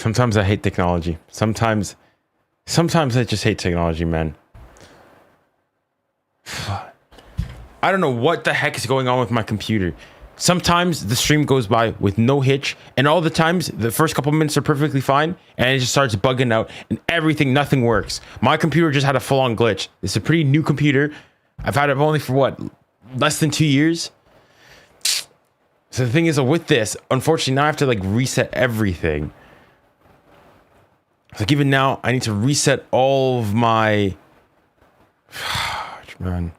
Sometimes I hate technology. Sometimes I just hate technology, man. I don't know what the heck is going on with my computer. Sometimes the stream goes by with no hitch, and all the times the first couple minutes are perfectly fine, and it just starts bugging out, and nothing works. My computer just had a full-on glitch. It's a pretty new computer. I've had it only for what, less than 2 years. So the thing is, with this, unfortunately, now I have to like reset everything. Like even now, I need to reset all of my. Man,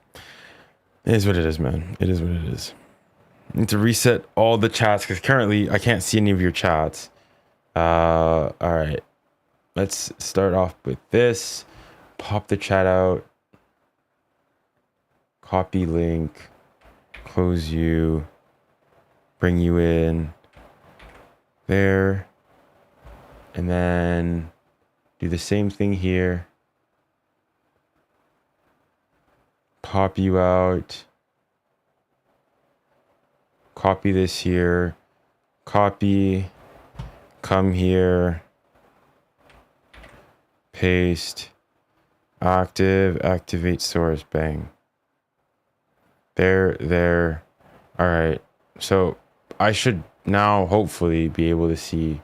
it is what it is, man. It is what it is. I need to reset all the chats because currently I can't see any of your chats. All right, let's start off with this. Pop the chat out. Copy link. Close you. Bring you in. There. And then do the same thing here. Pop you out. Copy this here. Copy. Come here. Paste. Activate source. Bang. There. All right. So I should now hopefully be able to see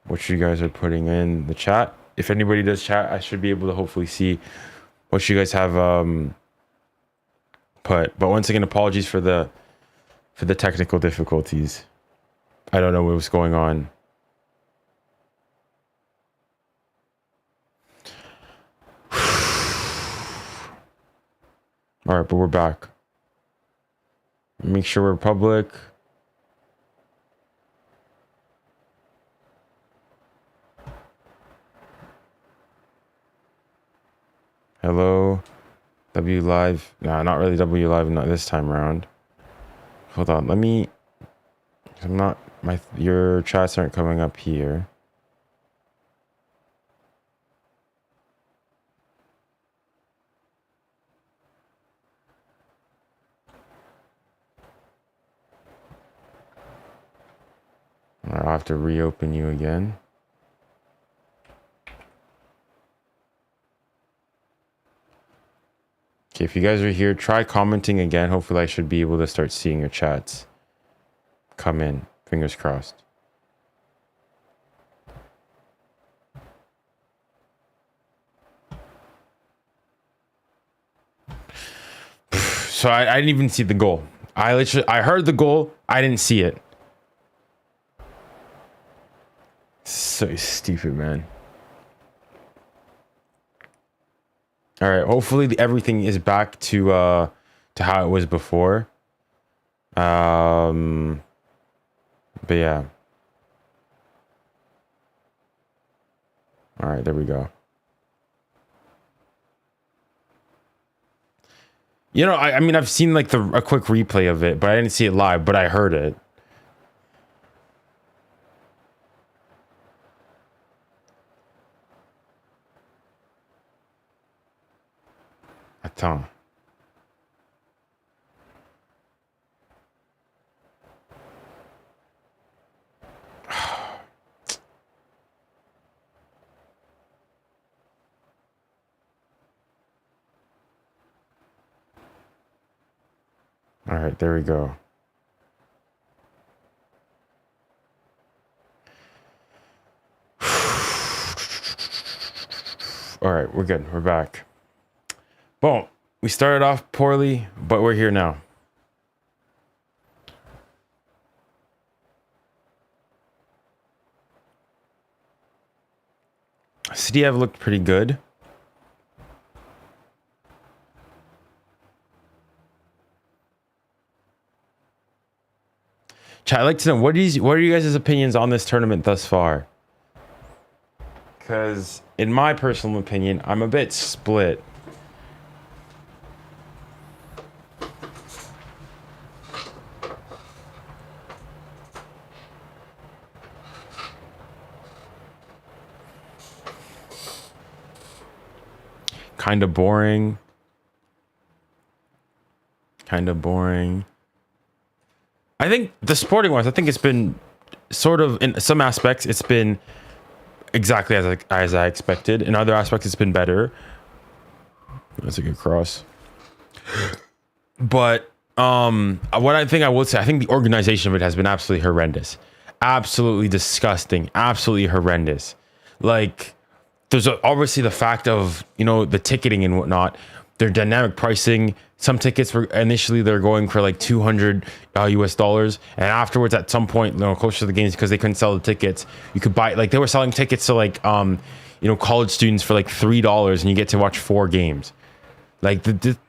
what you guys are putting in the chat. If anybody does chat, I should be able to hopefully see what you guys have put. But once again, apologies for the technical difficulties. I don't know what was going on. All right, but we're back. Make sure we're public. Hello, W Live. Nah, not really W Live, not this time around. Hold on, let me. I'm not. Your chats aren't coming up here. I'll have to reopen you again. Okay, if you guys are here, try commenting again. Hopefully I should be able to start seeing your chats come in. Fingers crossed. So I didn't even see the goal. I heard the goal. I didn't see it. So stupid, man. All right, hopefully everything is back to how it was before. But yeah. All right, there we go. You know, I mean, I've seen like a quick replay of it, but I didn't see it live, but I heard it. Attends. All right, there we go. All right, we're good. We're back. Boom. We started off poorly, but we're here now. CDF looked pretty good. Chat, I'd like to know what are you guys' opinions on this tournament thus far? Because in my personal opinion, I'm a bit split. Kind of boring. I think the sporting ones, I think it's been sort of, in some aspects, it's been exactly as I expected. In other aspects, it's been better. That's a good cross. But what I think I would say, I think the organization of it has been absolutely horrendous, absolutely disgusting, absolutely horrendous. Like, there's obviously the fact of, you know, the ticketing and whatnot. Their dynamic pricing. Some tickets were initially they're going for like $200 US, and afterwards at some point, you know, closer to the games, because they couldn't sell the tickets, you could buy, like, they were selling tickets to like you know, college students for like $3, and you get to watch 4 games. Like,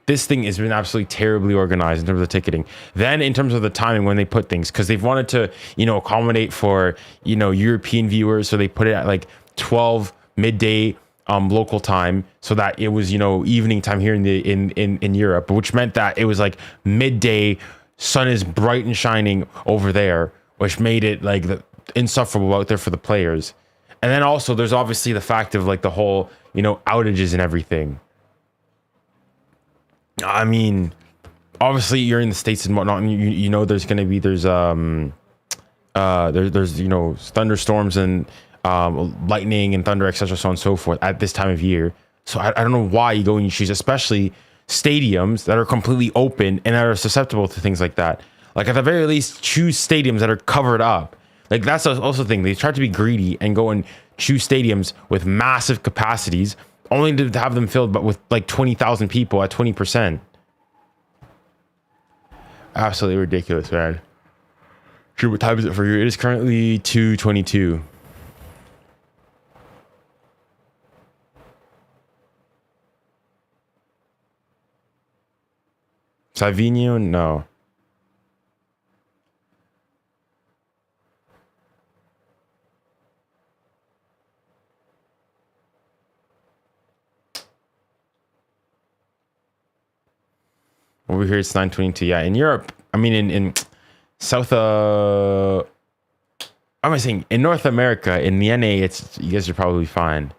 this thing has been absolutely terribly organized in terms of the ticketing. Then in terms of the timing when they put things, because they've wanted to, you know, accommodate for, you know, European viewers, so they put it at like 12 midday local time, so that it was, you know, evening time here in Europe, which meant that it was like midday, sun is bright and shining over there, which made it like insufferable out there for the players. And then also there's obviously the fact of like the whole, you know, outages and everything. I mean, obviously you're in the States and whatnot, and you know there's going to be there's you know, thunderstorms and lightning and thunder, etc., so on and so forth at this time of year. So I don't know why you go and you choose, especially stadiums that are completely open and that are susceptible to things like that. Like, at the very least, choose stadiums that are covered up. Like, that's also the thing. They try to be greedy and go and choose stadiums with massive capacities, only to have them filled, but with like 20,000 people at 20%. Absolutely ridiculous, man. Sure, what time is it for you? It is currently 2:22. Savinho, no. Over here it's 9:22. Yeah, in Europe, I mean in South I'm saying in North America, in the NA, it's, you guys are probably fine.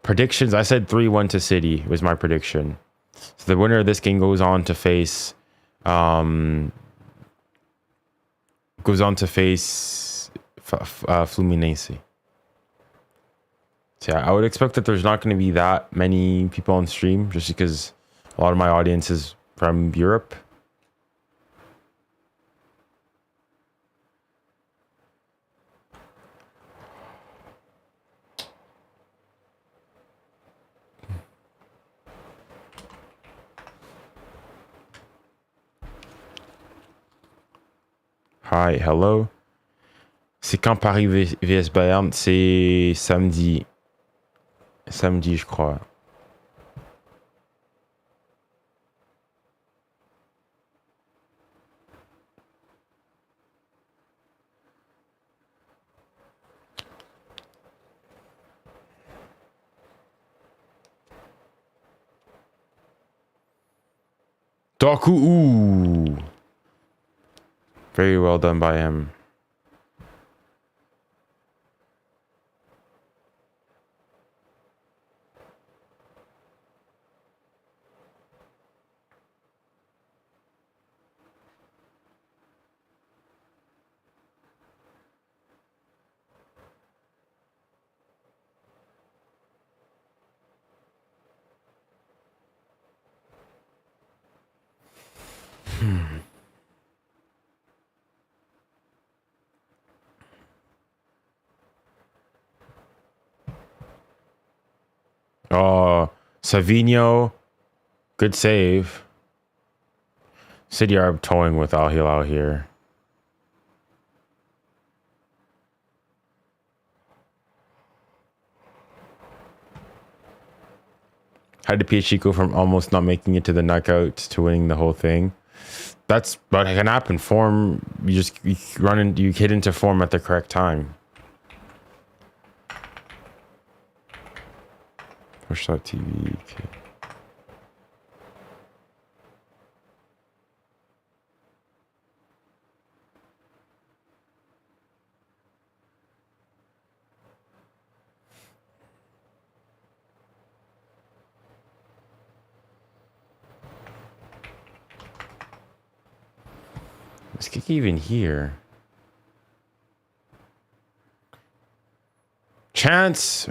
Predictions, I said 3-1 to City was my prediction. So the winner of this game goes on to face Fluminense. So yeah, I would expect that there's not going to be that many people on stream, just because a lot of my audience is from Europe. Hi, hello. C'est quand Paris vs Bayern? C'est samedi. Samedi, je crois. Doku, ooh. Very well done by him. Oh, Savinho, good save. City are towing with Al Hilal here. How did PSG go from almost not making it to the knockout to winning the whole thing? That's what can happen. Form, you hit into form at the correct time. Push.tv. Okay. Is Kiki even here? Chance.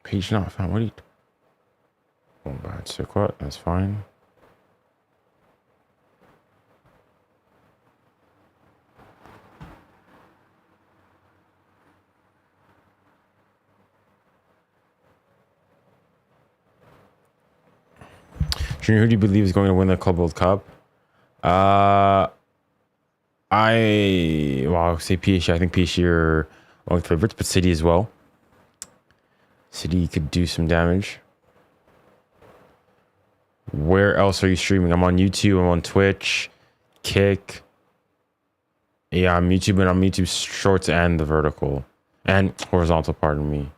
Page not found. What are you? Oh, bad circuit. That's fine. Junior, who do you believe is going to win the Club World Cup? I'll say PSG. I think PSG are one of the favorites, but City as well. City could do some damage. Where else are you streaming? I'm on YouTube. I'm on Twitch, Kick. Yeah, I'm YouTube, and I'm YouTube Shorts and the vertical and horizontal. Pardon me.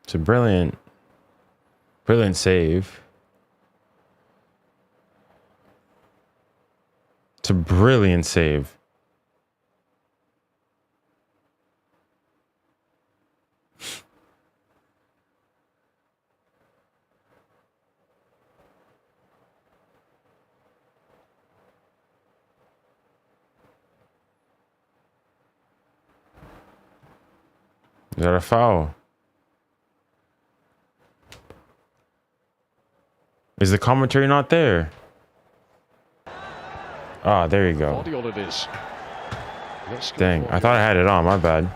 It's a brilliant save. It's a brilliant save. Is that a foul? Is the commentary not there? Ah, there you go. Dang, I thought I had it on. My bad.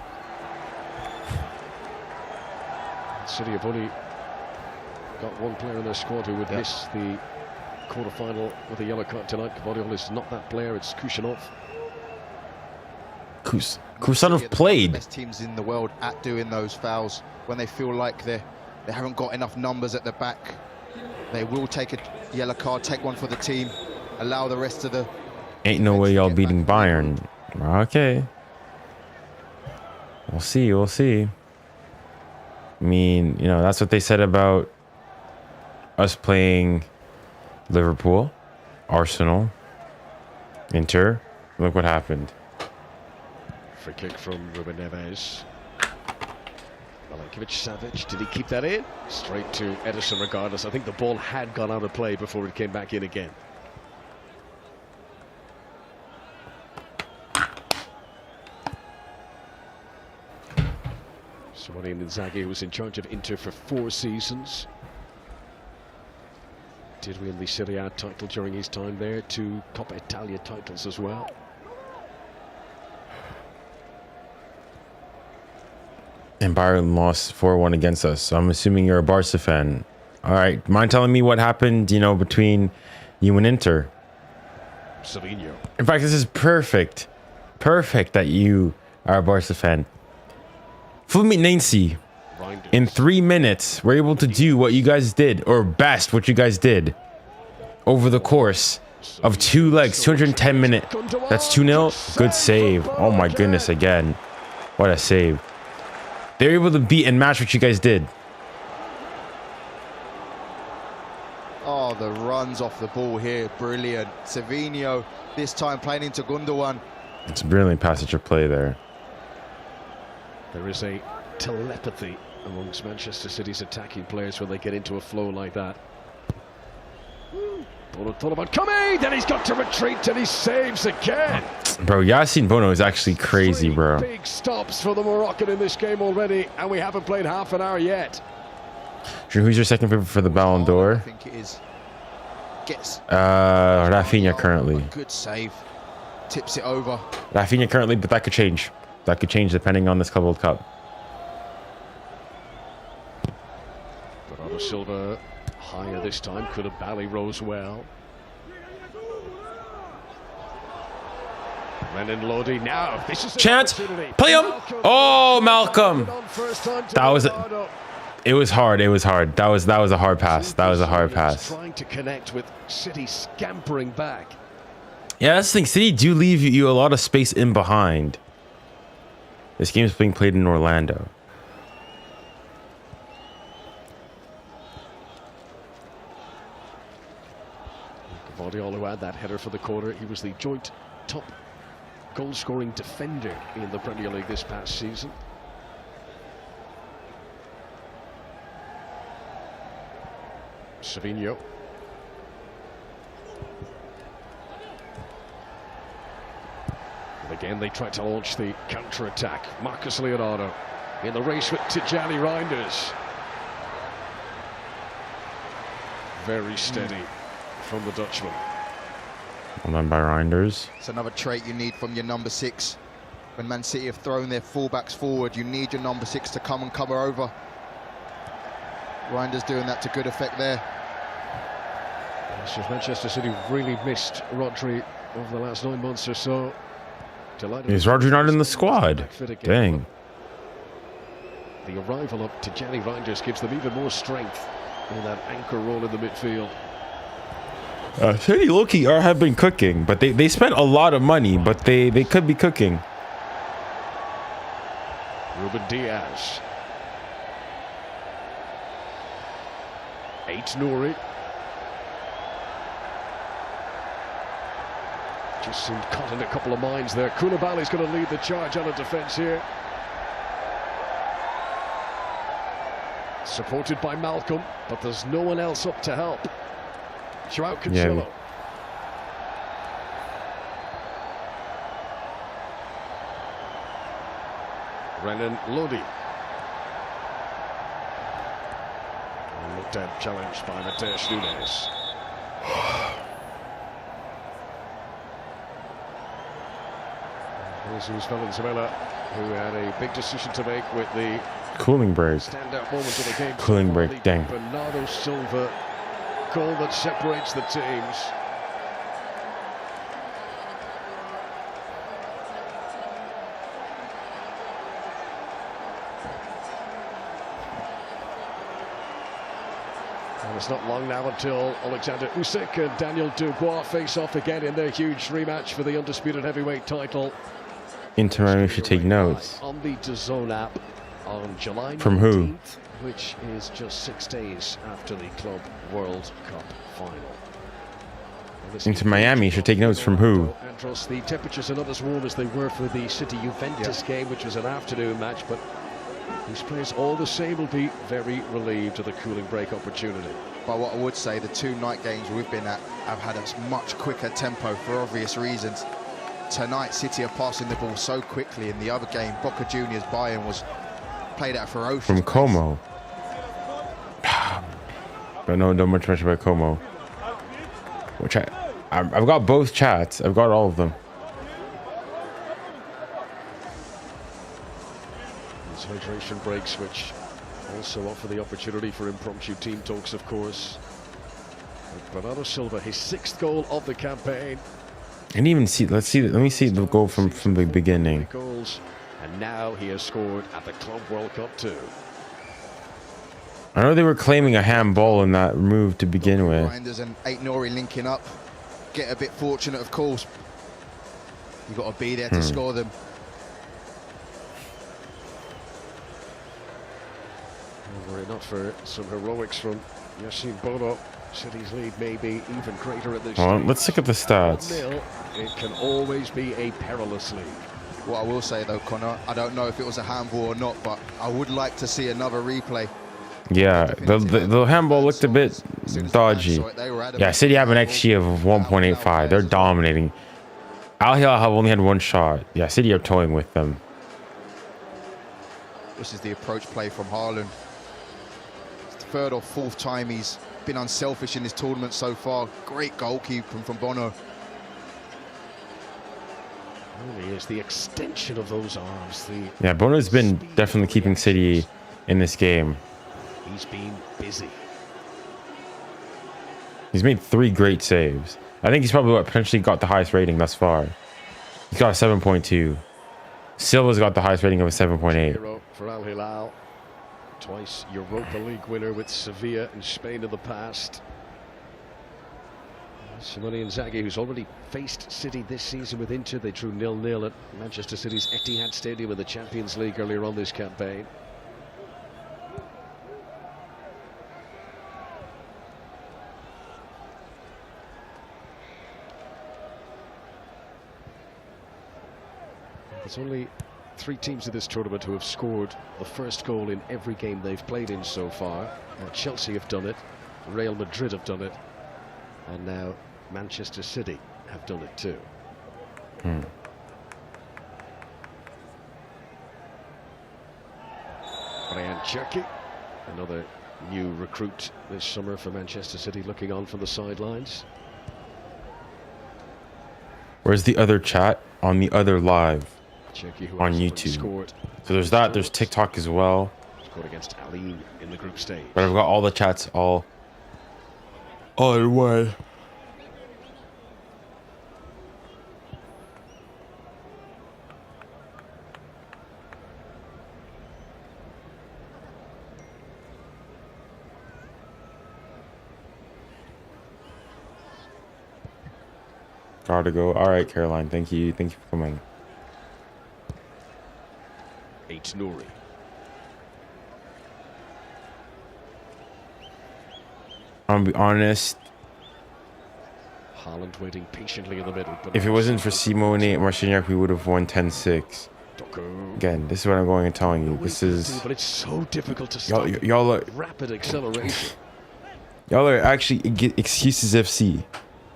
City have only got one player in their squad who would miss the quarter-final with a yellow card tonight. 𝙀𝙁 is not that player. It's 𝙀𝙀𝙖. 𝙀𝙀𝙖 played. Best teams in the world at doing those fouls when they feel like they haven't got enough numbers at the back. They will take a yellow card, take one for the team, allow the rest of the... Ain't no way y'all beating Bayern. Okay. We'll see. We'll see. I mean, you know, that's what they said about us playing Liverpool, Arsenal, Inter. Look what happened. Free kick from Ruben Neves. 𝙋𝙊𝘾𝘼𝙎𝙬, did he keep that in? Straight to Ederson regardless. I think the ball had gone out of play before it came back in again. Simone Inzaghi, who was in charge of Inter for 4 seasons. Did win the Serie A title during his time there, 2 Coppa Italia titles as well. And Bayern lost 4-1 against us. So I'm assuming you're a Barca fan. All right. Mind telling me what happened, you know, between you and Inter? Savinho. In fact, this is perfect. Perfect that you are a Barca fan. Fluminense, in 3 minutes, were able to do what you guys did, or best what you guys did, over the course of 2 legs, 210 minutes. That's 2-0. Good save. Oh my goodness, again. What a save. They're able to beat and match what you guys did. Oh, the runs off the ball here, brilliant. Savinho, this time playing into Gundogan. It's a brilliant passage of play there. There is a telepathy amongst Manchester City's attacking players when they get into a flow like that. 𝙀𝙁𝘾𝘼𝙎𝙬, then he's got to retreat and he saves again. Bro, Yassine Bono is actually crazy, bro. 3 big stops for the Moroccan in this game already, and we haven't played half an hour yet. Who's your second favorite for the Ballon d'Or? I think it is. Rafinha currently. Good save. Tips it over. Rafinha currently, but that could change. That could change depending on this Club World Cup. Bernardo Silva higher this time. 𝙀𝙀𝘾𝘼𝑎𝑙𝑙 rose well. Renan Lodi now. This is chance. Play him. Oh, Malcolm. That was It was hard. It was hard. That was a hard pass. That was a hard pass. Trying to connect with City scampering back. Yeah, that's the thing. City do leave you a lot of space in behind. This game is being played in Orlando. 𝙎𝙬𝘼𝙖𝙞𝙬 had that header for the corner. He was the joint top goal-scoring defender in the Premier League this past season. Savinho. And again, they tried to launch the counter-attack. Marcus Leonardo in the race with 𝙬𝙬𝘼𝙖𝙞𝙬. Very steady from the Dutchman. Well done by Reinders. It's another trait you need from your number 6. When Man City have thrown their fullbacks forward, you need your number 6 to come and cover over. Reinders doing that to good effect there. Manchester City really missed Rodri over the last 9 months or so. Is Rodri not in the squad? Dang. The arrival of 𝙬𝙬𝘼𝙖𝙬 gives them even more strength in that anchor role in the midfield. City low-key have been cooking, but they spent a lot of money, but they could be cooking. Ruben Diaz. 𝙀𝙀𝙖𝙀𝙀𝙀𝙀. Just seemed caught in a couple of minds there. Koulibaly's going to lead the charge on a defence here. Supported by Malcolm, but there's no one else up to help. 𝙬𝙬𝘾𝙄𝘼𝙖𝙀. Yeah. Renan Lodi. Looked at, challenged by Matheus Nunes. Jesus Valenzuela, who had a big decision to make with the Cooling break. standout moment of the game. Cooling break, dang. Bernardo Silva, goal that separates the teams. And it's not long now until Alexander Usyk and Daniel Dubois face off again in their huge rematch for the undisputed heavyweight title. Inter Miami should take notes. On the 𝙬𝙬𝘼 app on July 19th, From who? which is just 6 days after the Club World Cup final. Inter Miami should take notes from who? Andros, the temperatures are not as warm as they were for the City Juventus game, which was an afternoon match, but these players all the same will be very relieved of the cooling break opportunity. But what I would say, the 2 night games we've been at have had a much quicker tempo for obvious reasons. Tonight, City are passing the ball so quickly. In the other game, Boca Juniors Bayern was played at ferocious From pace. Como. But no, don't much about Como. Which I've got both chats. I've got all of them. These hydration breaks, which also offer the opportunity for impromptu team talks, of course. With Bernardo Silva, his 6th goal of the campaign. I didn't even see. Let me see the goal from the beginning. Goals, and now he has scored at the Club World Cup too. I know they were claiming a handball in that move to begin with. Reinders and 𝙀𝙀𝙖𝙀𝙀 linking up. Get a bit fortunate, of course. You've got to be there to score them. Were it not for some heroics from Yassine Bono, City's lead may be even greater at this Well, stage. let's look at the stats. 1-0, it can always be a perilous lead. What I will say though, Connor, I don't know if it was a handball or not, but I would like to see another replay. Yeah, the handball looked a bit dodgy. Yeah, City have an XG of 1.85. They're dominating. Al Hilal have only had 1 shot. Yeah, City are toying with them. This is the approach play from Haaland. It's the 3rd or 4th time he's been unselfish in this tournament so far. Great goalkeeping from Bono. Really is the extension of those arms. Yeah, Bono's been definitely keeping City in this game. He's been busy. He's made 3 great saves. I think he's probably potentially got the highest rating thus far. He's got a 7.2. Silva's got the highest rating of a 7.8. Hero for Al Hilal. Twice Europa League winner with Sevilla and Spain in the past. 𝙎𝙊𝘾𝘼𝙎𝙾 Inzaghi, who's already faced City this season with Inter. They drew 0-0 at Manchester City's Etihad Stadium in the Champions League earlier on this campaign. There's only 3 teams in this tournament who have scored the first goal in every game they've played in so far. Chelsea have done it, Real Madrid have done it, and now Manchester City have done it too. Ryan Cherki, another new recruit this summer for Manchester City, looking on from the sidelines. Where's the other chat on the other live Cherki, who on has YouTube? Scored. So there's that. There's TikTok as well. Scored against Ali in the group stage. But I've got all the chats all in one. Gotta go. All right, Caroline. Thank you. Thank you for coming. 𝙀𝙀𝙖𝙞𝙬𝙀. I'm gonna be honest. Haaland waiting patiently in the middle. But If it wasn't for 𝙎𝙊𝘾𝘼𝙎𝙾 and Marciniak, we would have won 10-6. Again, this is what I'm going and telling you. This is. But it's so difficult to stop. Y'all are. Rapid acceleration. Y'all are actually excuses FC.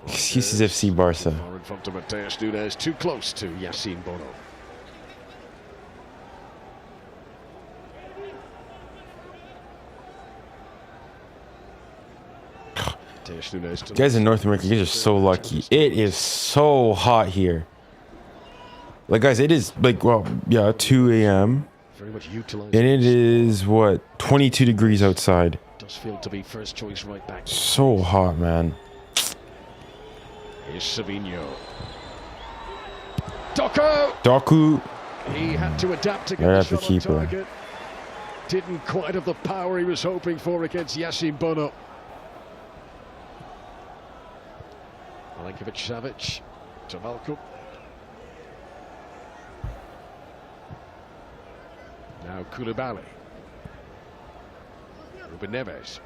Excuses FC Barca. Far in front of 𝙬𝙤𝙤𝙀, too close to Yassine Bono. You guys in North America, you guys are so lucky. It is so hot here. Like, guys, it is like, well, yeah, 2 a.m. Very much utilized. And it is what, 22 degrees outside. Does feel to be first choice right back. So hot, man. Here's Savinho. Doku. He had to adapt to get Right the at the shot on keeper. target. Didn't quite have the power he was hoping for against Yassine Bono. 𝙀𝙀𝙬𝙀 to Malcolm. Now Koulibaly. Ruben Neves.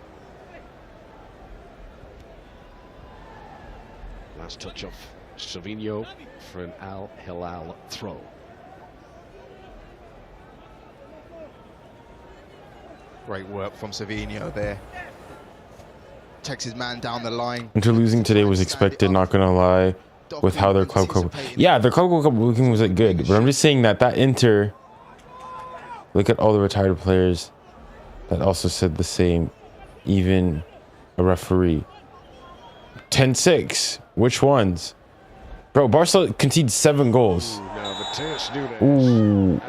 Last touch of Savinho for an Al Hilal throw. Great work from Savinho there. Takes his man down the line. Inter losing today was expected, not gonna lie, with how their club cup. Yeah, their club cup looking was good, but I'm just saying that Inter. Look at all the retired players that also said the same. Even a referee. 10-6. Which ones? Bro, Barca conceded 7 goals. Ooh.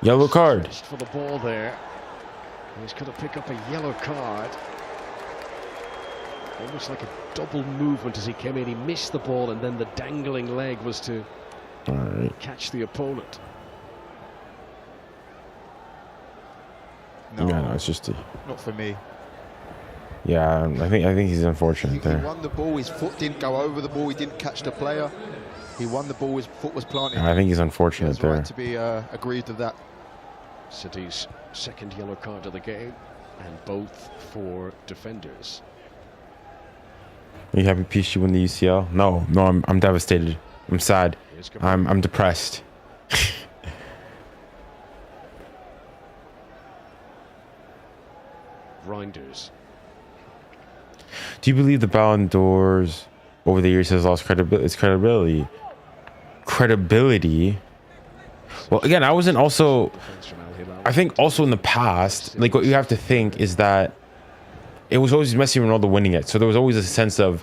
Yellow card. For the ball there. He's going to pick up a yellow card. Almost like a double movement as he came in. He missed the ball, and then the dangling leg was to catch the opponent. No, yeah, no, it's just not for me. Yeah, I think he's unfortunate there. He won the ball. His foot didn't go over the ball. He didn't catch the player. He won the ball. His foot was planted. I think he's unfortunate there. Right to be aggrieved with that. City's second yellow card of the game, and both for defenders. Are you happy PSG win the UCL? No, I'm devastated. I'm sad. I'm depressed. Reinders. Do you believe the Ballon d'Ors over the years has lost credibility? Credibility? Well, again, I think also in the past, like what you have to think is that it was always Messi and Ronaldo winning it. So there was always a sense of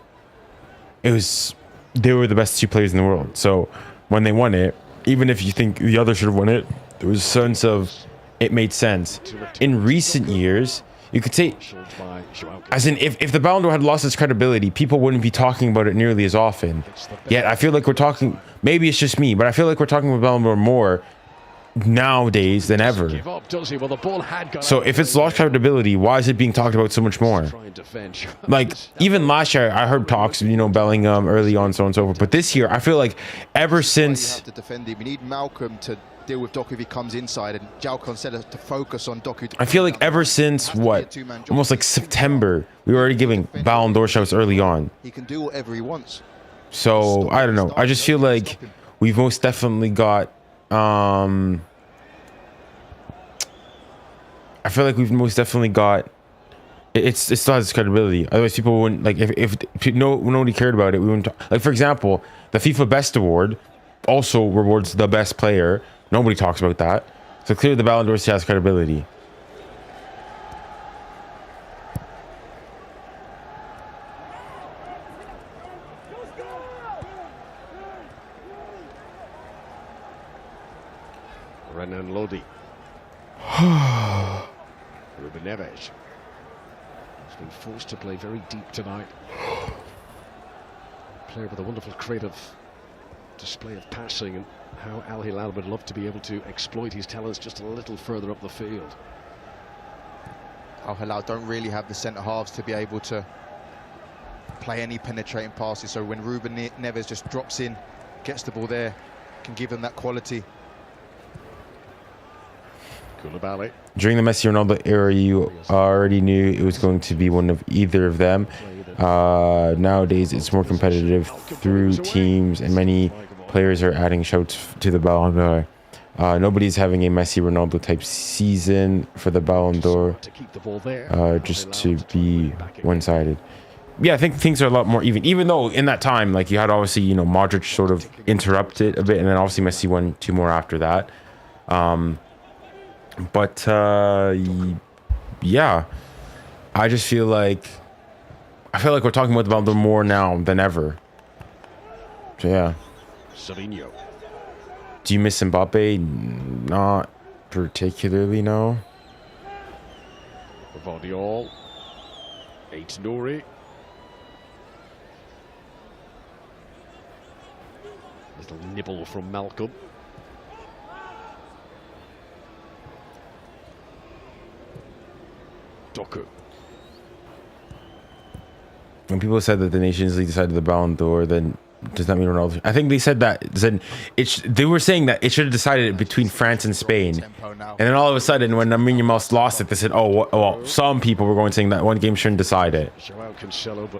they were the best 2 players in the world. So when they won it, even if you think the other should have won it, there was a sense of it made sense. In recent years, you could say, as in, if the Ballon d'Or had lost its credibility, people wouldn't be talking about it nearly as often. Yet I feel like we're talking, maybe it's just me, but I feel like we're talking about Ballon d'Or more nowadays than ever. Give up, does he? Well, the ball had gone So out if it's there. lost credibility, why is it being talked about so much more? Try and defend. Like even last year, I heard talks, you know, Bellingham early on, so on and so forth. But this year, I feel like ever You since have to defend him. You need Malcolm to deal with Doku if he comes inside, and 𝙍𝙬𝘼𝘋 to focus on Doku. I feel like ever since what, almost like September, we were already giving Ballon d'Or shouts early on. He can do whatever he wants. So I don't know. I just feel like we've most definitely got. I feel like we've most definitely got. It still has credibility. Otherwise, people wouldn't like if nobody cared about it. We wouldn't like. For example, the FIFA Best Award also rewards the best player. Nobody talks about that. So clearly, the Ballon d'Or still has credibility. Renan Lodi. Ruben Neves has been forced to play very deep tonight. Player with a wonderful creative display of passing, and how Al Hilal would love to be able to exploit his talents just a little further up the field. Al Hilal don't really have the centre halves to be able to play any penetrating passes. So when Ruben Neves just drops in, gets the ball there, can give them that quality. Koulibaly. During the Messi Ronaldo era, you already knew it was going to be one of either of them. Nowadays, it's more competitive through teams, and many players are adding shouts to the Ballon d'Or. Nobody's having a Messi Ronaldo type season for the Ballon d'Or, just to be one-sided. Yeah, I think things are a lot more even though in that time, like, you had obviously, you know, Modric sort of interrupted a bit, and then obviously Messi won 2 more after that. But yeah, I just feel like we're talking about the Ballon d'Or more now than ever. So yeah. Savinho. Do you miss Mbappe? Not particularly, no. Vardiol. 𝙀𝙁𝙖𝙞𝙬𝙀. Little nibble from Malcolm. Doku. When people said that the Nations League decided the Ballon d'Or, then does that mean Ronaldo? I think they said that. Then they were saying that it should have decided it between France and Spain, and then all of a sudden, when Lamine Yamal lost it, they said, "Oh, well, some people were going saying that one game shouldn't decide it."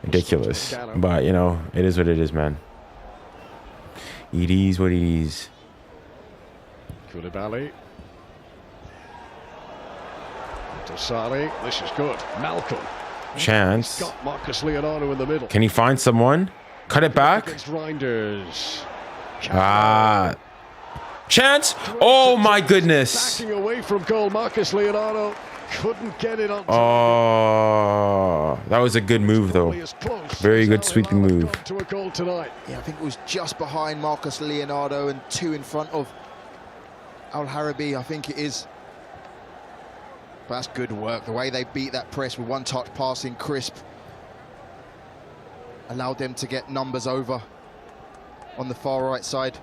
Ridiculous, but you know, it is what it is, man. It is what it is. Koulibaly. Tosari. This is good. Malcolm. Chance. Got 𝙂𝙗𝙎𝙗 in the middle. Can he find someone? Cut it back. Against Reinders. Chance. Oh my goodness. Backing away from goal, 𝙂𝙗𝙎𝙗 couldn't get it on. Oh, that was a good move though. Very good sweeping move. To a goal tonight. Yeah, I think it was just behind 𝙂𝙗𝙎𝙗 and 2 in front of Al Harabi, I think it is. But that's good work. The way they beat that press with one-touch passing, crisp, allowed them to get numbers over on the far right side.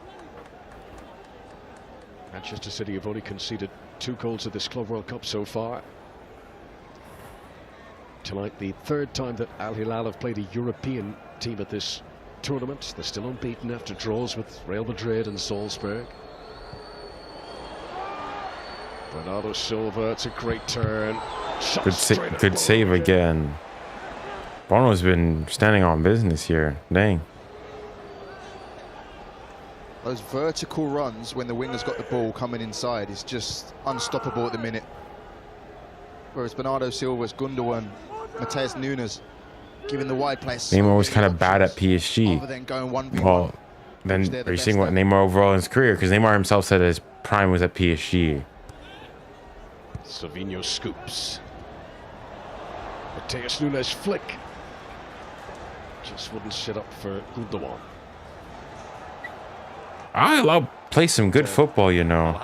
Manchester City have only conceded 2 goals at this Club World Cup so far. Tonight, the 3rd time that Al Hilal have played a European team at this tournament. They're still unbeaten after draws with Real Madrid and Salzburg. Bernardo Silva, it's a great turn. Good save again. Bono's been standing on business here. Dang. Those vertical runs when the winger's got the ball coming inside is just unstoppable at the minute. Whereas Bernardo Silva's, Gundogan, Matheus Nunes, giving the wide play. Neymar was kind of bad at PSG. Other than going 1v1. Well, then are you seeing what Neymar overall in his career? Because Neymar himself said his prime was at PSG. Savinho scoops. Matheus Nunes flick. Just wouldn't sit up for Gundogan. Play some good football, you know.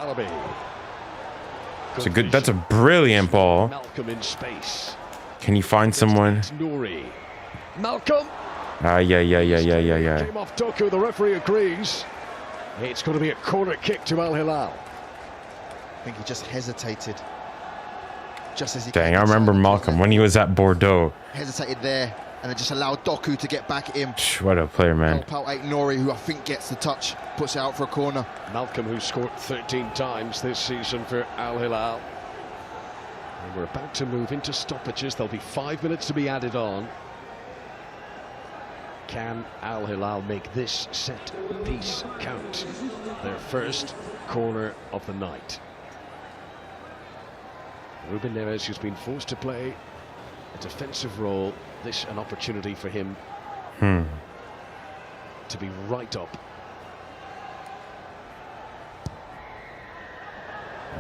It's a good. That's a brilliant ball. Malcolm in space. Can you find someone? Malcolm. Yeah. Came off Doku. The referee agrees. It's going to be a corner kick to Al Hilal. think he just hesitated. Just as he Dang, I remember Malcolm when he was at Bordeaux. Hesitated there, and then just allowed 𝙀𝙀𝘼 to get back in. What a player, man. 𝙀𝙊𝘾𝘼𝙀𝘼, who I think gets the touch, puts it out for a corner. Malcolm, who scored 13 times this season for Al Hilal. And we're about to move into stoppages. There'll be 5 minutes to be added on. Can Al Hilal make this set piece count? Their first corner of the night. Rúben Neves, who's been forced to play a defensive role, this an opportunity for him to be right up.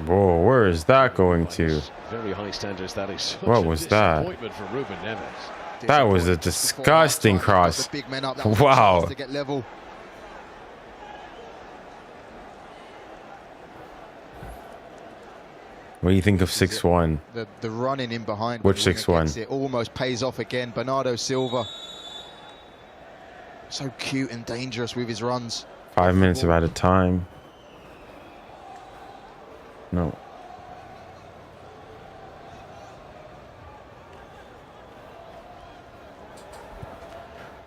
Whoa, where is that going to? Very high standards. That is such What a was that? disappointment for Rúben Neves. That was a disgusting cross. Wow. To get level. What do you think of 6-1? The running in behind. Which 6-1? It almost pays off again. Bernardo Silva. So cute and dangerous with his runs. 5 minutes of added time. No.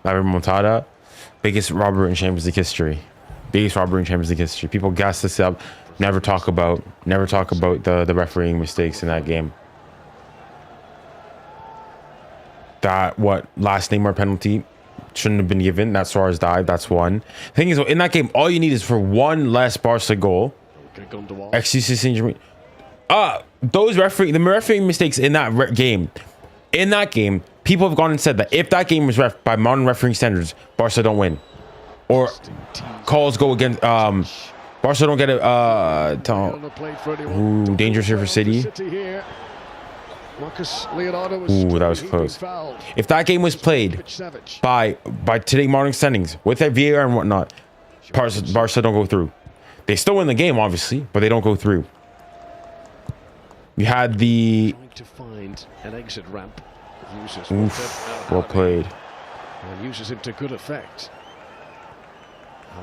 La remontada, biggest robbery in Champions League history. Biggest robbery in Champions League history. People gas this up. Never talk about the refereeing mistakes in that game. That last Neymar penalty shouldn't have been given. That Suarez dive. That's one. Thing is, in that game, all you need is for one less Barca goal. Those the refereeing mistakes in that game. In that game, people have gone and said that if that game was ref by modern refereeing standards, Barca don't win, or calls go against Barca don't get it. Ooh, dangerous here for City. Ooh, that was close. If that game was played by today modern standings with that VAR and whatnot, Barca don't go through. They still win the game, obviously, but they don't go through. You had the Trying to find an exit ramp. Oof, well played. And uses it to good effect.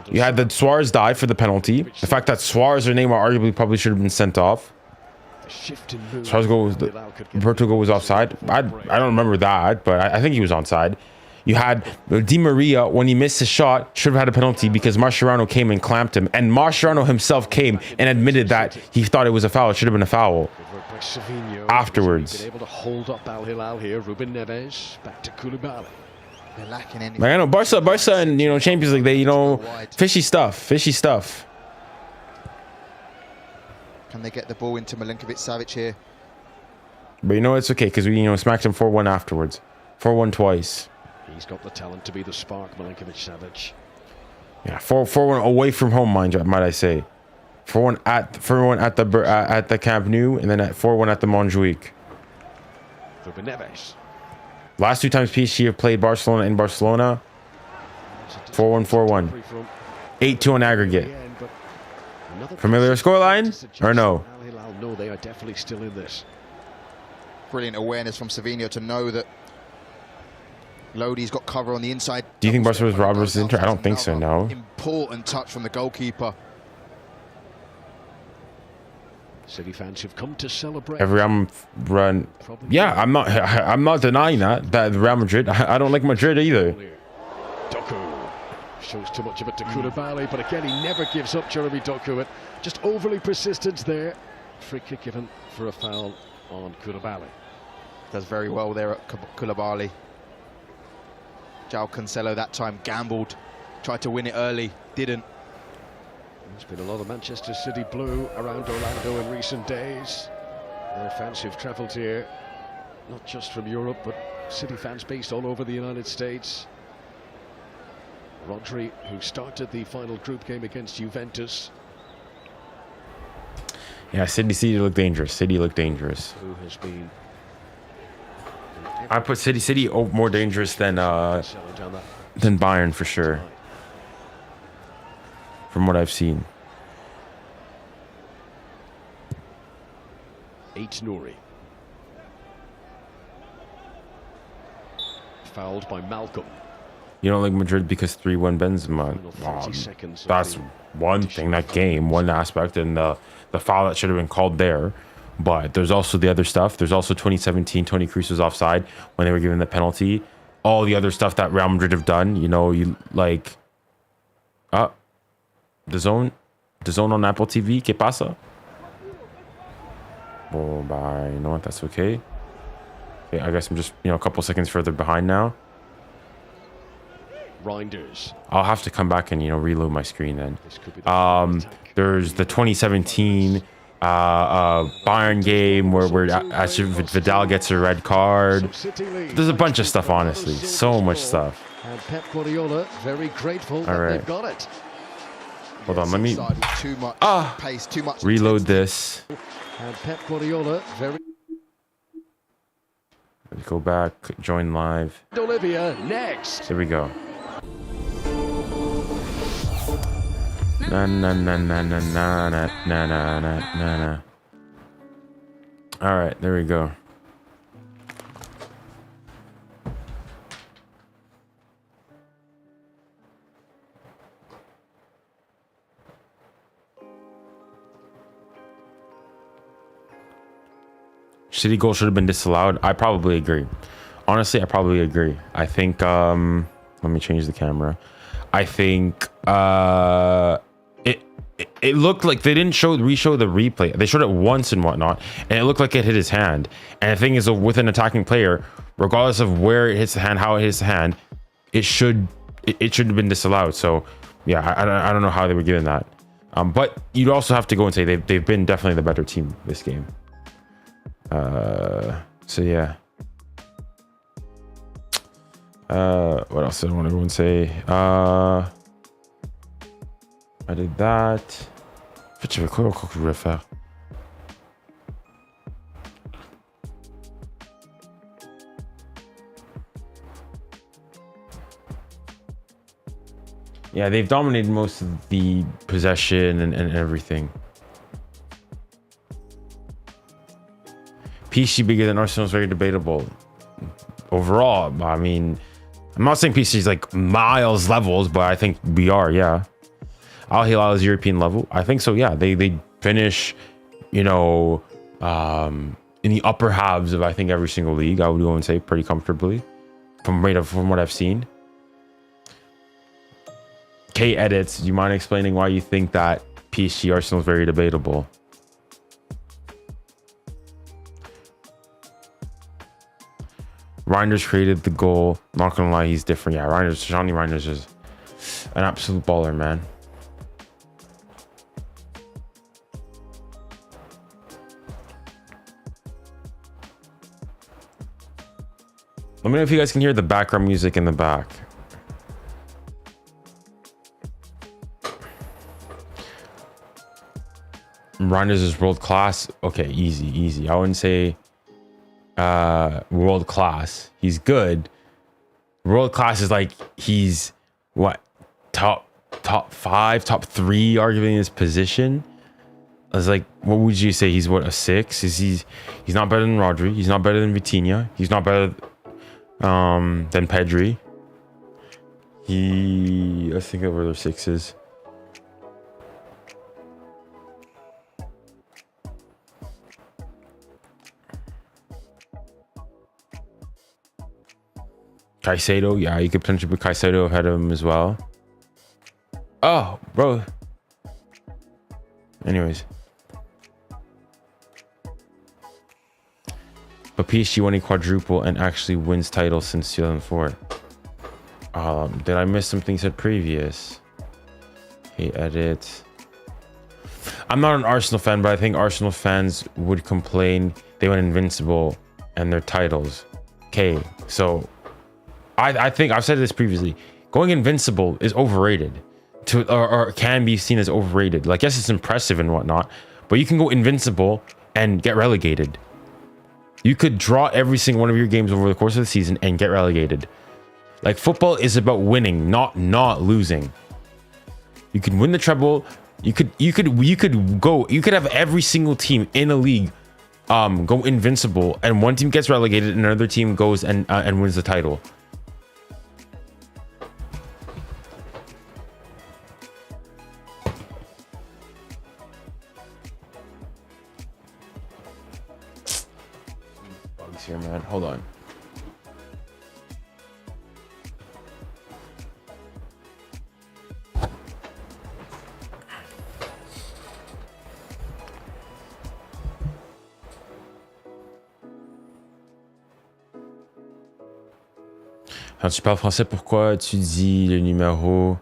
You had the Suarez dive for the penalty. The fact that Suarez or Neymar arguably probably should have been sent off. Suarez goal was Portugal was offside. I don't remember that, but I think he was onside. You had Di Maria, when he missed his shot, should have had a penalty because Mascherano came and clamped him. And Mascherano himself came and admitted that he thought it was a foul. It should have been a foul. Afterwards. Able to hold up Al Hilal here. Rúben Neves back to 𝙀𝙀𝘾𝑼𝙖. They're lacking any. Like, I know Barca and Champions League, they fishy stuff. Can they get the ball into 𝙀𝙾𝘾𝑖𝙖 here? But it's okay because we smacked him 4-1 afterwards. 4-1 twice. He's got the talent to be the spark, 𝙀𝙾𝑖𝙖. Yeah, 4-1 away from home, might I say. 4-1 at the Camp Nou, and then at 4-1 at the Montjuic. Rúben Neves. Last two times PSG have played Barcelona in Barcelona. 4-1, 4-1. 8-2 on aggregate. Familiar scoreline or no? Al Hilal, no, they are definitely still in this. Brilliant awareness from Savinho to know that Lodi's got cover on the inside. Do you think Barca was robbed versus Inter? I don't think so, no. Important touch from the goalkeeper. City fans have come to celebrate. Every run. Yeah, I'm not denying that Real Madrid. I don't like Madrid either. 𝙀𝙀𝘼 shows too much of it to 𝙀𝙀𝘼, but again, he never gives up. Jeremy 𝙀𝙀𝘼, just overly persistent there. Free kick given for a foul on 𝙀𝙀𝘼. Does very well there at 𝙀𝙀𝘼. João Cancelo that time gambled, tried to win it early, didn't. There's been a lot of Manchester City blue around Orlando in recent days. There are fans who've travelled here, not just from Europe, but City fans based all over the United States. Rodri, who started the final group game against Juventus. Yeah, City looked dangerous. Who has been... I put City more dangerous than Bayern for sure. From what I've seen. 𝙀𝙀𝘼𝑾𝙀𝑖𝑗. Fouled by Malcolm. You don't like Madrid because 3-1 Benzema. 30 seconds of That's the one thing, that game, one aspect, and the foul that should have been called there. But there's also the other stuff. There's also 2017, Toni Kroos was offside when they were given the penalty. All the other stuff that Real Madrid have done, you know, you like... The zone on Apple TV, ¿qué pasa? Oh, bye. You know what? That's okay. Okay, I guess I'm just, you know, a couple seconds further behind now. Reinders. I'll have to come back and, you know, reload my screen then. This could be the There's the 2017 Bayern game where actually Vidal gets a red card. There's a bunch of stuff, honestly. So much stuff. And Pep Guardiola very grateful that right. they've got it. Hold on, let me Too much pace, too much reload intensity. this. And Pep Guardiola very... Let me go back, join live. Olivia next. Here we go. Na na na na na na na na na na na. All right, there we go. City goal should have been disallowed. I probably agree. Honestly, I probably agree. I think let me change the camera. I think it looked like they didn't re-show the replay. They showed it once and whatnot, and it looked like it hit his hand. And the thing is, with an attacking player, regardless of where it hits the hand, how it hits the hand, it should have been disallowed. So yeah, I don't know how they were given that. But you'd also have to go and say they've been definitely the better team this game. So yeah. What else did I want to go and say? I did that. En fait, j'avais quoi encore que je voulais faire? Yeah, they've dominated most of the possession and everything. PSG bigger than Arsenal is very debatable. Overall, I mean, I'm not saying PSG is like miles levels, but I think we are, yeah. Hilal is European level. I think so, yeah. They finish, you know, in the upper halves of, I think, every single league. I would go and say pretty comfortably from what I've seen. K edits, do you mind explaining why you think that PSG Arsenal is very debatable? Reinders created the goal. Not gonna lie, he's different. Yeah, Johnny Reinders is an absolute baller, man. Let me know if you guys can hear the background music in the back. Reinders is world class. Okay, easy. I wouldn't say world class. He's good. World class is like he's what, top 5, top 3 arguably in his position. I was like, what would you say? He's what, a 6? He's not better than Rodri. He's not better than Vitinha. He's not better than Pedri. Let's think of where their 6 is. Caicedo, yeah, you could potentially put Caicedo ahead of him as well. Oh, bro. Anyways. But PSG won a quadruple and actually wins titles since 2004. Did I miss something said previous? Okay, edit. I'm not an Arsenal fan, but I think Arsenal fans would complain they went invincible and their titles. Okay, so I think I've said this previously. Going invincible is overrated, or can be seen as overrated. Like, yes, it's impressive and whatnot, but you can go invincible and get relegated. You could draw every single one of your games over the course of the season and get relegated. Like, football is about winning, not losing. You can win the treble. You could have every single team in a league go invincible, and one team gets relegated and another team goes and wins the title. text here, man. Hold on. Quand tu parles français, pourquoi tu dis le numéro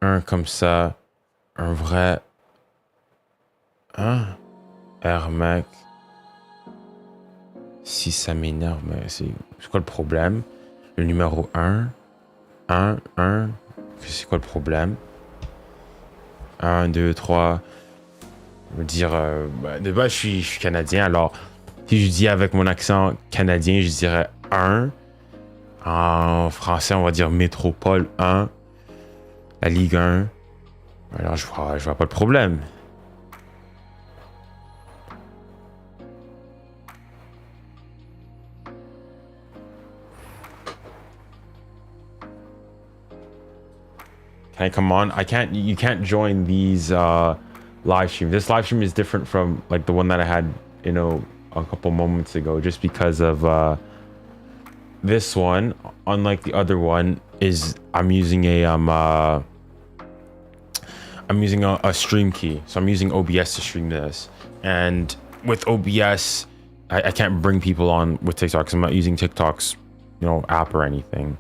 1 comme ça? Un vrai... Hein? mec. Si ça m'énerve, mais c'est quoi le problème? Le numéro 1. 1. C'est quoi le problème? 1, 2, 3. Je veux dire... de base, je suis canadien, alors... Si je dis avec mon accent canadien, je dirais 1. En français, on va dire métropole 1. La Ligue 1. Alors, je vois pas le problème. Can I come on? You can't join these live stream. This live stream is different from like the one that I had, you know, a couple moments ago, just because of this one, unlike the other one, is I'm using a stream key. So I'm using OBS to stream this, and with OBS, I can't bring people on with TikTok because I'm not using TikTok's, you know, app or anything.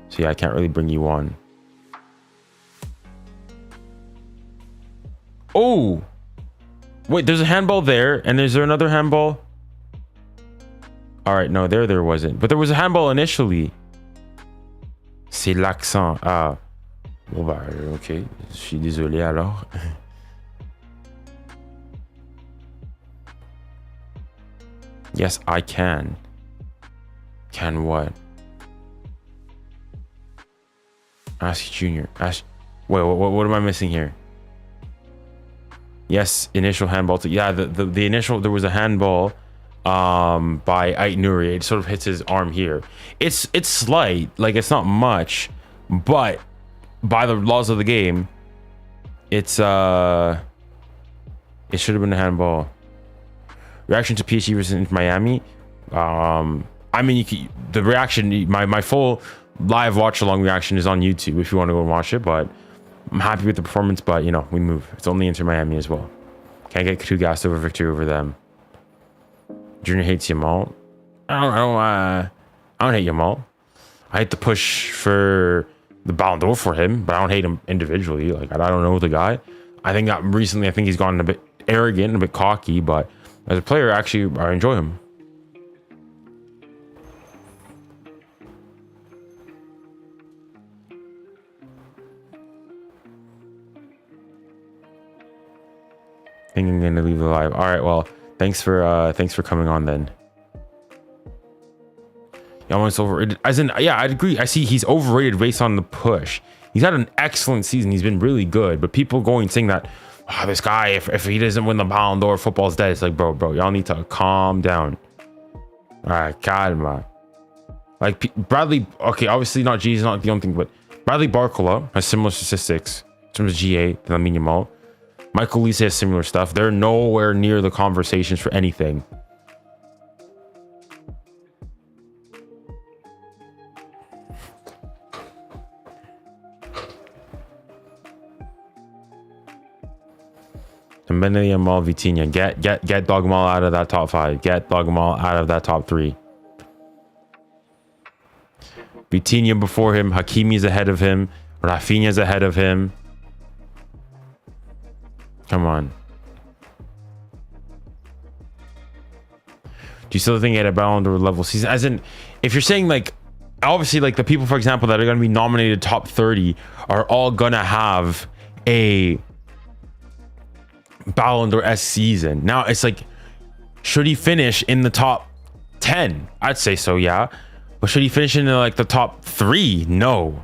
So yeah, I can't really bring you on. Oh, wait, there's a handball there, and is there another handball? All right, no, there wasn't, but there was a handball initially. C'est l'accent. Ah, bon bah, ok, je suis désolé alors. Yes, I can. Can what? Ask Junior. Ask. Wait, what am I missing here? Yes, initial handball. Yeah, the initial, there was a handball by 𝙀𝙀𝙖𝙞𝙀𝙀. It sort of hits his arm here. It's slight, like it's not much, but by the laws of the game, it should have been a handball. Reaction to PSG versus Miami. I mean, the reaction, my full live watch along reaction is on YouTube if you want to go and watch it, but I'm happy with the performance, but you know, we move. It's only Inter Miami as well. Can't get too gassed over victory over them. Junior hates 𝙎𝙊𝘾𝘼𝙎𝙖. I don't hate 𝙎𝙊𝘾. I hate the push for the Ballon d'Or for him, but I don't hate him individually. Like, I don't know the guy. I think that recently, I think he's gotten a bit arrogant, a bit cocky, but as a player, actually, I enjoy him. I think I'm gonna leave it live. All right, well, thanks for coming on then. Almost overrated. As in, yeah, I'd agree. I see he's overrated based on the push. He's had an excellent season. He's been really good, but people going saying that, oh, this guy, if he doesn't win the Ballon d'Or, football's dead. It's like, bro, y'all need to calm down. All right, calma. Like Bradley, okay, obviously not G is not the only thing, but Bradley 𝙬𝙾 has similar statistics in terms of GA to Lamine Yamal. Michael Olise has similar stuff. They're nowhere near the conversations for anything. Dembele, Yamal, Vitinha. Get 𝙬𝙾 out of that top 5. Get 𝙬𝙾 out of that top 3. Vitinha before him. Hakimi's ahead of him. Rafinha's ahead of him. Come on. Do you still think at a Ballon d'Or level season? As in, if you're saying like, obviously like the people, for example, that are going to be nominated top 30 are all going to have a Ballon d'Or-esque season. Now it's like, should he finish in the top 10? I'd say so, yeah. But should he finish in like the top 3? No.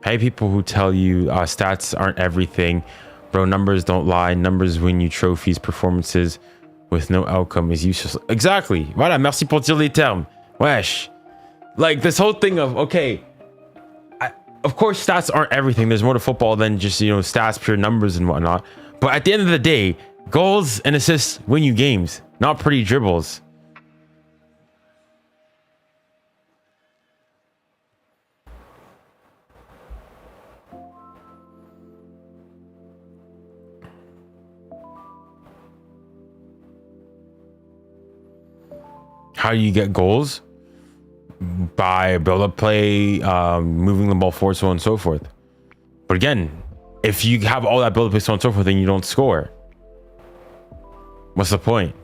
I hate people who tell you stats aren't everything, Bro, numbers don't lie. Numbers win you trophies. Performances with no outcome is useless. Exactly. Voilà, merci pour dire les termes. Wesh. Like, this whole thing of, okay, of course, stats aren't everything. There's more to football than just, you know, stats, pure numbers and whatnot. But at the end of the day, goals and assists win you games, not pretty dribbles. How do you get goals? By build-up play, moving the ball forward, so on and so forth. But again, if you have all that build-up play, so on and so forth, then you don't score. What's the point?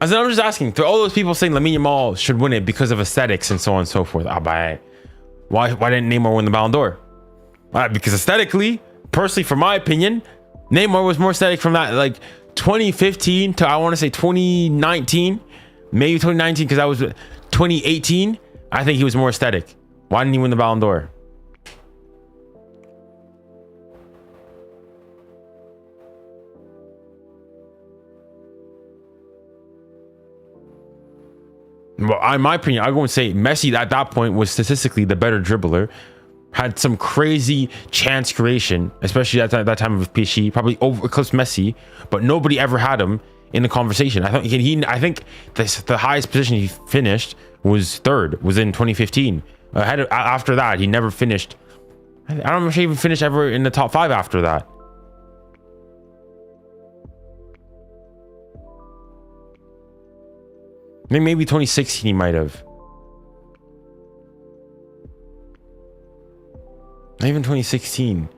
As I'm just asking, to all those people saying Lamine Yamal should win it because of aesthetics and so on and so forth. Why didn't Neymar win the Ballon d'Or? Because aesthetically, personally, for my opinion, Neymar was more aesthetic from that, like, 2015 to, I want to say 2019, maybe 2019, because that was 2018. I think he was more aesthetic. Why didn't he win the Ballon d'Or? Well, in my opinion, I go and say Messi at that point was statistically the better dribbler. Had some crazy chance creation, especially at that time of PSG, probably over eclipsed Messi, but nobody ever had him in the conversation. I think the highest position he finished was third, was in 2015. After that, he never finished. I don't know if he even finished ever in the top 5 after that. I think maybe 2016 he might have. Not even 2016.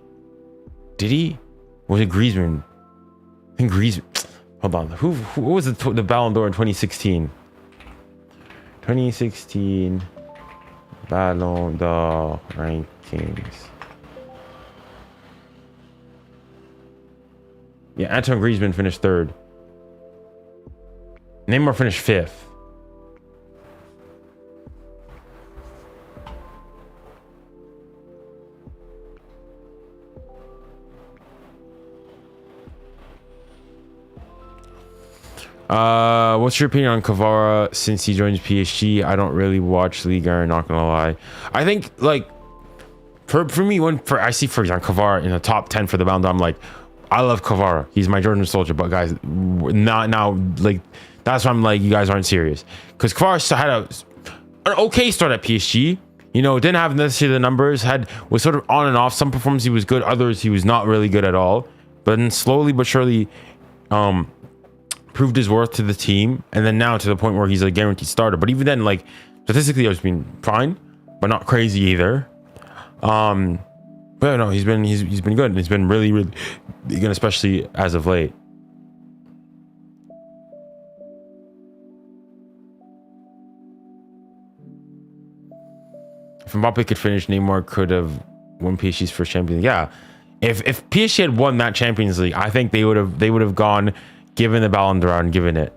Did he? Was it Griezmann? I think Griezmann. Hold on. Who was the Ballon d'Or in 2016? 2016 Ballon d'Or rankings. Yeah, Antoine Griezmann finished 3rd. Neymar finished 5th. What's your opinion on 𝙀𝙬 since he joins PSG? I don't really watch Ligue 1, not gonna lie. I think, like, for me, I see, for example, 𝙀𝙬 in the top 10 for the Ballon d'Or, I'm like, I love 𝙀𝙬. He's my Jordan soldier, but guys, not now. Like, that's why I'm like, you guys aren't serious, because 𝙀𝙬 had an okay start at PSG. You know, didn't have necessarily the numbers. Was sort of on and off. Some performances he was good, others he was not really good at all. But then slowly but surely, proved his worth to the team, and then now to the point where he's a guaranteed starter. But even then, like, statistically, it's been fine, but not crazy either. But no, he's been good, and he's been really good, especially as of late. If Mbappe could finish, Neymar could have won PSG's first Champions League. Yeah, if PSG had won that Champions League, I think they would have gone, given the Ballon d'Or and given it.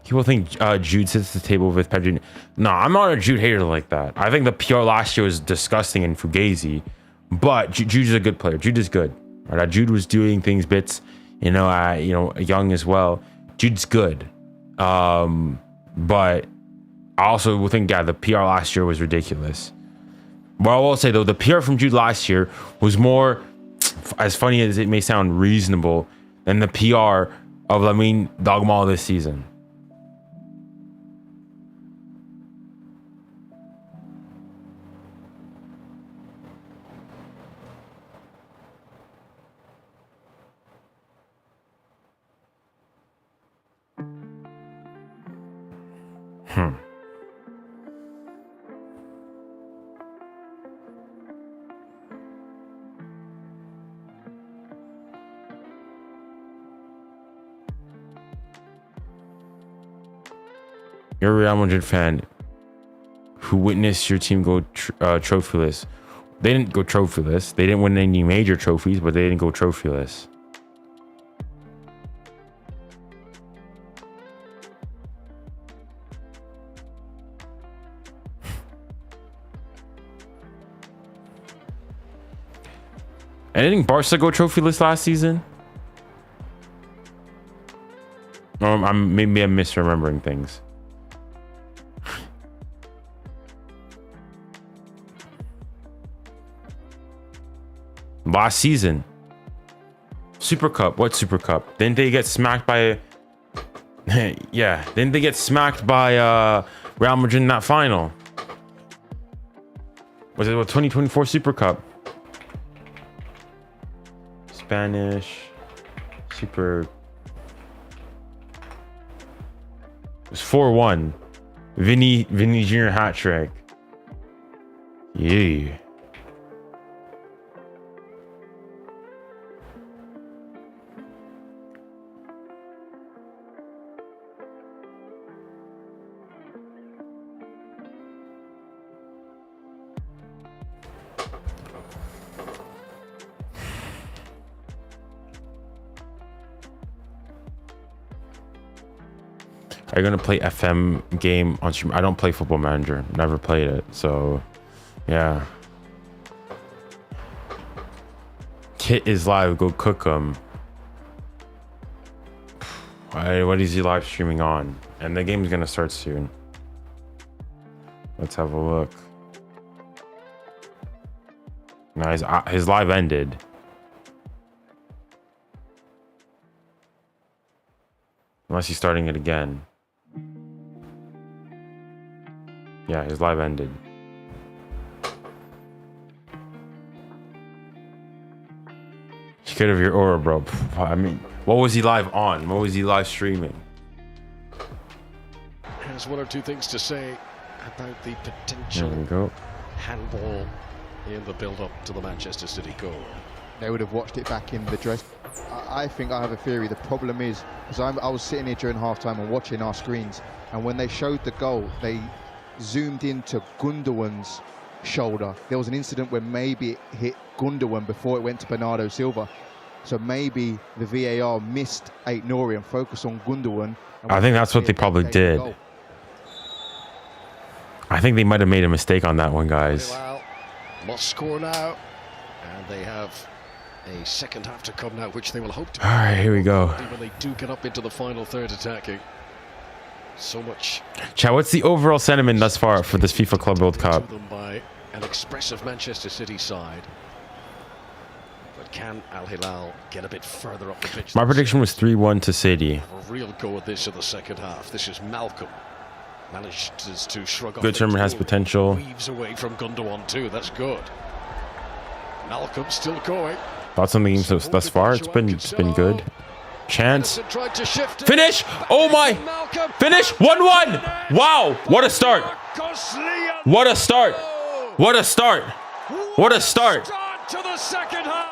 People think Jude sits at the table with Pep Jr. No, I'm not a Jude hater like that. I think the PR last year was disgusting and fugazi, but Jude's a good player. Jude is good. Right? Jude was doing things bits, young as well. Jude's good, but I also think, yeah, the PR last year was ridiculous. But I will say though, the PR from Jude last year was more, as funny as it may sound, reasonable than the PR of Lamine Yamal this season. You're a Real Madrid fan who witnessed your team go trophyless. They didn't go trophyless. They didn't win any major trophies, but they didn't go trophyless. And didn't Barca go trophyless last season? Or maybe I'm misremembering things. Last season, Super Cup. What Super Cup? Didn't they get smacked by? Yeah, didn't they get smacked by Real Madrid in that final? Was it what 2024 Super Cup? Spanish Super. It was 4-1. Vinny Jr. hat trick. Yeah. Are you gonna play FM game on stream? I don't play Football Manager. Never played it. So, yeah. Kit is live. Go cook him. What is he live streaming on? And the game's gonna start soon. Let's have a look. Nice. His live ended. Unless he's starting it again. Yeah, his live ended. Scared of your aura, bro. I mean, what was he live on? What was he live streaming? Has one or two things to say about the potential handball in the build-up to the Manchester City goal. They would have watched it back in the dress. I think I have a theory. The problem is, because I was sitting here during halftime and watching our screens, and when they showed the goal, they zoomed into Gundogan's shoulder. There was an incident where maybe it hit Gundogan before it went to Bernardo Silva. So maybe the VAR missed 𝙀𝙁𝙁 and focused on Gundogan. I think that's what they probably did. I think they might have made a mistake on that one, guys. Hilal must score now, and they have a second half to come now, which they will hope to. All right, here we go. When they do get up into the final third attacking. So much. Chat, what's the overall sentiment thus far for this FIFA Club World Cup? By an expressive Manchester City side. But can Hilal get a bit further up the pitch? My prediction was 3-1 to City. A real go at this in the second half. This is Malcolm. Manages to shrug off. Good tournament has potential. Weaves away from Gundogan too. That's good. Malcolm still going. Thoughts on the game thus far? It's been good. Chance. Finish! Oh my! Finish! 1-1! Wow! What a start! What a start! What a start! What a start!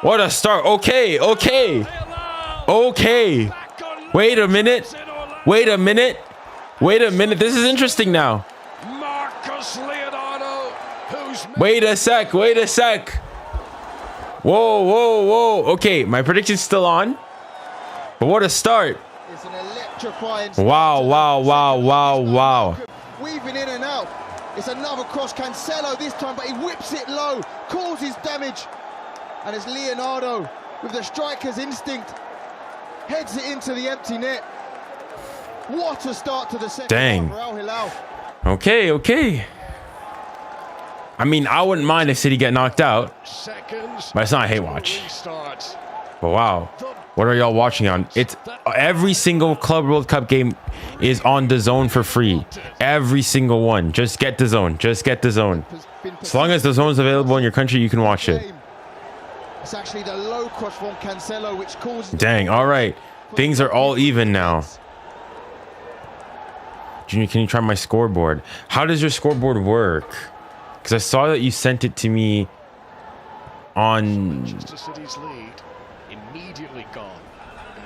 What a start! Okay, okay, okay. Wait a minute. Wait a minute. Wait a minute. This is interesting now. Wait a sec. Wait a sec. Whoa, whoa, whoa. Okay, my prediction's still on. But what a start. It's an electrifying wow, wow, wow, wow, wow. Weaving in and out. It's another cross. Cancelo this time, but he whips it low, causes damage. And it's Leonardo with the striker's instinct. Heads it into the empty net. What a start to the second. Dang. Hilal. Okay, okay. I mean, I wouldn't mind if City get knocked out. But it's not a hate watch. But wow. What are y'all watching on? It's every single Club World Cup game is on DAZN for free. Every single one. Just get DAZN. Just get DAZN. As long as DAZN is available in your country, you can watch it. It's actually the low cross from Cancelo, which causes. Dang. All right. Things are all even now. Junior, can you try my scoreboard? How does your scoreboard work? Because I saw that you sent it to me on... Manchester City's lead immediately gone.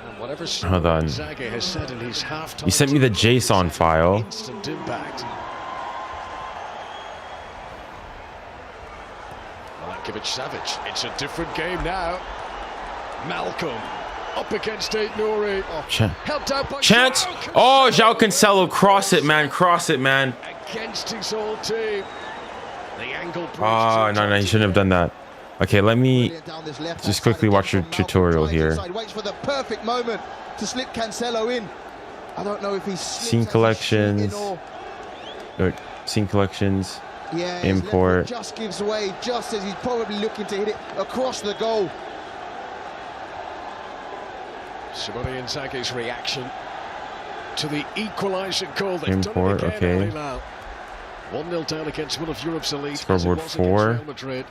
And whatever Hold on. 𝙎𝙊𝘾𝘼𝙎𝙏 has said in his half-time You sent me the JSON file. instant impact. 𝙎𝙊𝘾𝘼𝙎𝙏. It's a different game now. Malcolm up against 𝙀𝙀𝙖𝙞𝙀. Chance. Helped out by Chance. 𝙎𝙊𝘾𝘼𝙎𝙗. Oh, 𝙎𝙊 Cancelo. Cross it, man. Cross it, man. Against his old team. The angle. Oh, no, he shouldn't have done that. Okay, let me just quickly watch your tutorial here. Waits for the perfect moment to slip Cancelo in. I don't know if he's Scene collections. Scene collections. Yeah, his import. level just gives way just as he's probably looking to hit it across the goal. Simone Inzaghi's reaction to the equalising goal. They've Import, done it again, okay. Hilal. 1-0 down against one of Europe's elite. Scoreboard as it was 4. against Real Madrid.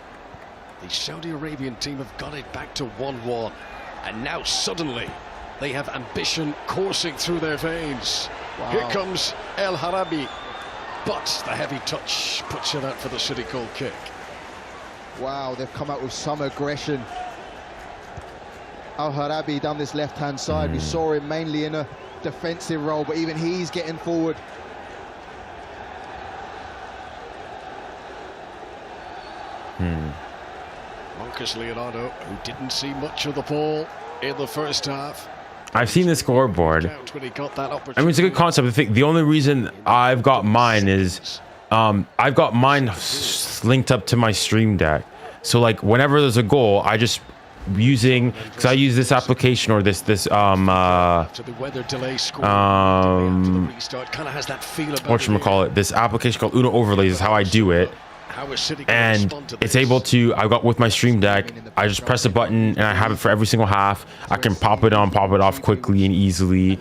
The Saudi Arabian team have got it back to 1-1, and now suddenly they have ambition coursing through their veins. Wow. Here comes 𝙀𝙀𝙀𝙀, but the heavy touch puts it out for the City goal kick. Wow, they've come out with some aggression. 𝙀𝙀𝙀𝙀 down this left-hand side. We saw him mainly in a defensive role, but even he's getting forward. Marcus Leonardo, who didn't see much of the ball in the first half. I've seen the scoreboard. When he got that I mean, it's a good concept. I think the only reason I've got mine is I've got mine linked up to my Stream Deck. So like whenever there's a goal, I just using, because I use this application or this whatchamacallit, this application called Uno Overlays is how I do it. And it's able to, I've got with my Stream Deck, I just press a button and I have it for every single half. I can pop it on, pop it off quickly and easily,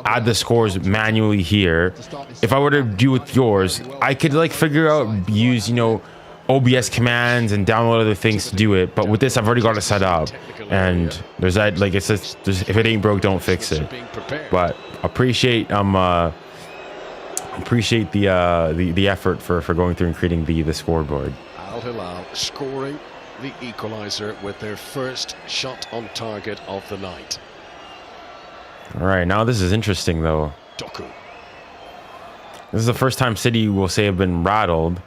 add the scores manually here. If I were to do with yours, I could like figure out, use, you know, OBS commands and download other things to do it. But with this, I've already got it set up. And there's that, like, it's just, if it ain't broke, don't fix it. But appreciate the effort for going through and creating the scoreboard. Al Hilal scoring the equaliser with their first shot on target of the night. All right, now this is interesting though. Doku. This is the first time City will say have been rattled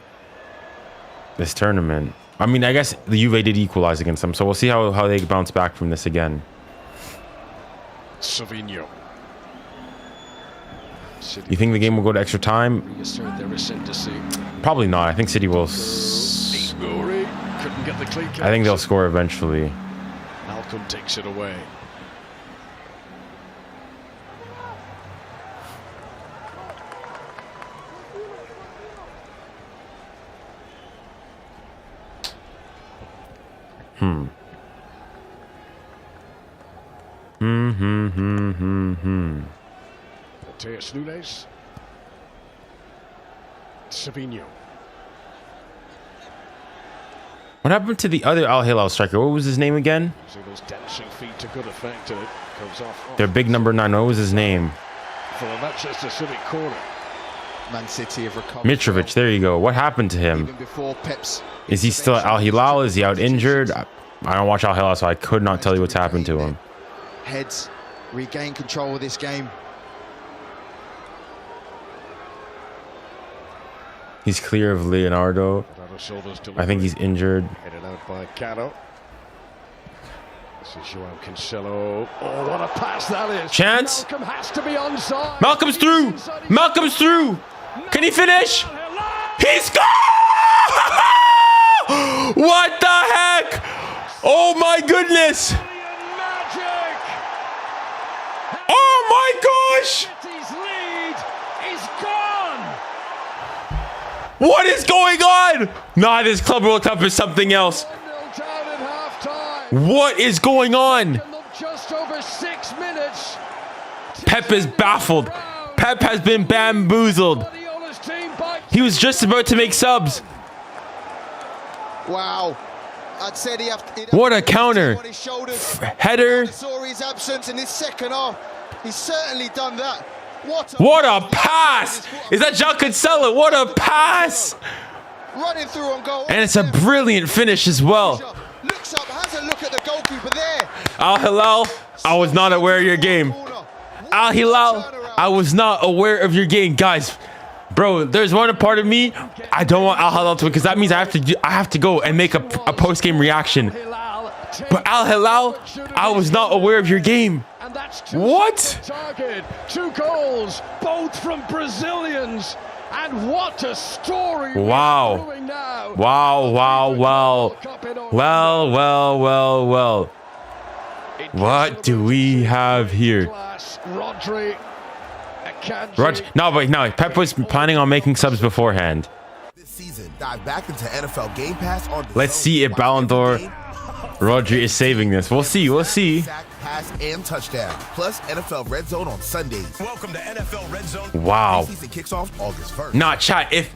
this tournament. I mean, I guess the Juve did equalize against them, so we'll see how they bounce back from this again. Savinho. You think the game will go to extra time? Probably not. I think City will. I think they'll score eventually. Malcolm takes it away. Matheus Nunes. Savinho. What happened to the other Al Hilal striker? What was his name again? See those dancing feet to good effect, and it comes off. Their big number 9. What was his name? For the Manchester City corner. Man City have recovered. Mitrovic. There you go. What happened to him? Even before Pep's. Is he still at Al Hilal? Is he out injured? I don't watch Al Hilal, so I could not tell you what's happened to him. Heads regain control of this game. He's clear of Leonardo. I think he's injured. Headed out by Cano. This is João Cancelo. Oh, what a pass that is. Chance. Malcolm has to be onside. Malcolm's through. Malcolm's through. Can he finish? He scored! What the heck? Oh my goodness. Oh my gosh. What is going on? Nah, this Club World Cup is something else. What is going on? Just over 6 minutes. Pep is baffled. Pep has been bamboozled. He was just about to make subs. Wow. I'd said what a counter. Header. Saw his absence in his second half. He's certainly done that. What a pass! Is that 𝙎𝙬𝘼𝘾𝘼𝙎𝙏? What a pass! Running through on goal. And it's a brilliant finish as well. Looks up, has a look at the goalkeeper there. Al-Hilal, I was not aware of your game. Al-Hilal, I was not aware of your game, guys. Bro, there's one part of me I don't want Al-Hilal to win because that means I have to go and make a post-game reaction. But Al-Hilal, I was not aware of your game. What? Target, 2 goals, both from Brazilians. And what a story. Wow. Wow, wow, wow. Well. What do we have here? No, Pep was planning on making subs beforehand. This season, dive back into NFL Game Pass on Let's see if Ballon d'Or Rodri is saving this. We'll see. Sack, pass, and touchdown. Plus NFL Red Zone on Sundays. Welcome to NFL Red Zone. Wow. The season kicks off August 1st. Nah, chat, if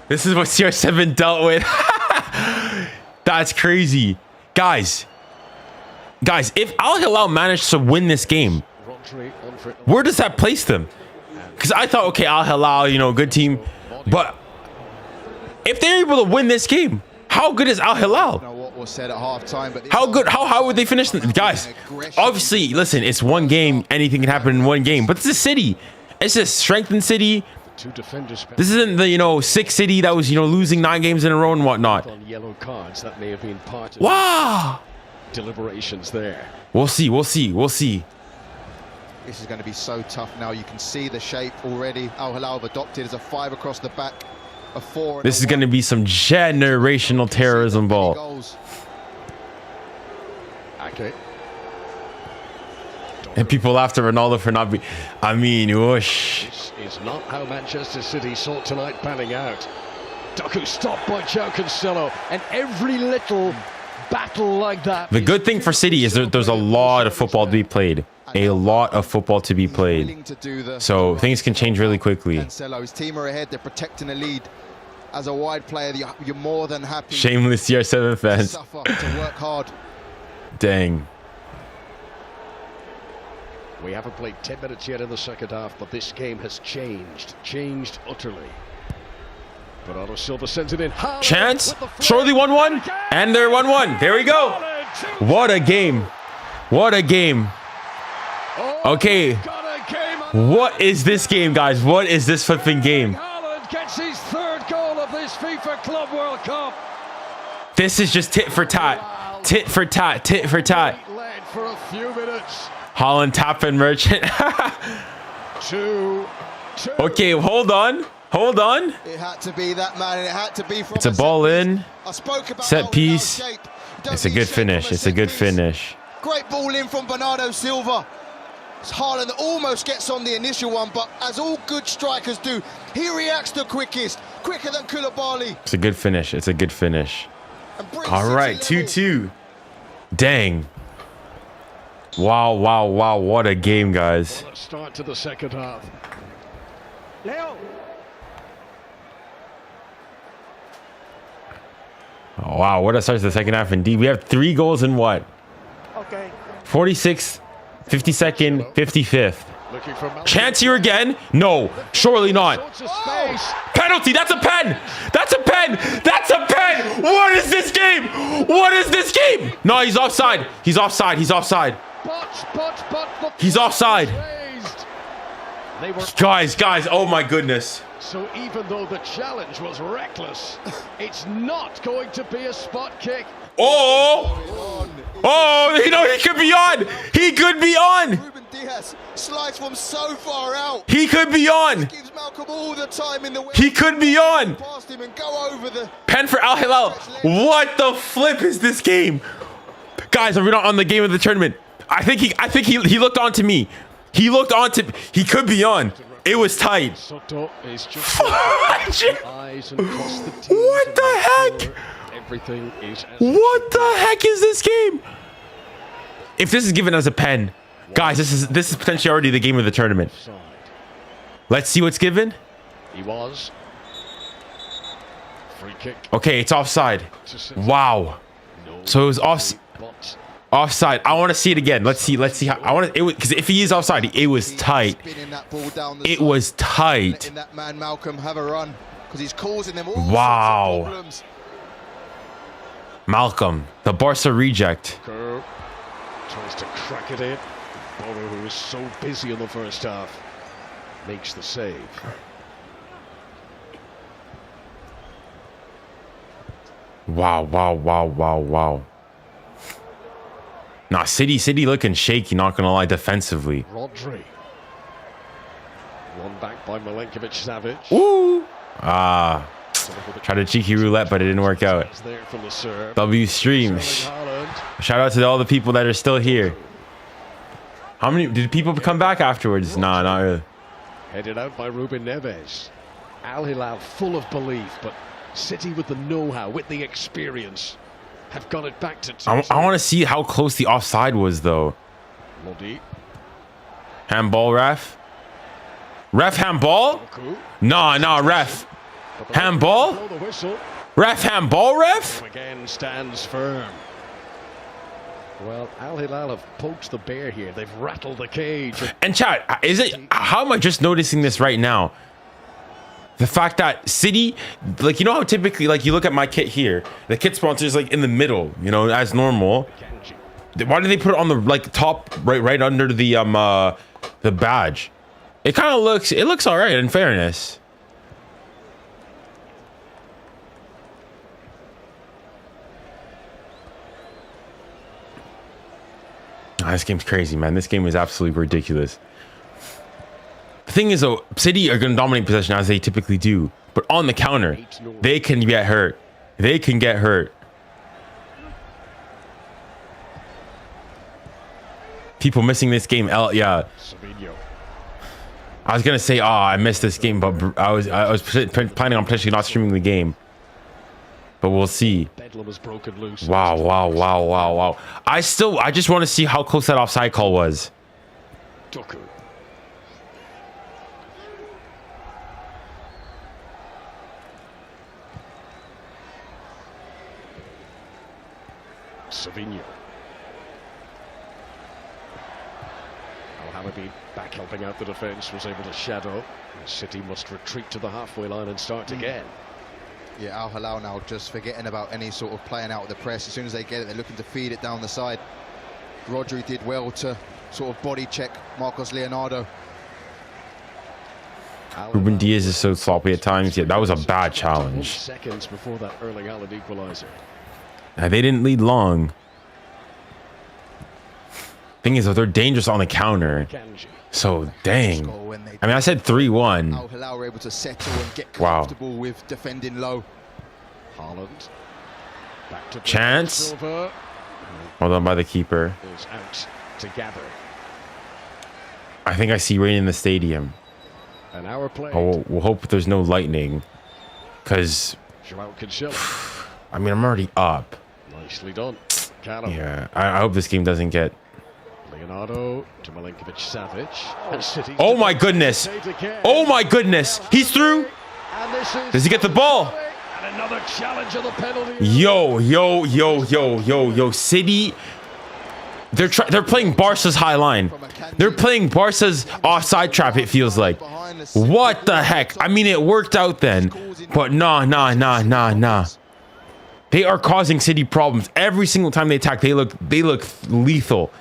this is what CR7 dealt with. That's crazy. Guys, if Al-Hilal managed to win this game, where does that place them? Because I thought, okay, Al-Hilal, good team. But if they're able to win this game, how good is Al-Hilal? What was said at halftime, but how good? How would they finish? Guys, obviously, listen, it's one game. Anything can happen in one game. But it's a city. It's a strengthened city. This isn't the sick city that was losing 9 games in a row and whatnot. On yellow cards, that may have been part of deliberations there. We'll see. This is going to be so tough now. You can see the shape already. Al-Hilal have adopted as a 5 across the back, a 4. This is going to be some generational terrorism ball. Okay. And people laughed at Ronaldo for not being. I mean, whoosh. This is not how Manchester City saw tonight panning out. Doku stopped by 𝙎𝙬𝘼𝙎𝙏, and every little battle like that. The good thing for City is there's a lot of football to be played. A lot of football to be played. So things can change really quickly. His team are ahead. They're protecting the lead. As a wide player, you're more than happy. Shameless CR7 fans. To work hard. Dang. We haven't played 10 minutes yet in the second half, but this game has changed utterly. Bernardo Silva sends it in. Chance, surely 1-1, and they're 1-1. There we go. What a game. Okay. What is this game, guys? What is this flipping game? Haaland gets his 3rd goal of this FIFA Club World Cup. This is just tit for tat. Tit for tat. Led for a few minutes. Haaland tapping Merchant. 2-2. Okay, hold on. It had to be that man, and it had to be from it's a ball in. I spoke about set piece. It's a good finish. Great ball in from Bernardo Silva. Haaland almost gets on the initial one, but as all good strikers do, he reacts the quicker than 𝙀𝙀𝘼𝘾𝑼𝙎𝑎𝑙. It's a good finish. All right, 2-2. Dang. Wow, what a game, guys. Let's start to the second half. Leo. Oh, wow, what a start to the second half indeed. We have 3 goals in what? Okay. 46th, 52nd, 55th. Chance here again? No, surely not. Penalty, that's a pen! What is this game? No, he's offside. He's offside. Guys, oh my goodness. So even though the challenge was reckless, it's not going to be a spot kick. He could be on. Ruben Dias slides from so far out. He could be on. Gives Malcolm all the time in the way. He could be on. Past him and go over the pen for Al-Hilal. What the flip is this game? Guys, are we not on the game of the tournament? I think he looked on to me. He could be on. It was tight. What the heck? What the heck is this game? If this is given as a pen, guys, this is potentially already the game of the tournament. Let's see what's given. He was. Free kick. Okay, it's offside. Wow. So it was off. Offside. I want to see it again. Let's see how I want to, because if he is offside, it was tight. It was tight. Letting that man Malcolm have a run because he's causing them all wow. sorts of problems. Malcolm, the Barca reject. Tries to crack it in. Boro, who was so busy in the first half, makes the save. Wow. Nah, City looking shaky, not gonna lie, defensively. Rodri. Won back by 𝙀𝙾𝙖𝙞𝙀𝙗𝙀. Woo! Tried a cheeky roulette, but it didn't work out. W stream. Shout out to all the people that are still here. How many did people come back afterwards? Nah, not really. Headed out by Ruben Neves. Al Hilal full of belief, but City with the know-how, with the experience, have got it back to 2. I want to see how close the offside was, though. Lodi. Handball, ref. Ref, handball? Nah, ref. Handball? Blow the whistle. Ref, handball, ref? Again stands firm. Well, Al Hilal have poked the bear here. They've rattled the cage. And chat, how am I just noticing this right now? The fact that City, like, you know how typically, like, you look at my kit here, the kit sponsor is like in the middle, you know, as normal. Why do they put it on the like top, right under the badge? It kind of looks all right, in fairness. This game's crazy, man. This game is absolutely ridiculous. The thing is, though, City are going to dominate possession as they typically do. But on the counter, they can get hurt. They can get hurt. People missing this game. Yeah. I was going to say, I missed this game, but I was planning on potentially not streaming the game. But we'll see. Wow. I just want to see how close that offside call was. Doku. Savinho. Al-Halabi back helping out the defence, was able to shadow. City must retreat to the halfway line and start again. Yeah, Al Hilal now just forgetting about any sort of playing out of the press. As soon as they get it, they're looking to feed it down the side. Rodri did well to sort of body check Marcos Leonardo. Ruben Diaz is so sloppy at times. Yeah, that was a bad challenge. Seconds before that Erling Haaland equaliser. They didn't lead long. Thing is, though, they're dangerous on the counter. So, dang. I mean, I said 3-1. Al Hilal were able to settle and get comfortable with defending low. Haaland. Back to chance. Hold on by the keeper. Is out to gather. I think I see rain in the stadium. An hour played. Oh, we'll hope there's no lightning. Because, I mean, I'm already up. Nicely done. Yeah, I hope this game doesn't get... Leonardo to 𝙀𝙾𝙖𝙞𝙀𝙗𝙀. Oh my goodness! Oh my goodness! He's through. Does he get the ball? And another challenge of the penalty. Yo! City. They're playing Barca's high line. They're playing Barca's offside trap. It feels like. What the heck? I mean, it worked out then, but nah. They are causing City problems every single time they attack. They look lethal.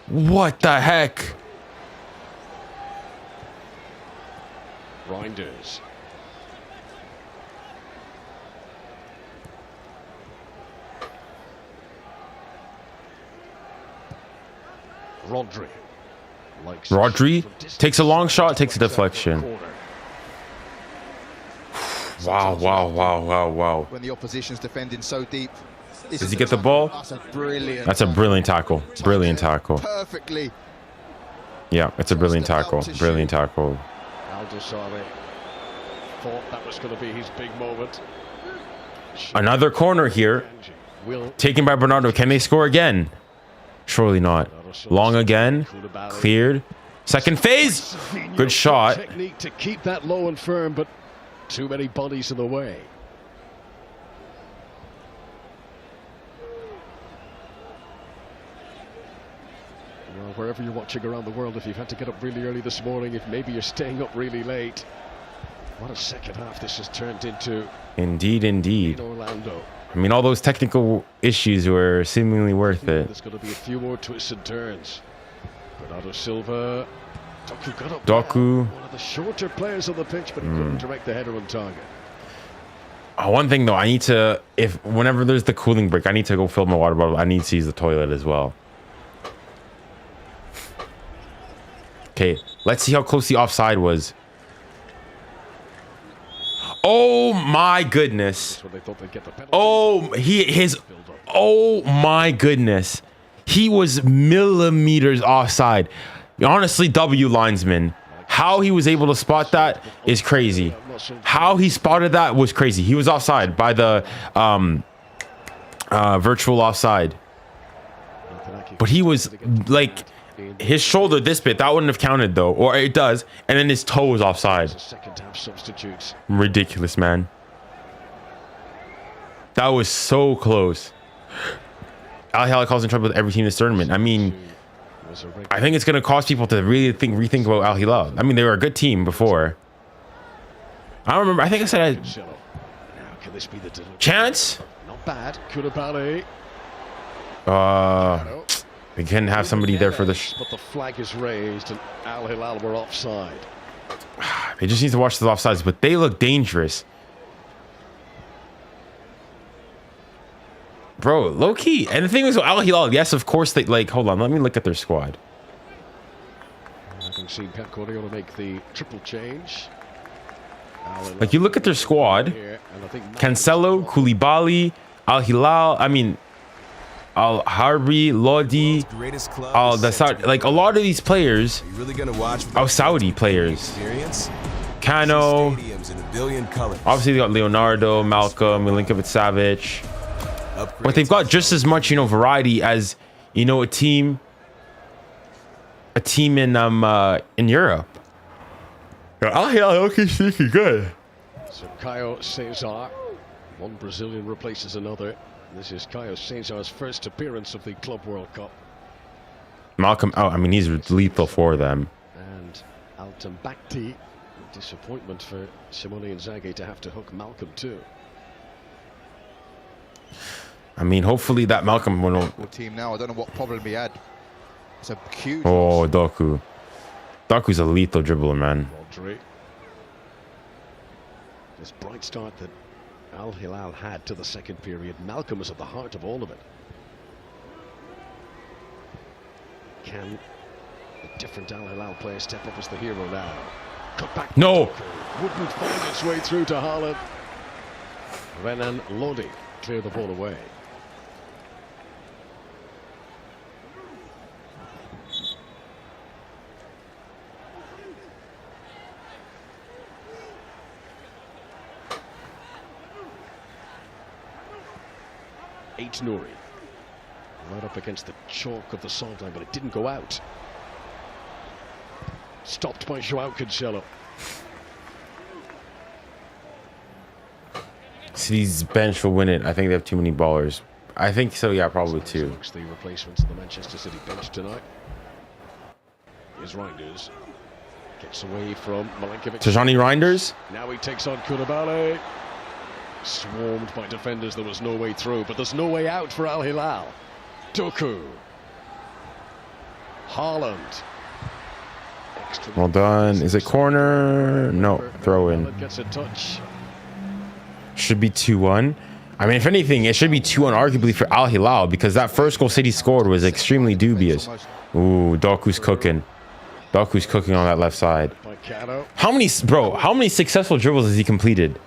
What the heck? Reinders. Rodri takes a long shot, takes a deflection. Wow. When the opposition's defending so deep. Does he get the ball? That's a brilliant tackle. Brilliant tackle. Perfectly. Yeah, it's a brilliant tackle. Brilliant tackle. 𝙀𝙀𝘿𝘾𝙼𝙎𝙏 thought that was going to be his big moment. Another corner here. Taken by Bernardo. Can they score again? Surely not. Long again. Cleared. Second phase. Good shot. Technique to keep that low and firm, but too many bodies in the way. Well, wherever you're watching around the world, if you've had to get up really early this morning, if maybe you're staying up really late, what a second half this has turned into. Indeed, indeed. In Orlando. I mean, all those technical issues were seemingly worth it. There's going to be a few more twists and turns. Bernardo Silva. Doku got up. Doku. Well. One of the shorter players on the pitch, but he couldn't direct the header on target. One thing though, I need to, whenever there's the cooling break, I need to go fill my water bottle. I need to use the toilet as well. Okay, let's see how close the offside was. Oh my goodness. Oh, oh my goodness. He was millimeters offside. Honestly, W linesman. How he was able to spot that is crazy. How he spotted that was crazy. He was offside by the virtual offside. But he was like his shoulder this bit, that wouldn't have counted though, or it does, and then his toe was offside. Ridiculous, man. That was so close. Al-Hilal calls in trouble with every team in this tournament. I mean, I think it's going to cause people to really rethink about Al-Hilal. I mean, they were a good team before. I don't remember. I think I said chance. Not bad. 𝙀𝙬𝘼𝙋𝙏. We can have somebody there for the. But the flag is raised, and Al-Hilal were offside. They just need to watch the offsides, but they look dangerous, bro. Low key. And the thing is, Al-Hilal, yes, of course they like. Hold on, let me look at their squad. Having seen Pep Guardiola make the triple change. Like you look at their squad, Cancelo, Koulibaly, Al-Hilal, I mean, 𝙎𝙊𝘾𝙼𝘾𝘼, 𝙎𝙬𝘾𝘼𝙎, like a lot of these players are Saudi players. Kano, obviously they got Leonardo, Malcolm, 𝙀𝙀𝘾𝘼𝘆𝑒𝑐, but they've got just as much, variety as, a team in Europe. Al-Hilal looking sneaky good. So 𝙀𝙀𝘖𝙀𝑒𝑖𝑟, one Brazilian replaces another. This is 𝙀𝙀𝘖𝑒𝑖𝑟's first appearance of the Club World Cup. Malcolm out. I mean, he's lethal for them. And Altambakti, disappointment for Simone Inzaghi to have to hook Malcolm too. I mean, hopefully that Malcolm will. Team now. I don't know what problem he had. It's a huge. Oh, Doku. Doku's a lethal dribbler, man. Rodri. This bright start that Al-Hilal had to the second period. Malcolm was at the heart of all of it. Can a different Al-Hilal player step up as the hero now? Cut back. No. Wouldn't find its way through to Haaland. Renan Lodi cleared the ball away. 𝙀𝙀𝘼𝑋𝙏 right up against the chalk of the salt line, but it didn't go out. Stopped by João Cancelo. City's bench will win it. I think they have too many ballers. I think so, yeah, probably two. The replacements of the Manchester City bench tonight. Here's Reinders. Gets away from Milenkovic. Tijani Reinders? Now he takes on 𝙀𝙀𝘼𝑋𝙏. Swarmed by defenders, there was no way through, but there's no way out for Al-Hilal. Doku. Haaland. Well done. Is it corner? No, throw in. Gets a touch. Should be 2-1. I mean, if anything, it should be 2-1 arguably for Al-Hilal, because that first goal City scored was extremely dubious. Ooh, Doku's cooking. Doku's cooking on that left side. How many successful dribbles has he completed?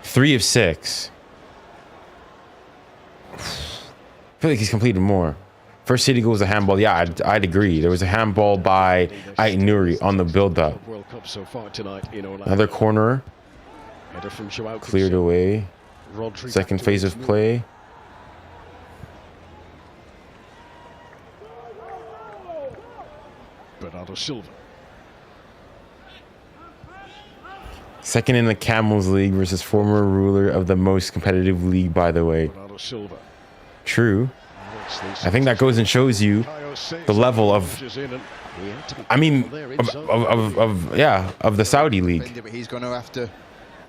3 of 6. I feel like he's completed more. First City goal was a handball. Yeah, I'd agree. There was a handball by 𝙀𝙀𝘼𝑋𝙏 on the build-up. Another corner. Cleared away. Second phase of play. Bernardo Silva. Second in the Camels League versus former ruler of the most competitive league, by the way. Bernardo Silva. True. I think that goes and shows you the level of, I mean, of the Saudi league. But he's going to have to.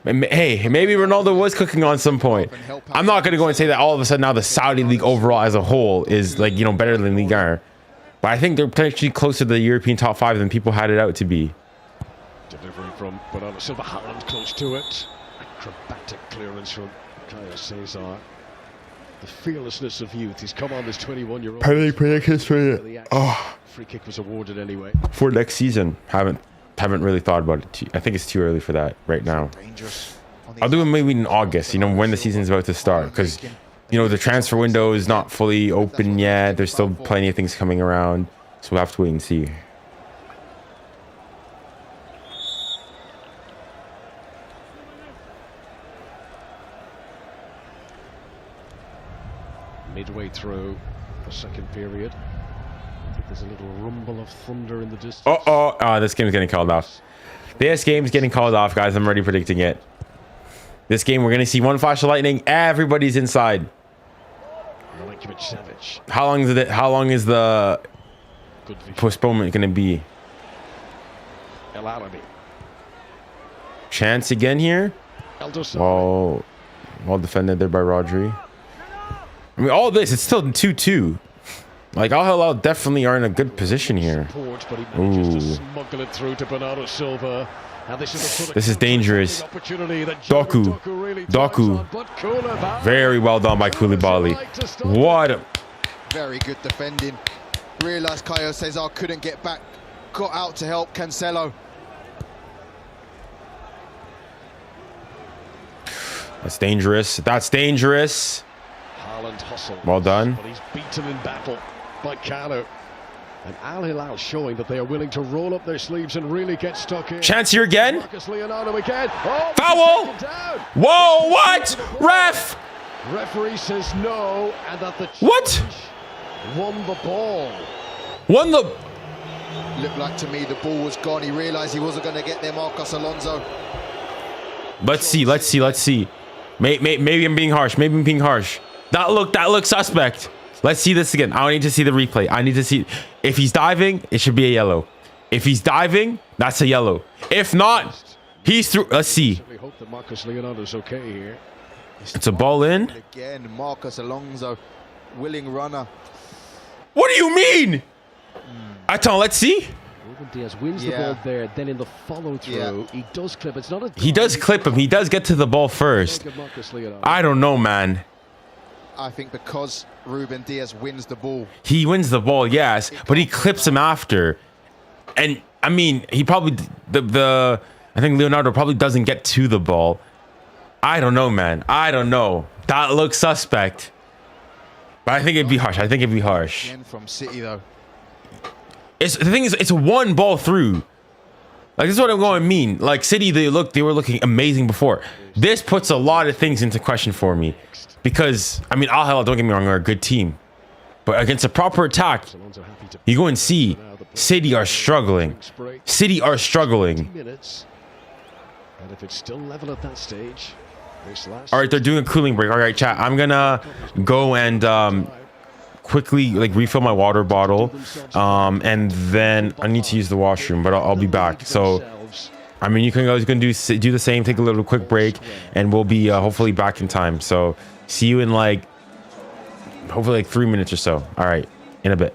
Hey, maybe Ronaldo was cooking on some point. I'm not going to go and say that all of a sudden now the Saudi league overall as a whole is like, you know, better than Ligue 1. But I think they're potentially closer to the European top 5 than people had it out to be. Delivery from Bernardo Silva, Haaland close to it. Acrobatic clearance from 𝙀𝙖𝙖𝙶𝙖. The fearlessness of youth. He's come on this 21-year-old. Penalty predictions for free kick was awarded anyway. for next season. Haven't really thought about it. I think it's too early for that right now. Dangerous. I'll do it maybe in August, you know, when the season's about to start, because, you know, the transfer window is not fully open yet. There's still plenty of things coming around, so we'll have to wait and see. Midway through the second period. I think there's a little rumble of thunder in the distance. This game's getting called off. This game's getting called off, guys. I'm already predicting it. This game, we're going to see one flash of lightning. Everybody's inside. How long is it? How long is the postponement going to be? 𝙀𝙊𝘾𝘼𝙎𝙬. Chance again here. Well defended there by Rodri. I mean, all this, it's still 2-2. Like, Al Hilal definitely are in a good position here. Ooh. This is dangerous. Doku. Very well done by Koulibaly. What a... Very good defending. Realised 𝙀𝙖𝙖𝙶𝙖 couldn't get back. Got out to help Cancelo. That's dangerous. That's dangerous. Well done. But he's beaten in battle by Nkana. And Al Hilal showing that they are willing to roll up their sleeves and really get stuck in. Chance here again. Again. Oh, foul! Whoa, what? Ref! Referee says no, and that the what? Won the ball. Won the... Looked like to me the ball was gone. He realised he wasn't going to get there, Marcos Alonso. Let's see. Maybe I'm being harsh. That looked suspect. Let's see this again. I don't need to see the replay. I need to see. If he's diving, it should be a yellow. If he's diving, that's a yellow. If not, he's through. Let's see. We hope that Marcos Leonardo's okay here. It's a ball in. Again, Marcos Alonso, willing runner. What do you mean? Attends, let's see. Diaz wins the ball there, then in the follow-through, he does clip. It's not a... He does clip him. He does get to the ball first. I don't know, man. I think because Ruben Diaz wins the ball. He wins the ball, yes, but he clips him after. And, I mean, he probably... I think Leonardo probably doesn't get to the ball. I don't know, man. I don't know. That looks suspect. But I think it'd be harsh. Again from City, though. The thing is, it's one ball through. Like, this is what I'm going to mean. Like, City, they were looking amazing before. This puts a lot of things into question for me. Because, I mean, Al Hilal, don't get me wrong, are a good team. But against a proper attack, you go and see City are struggling. And if it's still level at that stage, all right, they're doing a cooling break. All right, chat. I'm going to go and... quickly refill my water bottle, and then I need to use the washroom, but I'll be back. So I mean, you guys can do the same, take a little quick break, and we'll be hopefully back in time. So see you in hopefully 3 minutes or so. All right, in a bit.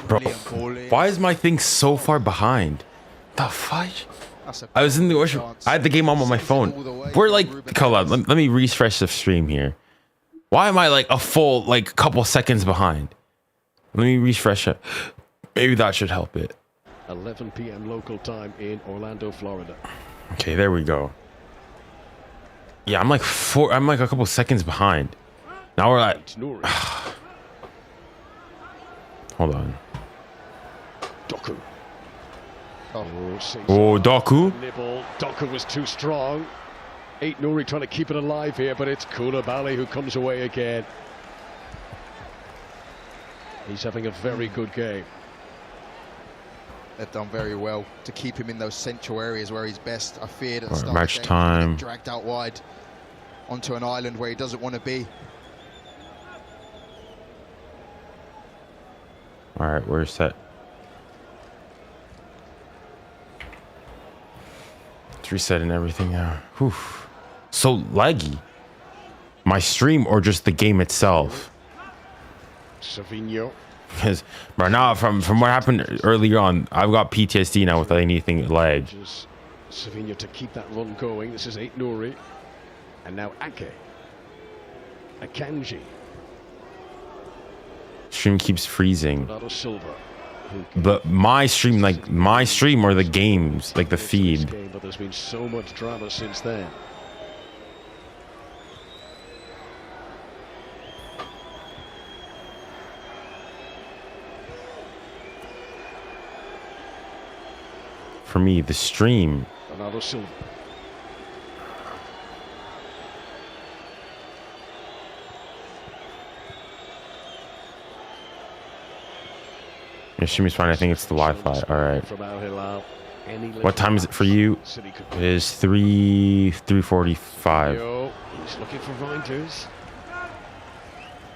Bro, why is my thing so far behind? The fudge? I was in the ocean. I had the game on my phone. We're like, hold on, let me refresh the stream here. Why am I like a full, like, couple seconds behind? Let me refresh it. Maybe that should help it. 11 p.m. local time in Orlando, Florida. Okay, there we go. Yeah, I'm like a couple seconds behind. Now we're like, hold on. Doku. Oh, Doku. Nibble. Doku was too strong. 𝙀𝙁𝘖𝘾𝘼𝙎 trying to keep it alive here, but it's 𝙀𝙪𝙨 who comes away again. He's having a very good game. They've done very well to keep him in those central areas where he's best. I feared at the start match of the game, time. dragged out wide onto an island where he doesn't want to be. All right, we're set. It's resetting everything now. Whew. So laggy. My stream or just the game itself? Savinho. Because right now, from what happened earlier on, I've got PTSD now with anything lag. Savinho to keep that run going. This is 𝙀𝙁𝙁𝘾𝑝. And now Ake. Akanji. Stream keeps freezing. Bernardo Silva. But my stream, like my stream or the games, like the feed. But there's been so much drama since then. For me, the stream. Bernardo Silva. Your stream's fine. I think it's the Wi-Fi. All right. From Hilal. What time is it for you? It is 3:45. He's looking for Reinders.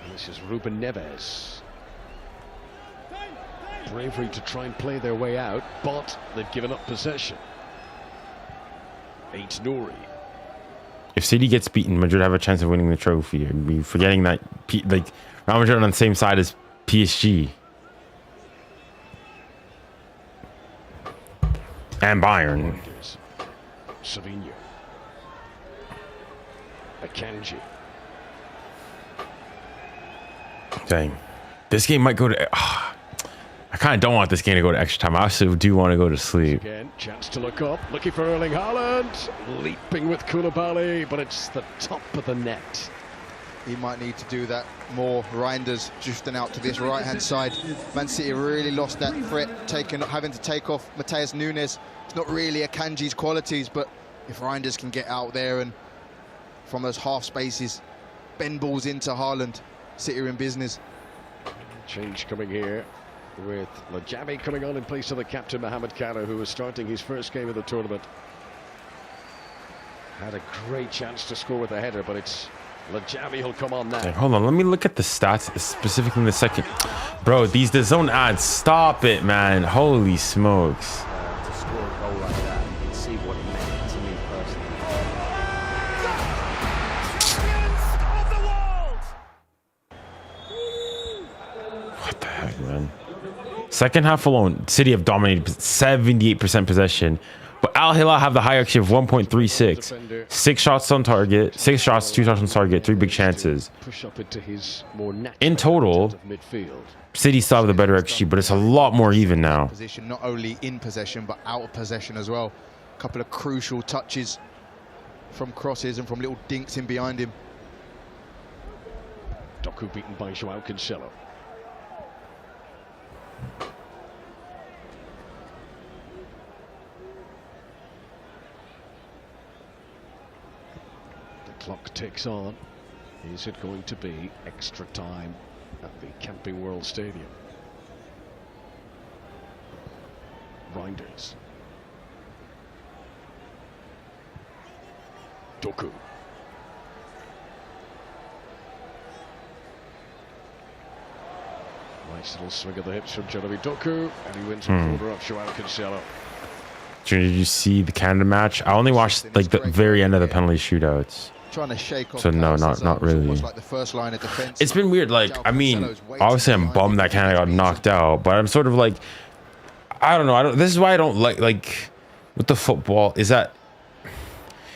And this is Ruben Neves. Bravery to try and play their way out, but they've given up possession. 𝙀𝙊𝘾𝘼𝙎𝙾. If City gets beaten, Madrid have a chance of winning the trophy. I'd be forgetting that like Real Madrid are on the same side as PSG and Bayern. 𝙎𝙊𝘾𝘼𝙖𝙞. Akanji. Dang, this game might go to. I kind of don't want this game to go to extra time. I also do want to go to sleep. Again, chance to look up, looking for Erling Haaland, leaping with Koulibaly, but it's the top of the net. He might need to do that more. Reinders drifting out to this right-hand side. Man City really lost that threat, having to take off Matheus Nunes. It's not really Akanji's qualities, but if Reinders can get out there and from those half spaces, bend balls into Haaland, City are in business. Change coming here, with 𝙎𝙬𝙼𝘾𝙖𝙎𝙗 coming on in place of the captain Mohamed Kano, who was starting his first game of the tournament. Had a great chance to score with a header, but it's 𝙎𝙬𝙼 who'll come on now. Okay, hold on, let me look at the stats specifically in the second. Bro, these DAZN ads, stop it, man. Holy smokes. To score a goal like that, you can see what it meant to me personally. What the heck, man? Second half alone, City have dominated 78% possession, but Al Hilal have the higher XG of 1.36. 6 shots on target, 6 shots, 2 shots on target, 3 big chances. Push up into his more in total, midfield. City still have the better XG, but it's a lot more even now. Position, not only in possession, but out of possession as well. A couple of crucial touches from crosses and from little dinks in behind him. Doku beaten by João Cancelo. The clock ticks on. Is it going to be extra time at the Camping World Stadium? Reinders. Doku. Nice little swing of the hips from Jeremy Doku, and he wins a corner off João Cancelo. Did you see the Canada match? I only watched like the very end of the penalty shootouts. Trying to shake off. So no, not really. Like the first line of defense. It's been weird. Like, I mean, obviously I'm bummed that Canada got knocked out, but I'm sort of like, I don't know. This is why I don't like with the football is that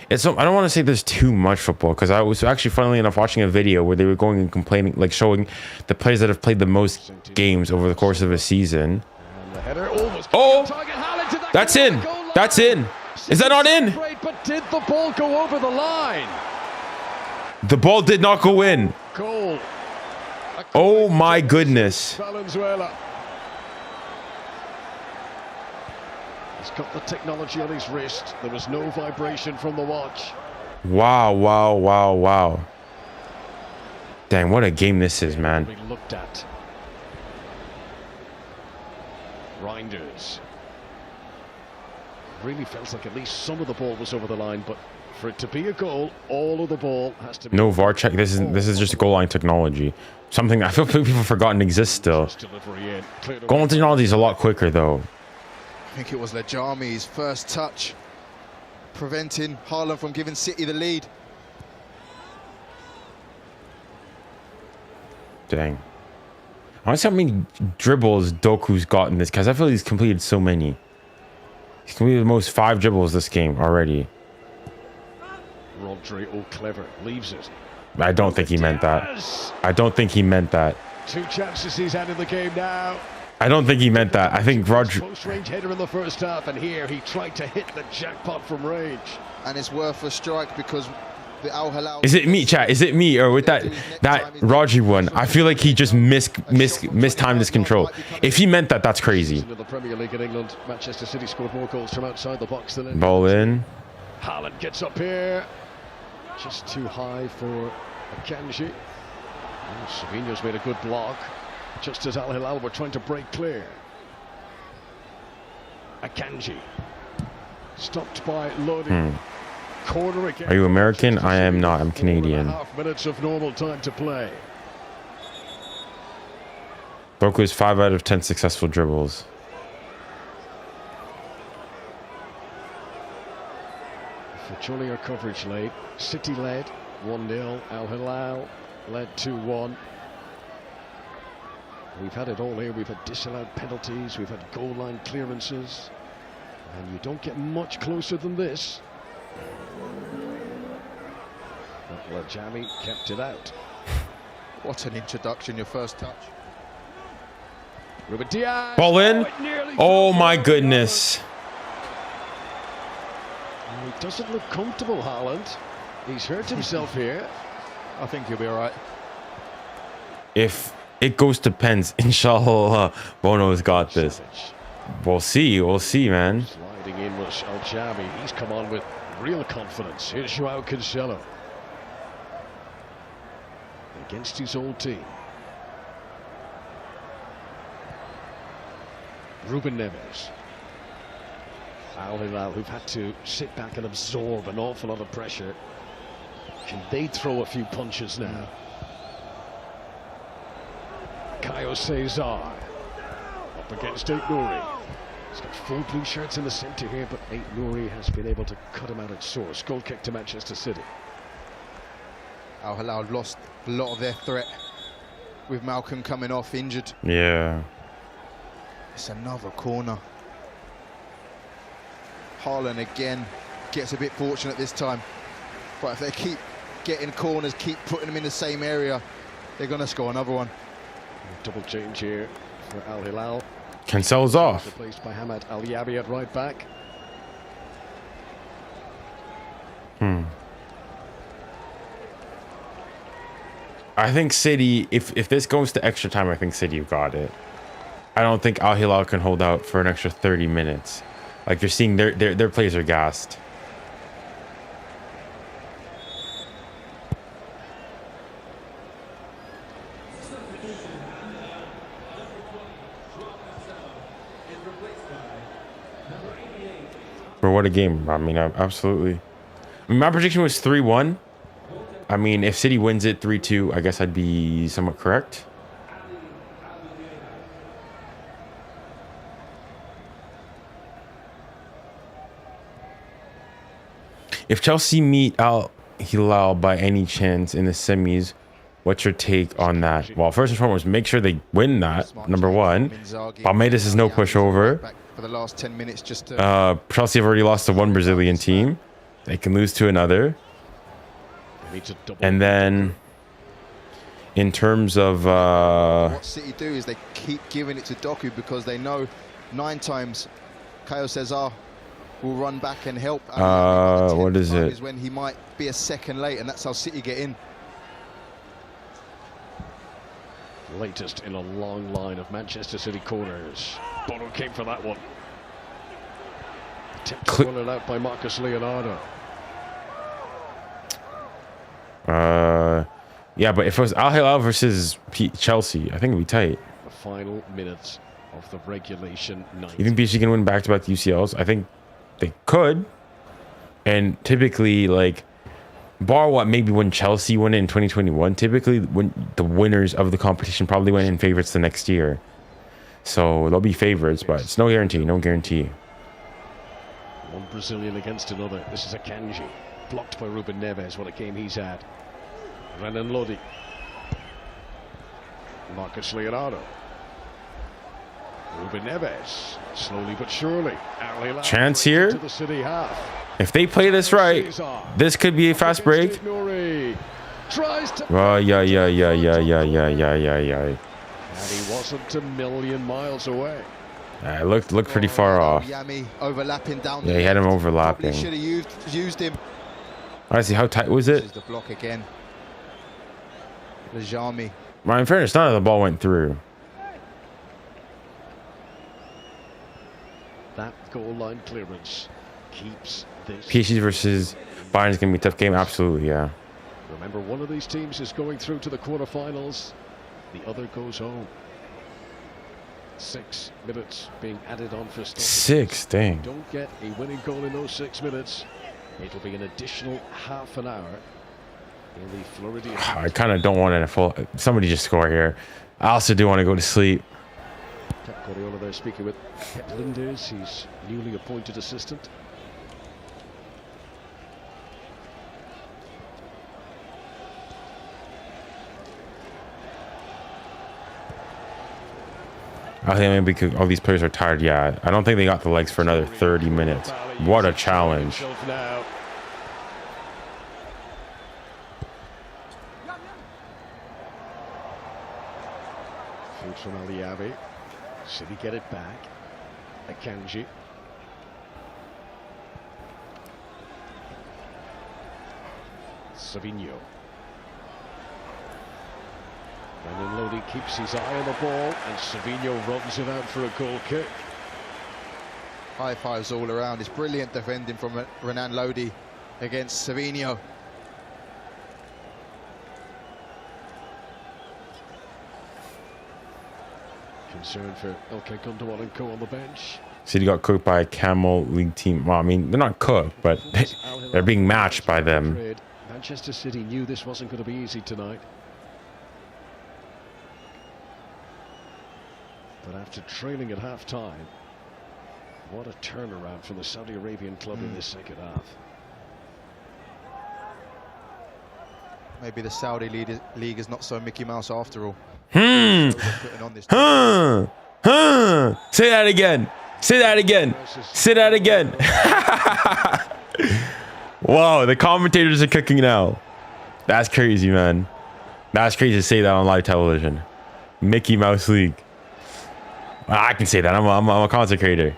it's. I don't want to say there's too much football, because I was actually, funnily enough, watching a video where they were going and complaining, like showing the players that have played the most games over the course of a season. And the header almost. Oh, that's in. That's in. Is that not in? But did the ball go over the line? The ball did not go in. Goal. Oh my goodness. Valenzuela. He's got the technology on his wrist. There was no vibration from the watch. Wow, wow, wow, wow. Dang, what a game this is, man. We looked at. Reinders. Really felt like at least some of the ball was over the line, but for it to be a goal, all of the ball has to be. No VAR check. This is just goal line technology. Something I feel people have forgotten exists still. Goal line technology is a lot quicker though. I think it was 𝙎𝙬𝙼𝙎𝙾's first touch, preventing Haaland from giving City the lead. Dang. I want to see how many dribbles Doku's got in this, because I feel he's completed so many. He's completed the most 5 dribbles this game already. 𝙎𝙬𝙼𝘾𝙼𝙎𝙼 leaves it. I don't think he meant that. I don't think he meant that. 2 chances he's had in the game now. I don't think he meant that. I think Roger. Close range header in the first half, and here he tried to hit the jackpot from range. And it's worth a strike because the Al Hilal. Is it me, chat? Is it me, or with that Roger one? I feel like he just mistimed his control. If he meant that, that's crazy. In the Premier League in England, Manchester City scored more goals from outside the box than Ball in. Haaland gets up here, just too high for Akanji. Savinho's made a good block, just as Al Hilal were trying to break clear. Akanji. Stopped by Lodi. Corner again. Are you American? I am not. I'm Canadian. 4.5 minutes of normal time to play. Broku's 5 out of 10 successful dribbles. For junior coverage late. City led 1-0. Al Hilal led 2-1. We've had it all here. We've had disallowed penalties. We've had goal line clearances. And you don't get much closer than this. But 𝙀𝙬𝘼𝙋𝙏𝙀𝙀 kept it out. What an introduction, your first touch. Ruben Diaz. Ball in. Oh my goodness. He doesn't look comfortable, Haaland. He's hurt himself here. I think he'll be all right. If it goes to pens, inshallah, Bono's got this. We'll see, man. Sliding in with 𝙀𝙀. He's come on with real confidence. Here's João Cancelo. Against his old team. Ruben Neves. Al Hilal, who've had to sit back and absorb an awful lot of pressure. Can they throw a few punches now? 𝙀𝙬𝙖𝙞𝙬 up against 𝙀𝙀𝙖𝙞𝙬. He's got 4 blue shirts in the centre here, but 𝙀𝙀𝙖𝙞𝙬 has been able to cut him out at source. Goal kick to Manchester City. Al Hilal lost a lot of their threat with Malcolm coming off injured. Yeah. It's another corner. Haaland again gets a bit fortunate this time. But if they keep getting corners, keep putting them in the same area, they're going to score another one. Double change here for Al Hilal. Cancelo's off. Replaced by Hamad Al-Yabi at right back. I think City, if this goes to extra time, I think City have got it. I don't think Al Hilal can hold out for an extra 30 minutes. Like you're seeing, their players are gassed. For what a game. I mean, absolutely. I mean, my prediction was 3-1. I mean, if City wins it 3-2, I guess I'd be somewhat correct. If Chelsea meet Al Hilal by any chance in the semis, what's your take on that? Well, first and foremost, make sure they win that, number one. 𝙀𝙀𝙀𝙀 is no pushover. For the last 10 minutes just to Chelsea have already lost to one Brazilian team. They can lose to another. And then, in terms of... what City do is they keep giving it to Doku because they know 9 times 𝙀𝙀𝙀𝙀 will run back and help. What is it? Is when he might be a second late, and that's how City get in. Latest in a long line of Manchester City corners. Bono came for that one. Attempted to run it out by 𝙂𝙗 Leonardo. Yeah, but if it was Al Hilal versus Chelsea, I think it'd be tight. The final minutes of the regulation 90. You think PSG can win back-to-back UCLs? I think they could. And typically, like, bar what maybe when Chelsea won it in 2021, typically when the winners of the competition probably went in favorites the next year. So they'll be favorites, but it's no guarantee, no guarantee. One Brazilian against another. This is Akanji. Blocked by Ruben Neves. What a game he's had. Renan Lodi. 𝙂𝙗 Leonardo. Ruben Neves. Slowly but surely. Chance here. To the City half. If they play this right, this could be a fast break. Oh, yeah. And he wasn't a million miles away. It looked pretty far off. Overlapping down. Yeah, he had him overlapping. Should have used him. I see. How tight was This it? is the block again. 𝙀𝙀𝙀𝙀. Well, in fairness, none of the ball went through. That goal line clearance keeps this. PSG versus Bayern is going to be a tough game. Absolutely, yeah. Remember, one of these teams is going through to the quarterfinals. The other goes home. 6 minutes being added on for stoppage. 6, dang. Don't get a winning goal in those 6 minutes. It'll be an additional half an hour in the Floridian. I kind of don't want to full. Somebody just score here. I also do want to go to sleep. Pep Guardiola there speaking with 𝙀𝙊𝘾𝘼𝙎𝙾, his newly appointed assistant. I think maybe because all these players are tired. Yeah, I don't think they got the legs for another 30 minutes. What a challenge. Feed from 𝙀𝙊𝘾𝑝𝘼𝙎. City get it back. Akanji. Savinho. And then Lodi keeps his eye on the ball, and Savinho runs it out for a goal kick. High fives all around. It's brilliant defending from Renan Lodi against Savinho. Concern for 𝙀𝙀𝙾𝙀𝘾𝘼𝙎 on the bench. City got cooked by a Camel League team. Well, I mean, they're not cooked, but they're being matched by them. Manchester City knew this wasn't going to be easy tonight. But after trailing at half-time, what a turnaround from the Saudi Arabian club in this second half. Maybe the Saudi league is not so Mickey Mouse after all. Say that again. Say that again. Say that again. Whoa, the commentators are cooking now. That's crazy, man. That's crazy to say that on live television. Mickey Mouse League. I can say that. I'm a content creator.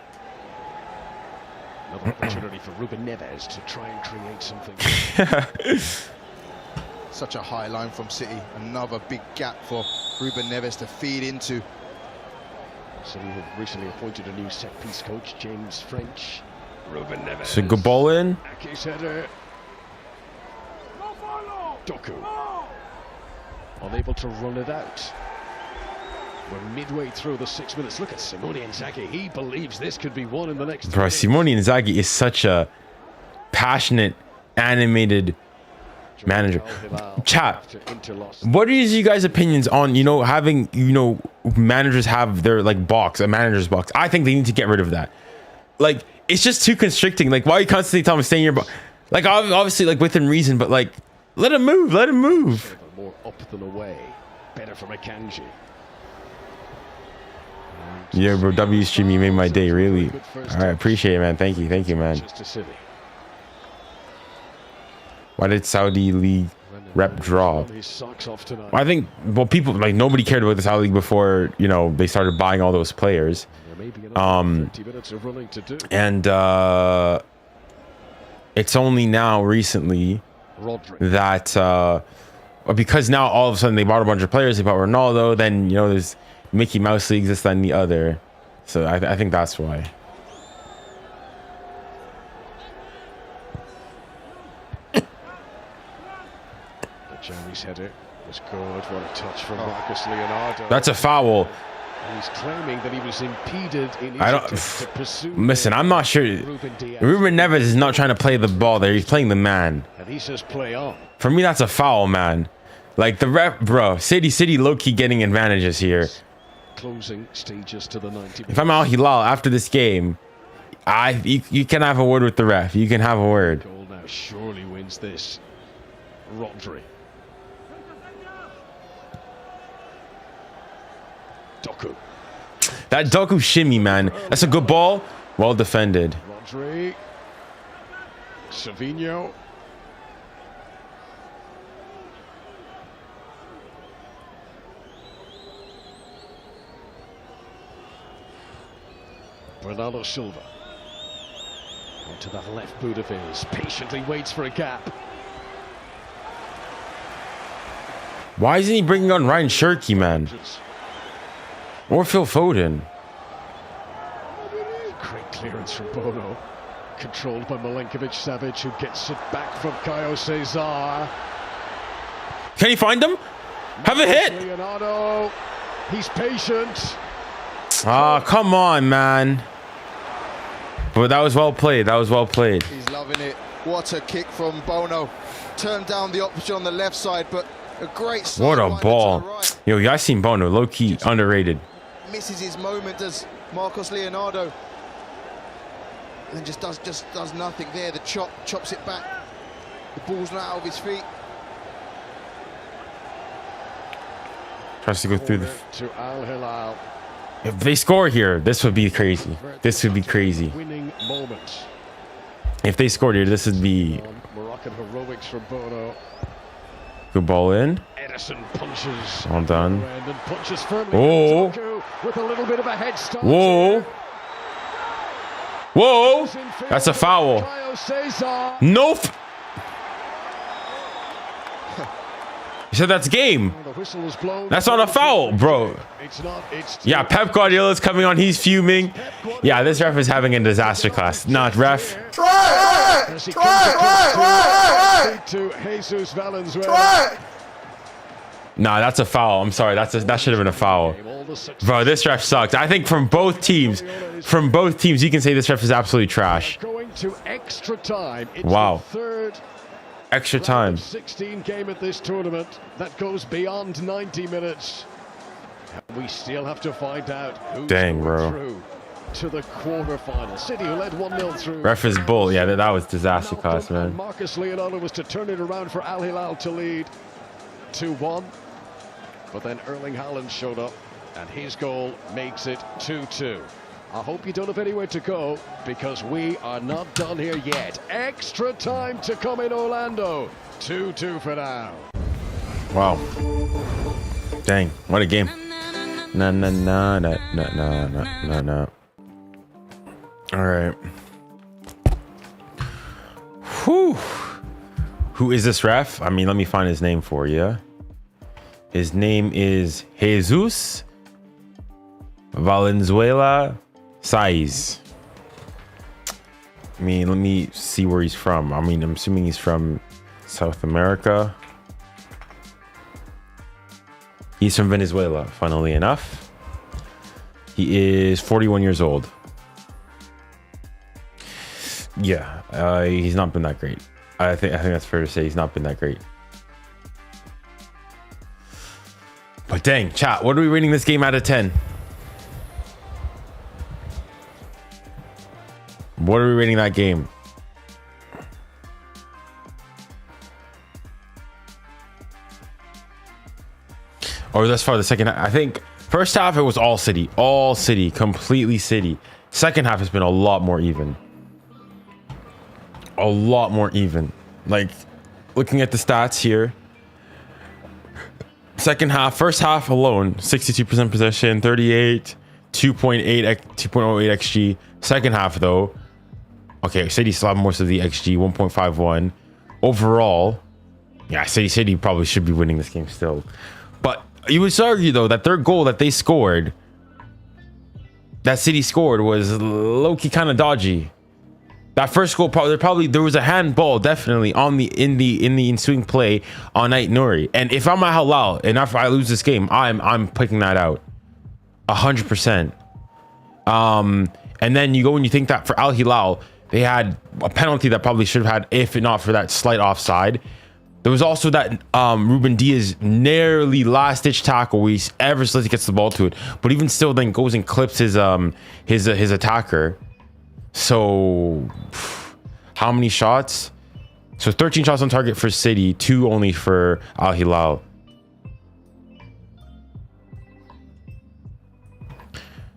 Another opportunity for 𝙀𝙀 Neves to try and create something. Such a high line from City. Another big gap for 𝙀𝙀 Neves to feed into. City have recently appointed a new set-piece coach, James French. 𝙀𝙀 Neves. It's a good ball in. Aki's header. Doku. Unable to run it out. We're midway through the 6 minutes. Look at Simone Inzaghi. He believes this could be won in the next. Bro, Simone Inzaghi is such a passionate, animated manager. Chat, what is you guys' opinions on, you know, having, you know, managers have their like box, a manager's box? I think they need to get rid of that. Like, it's just too constricting. Like, why are you constantly telling them stay in your box? Like, obviously, like within reason, but like, let him move. Let him move. More up than away. Better from Akanji. Yeah, bro, W stream, you made my day, really. All right, appreciate it, man. Thank you, man. Why did Saudi League rep draw? I think, well, people, like, nobody cared about the Saudi League before, you know, they started buying all those players. And it's only now recently that because now all of a sudden they bought a bunch of players, they bought Ronaldo, then, you know, there's Mickey Mouse Leagues, this, that, and the other. So I think that's why. Jeremy's header was good. What a touch from Marcus Leonardo. That's a foul. He's claiming that he was impeded in his to pursue. Listen, I'm not sure. 𝙀𝙀 Neves is not trying to play the ball there. He's playing the man. And he says play on. For me, that's a foul, man. Like the ref, bro. City low-key getting advantages here. Closing stages to the 90. If I'm Al Hilal after this game, you can have a word with the ref. You can have a word. Goal now surely wins this. Rodri. Doku. That Doku shimmy, man. That's a good ball. Well defended. Rodri. Savinho. Bernardo Silva. Into that left boot of his. Patiently waits for a gap. Why isn't he bringing on Ryan Cherki, man? Or Phil Foden? Great clearance from Bono. Controlled by 𝙀𝙀𝘾𝑝𝘼𝙎𝙀, who gets it back from 𝙀𝙀𝘾𝑼𝙎𝑎. Can he find him? Have a hit! Leonardo. He's patient. Ah, come on, man. But that was well played. That was well played. He's loving it. What a kick from Bono. Turned down the option on the left side, but a great What a sidewinder ball. to the right. Yo, y'all seen Bono. Low-key underrated. Misses his moment as 𝙂𝙗𝙿𝘾𝘼𝙎. And just does nothing there. The chops it back. The ball's not out of his feet. Tries to go through the... To 𝙬𝙧𝘾𝘼𝙎. If they score here, this would be crazy. This would be crazy. Winning moment. If they scored here, this would be... Moroccan heroics from Bono. Good ball in. Edison punches. Well done. And punches firmly. Oh. With a little bit of a head start. Whoa. Whoa. That's a foul. Nope. You said that's game. That's not a foul, bro. Yeah, Pep Guardiola's coming on. He's fuming. Yeah, this ref is having a disaster class. Not ref. Nah, that's a foul. I'm sorry. That should have been a foul. Bro, this ref sucks. I think from both teams, you can say this ref is absolutely trash. Going to extra time. It's wow. The third extra time. 16 game at this tournament that goes beyond 90 minutes. We still have to find out who's through to the quarterfinal. City, who led 1-0 through. Ref is bull. Yeah, that was disaster class, man. 𝙂𝙗𝙿𝘾𝘼𝙎 was to turn it around for Al-Hilal to lead 2-1. But then Erling Haaland showed up, and his goal makes it 2-2. I hope you don't have anywhere to go, because we are not done here yet. Extra time to come in Orlando. 2-2 for now. Wow. Dang, what a game. No. All right. Whew. Who is this ref? I mean, let me find his name for you. His name is 𝙎𝙊𝘾𝙼𝘾𝘼𝙎. I mean, let me see where he's from. I mean, I'm assuming he's from South America. He's from Venezuela, funnily enough. He is 41 years old. Yeah, he's not been that great. I think that's fair to say. He's not been that great. But dang, chat, what are we rating this game out of 10? What are we rating that game? Or thus far, the second half. I think first half, it was all City, completely City. Second half has been a lot more even. A lot more even. Like, looking at the stats here. Second half, first half alone, 62% possession, 38, 2.08 XG. Second half, though, okay, City still have most of the XG, 1.51. Overall, yeah, City probably should be winning this game still. But you would argue, though, that their goal that they scored, that City scored, was low-key kind of dodgy. That first goal, there was a handball definitely in the ensuing play on Ait-Nouri. And if I'm at Hilal and if I lose this game, I'm picking that out 100%. And then you go and you think that for Al Hilal, they had a penalty that probably should have had, if not for that slight offside. There was also that Ruben Diaz nearly last-ditch tackle where he ever so gets the ball to it, but even still, then goes and clips his attacker. So, how many shots? So 13 shots on target for City, 2 only for Al Hilal.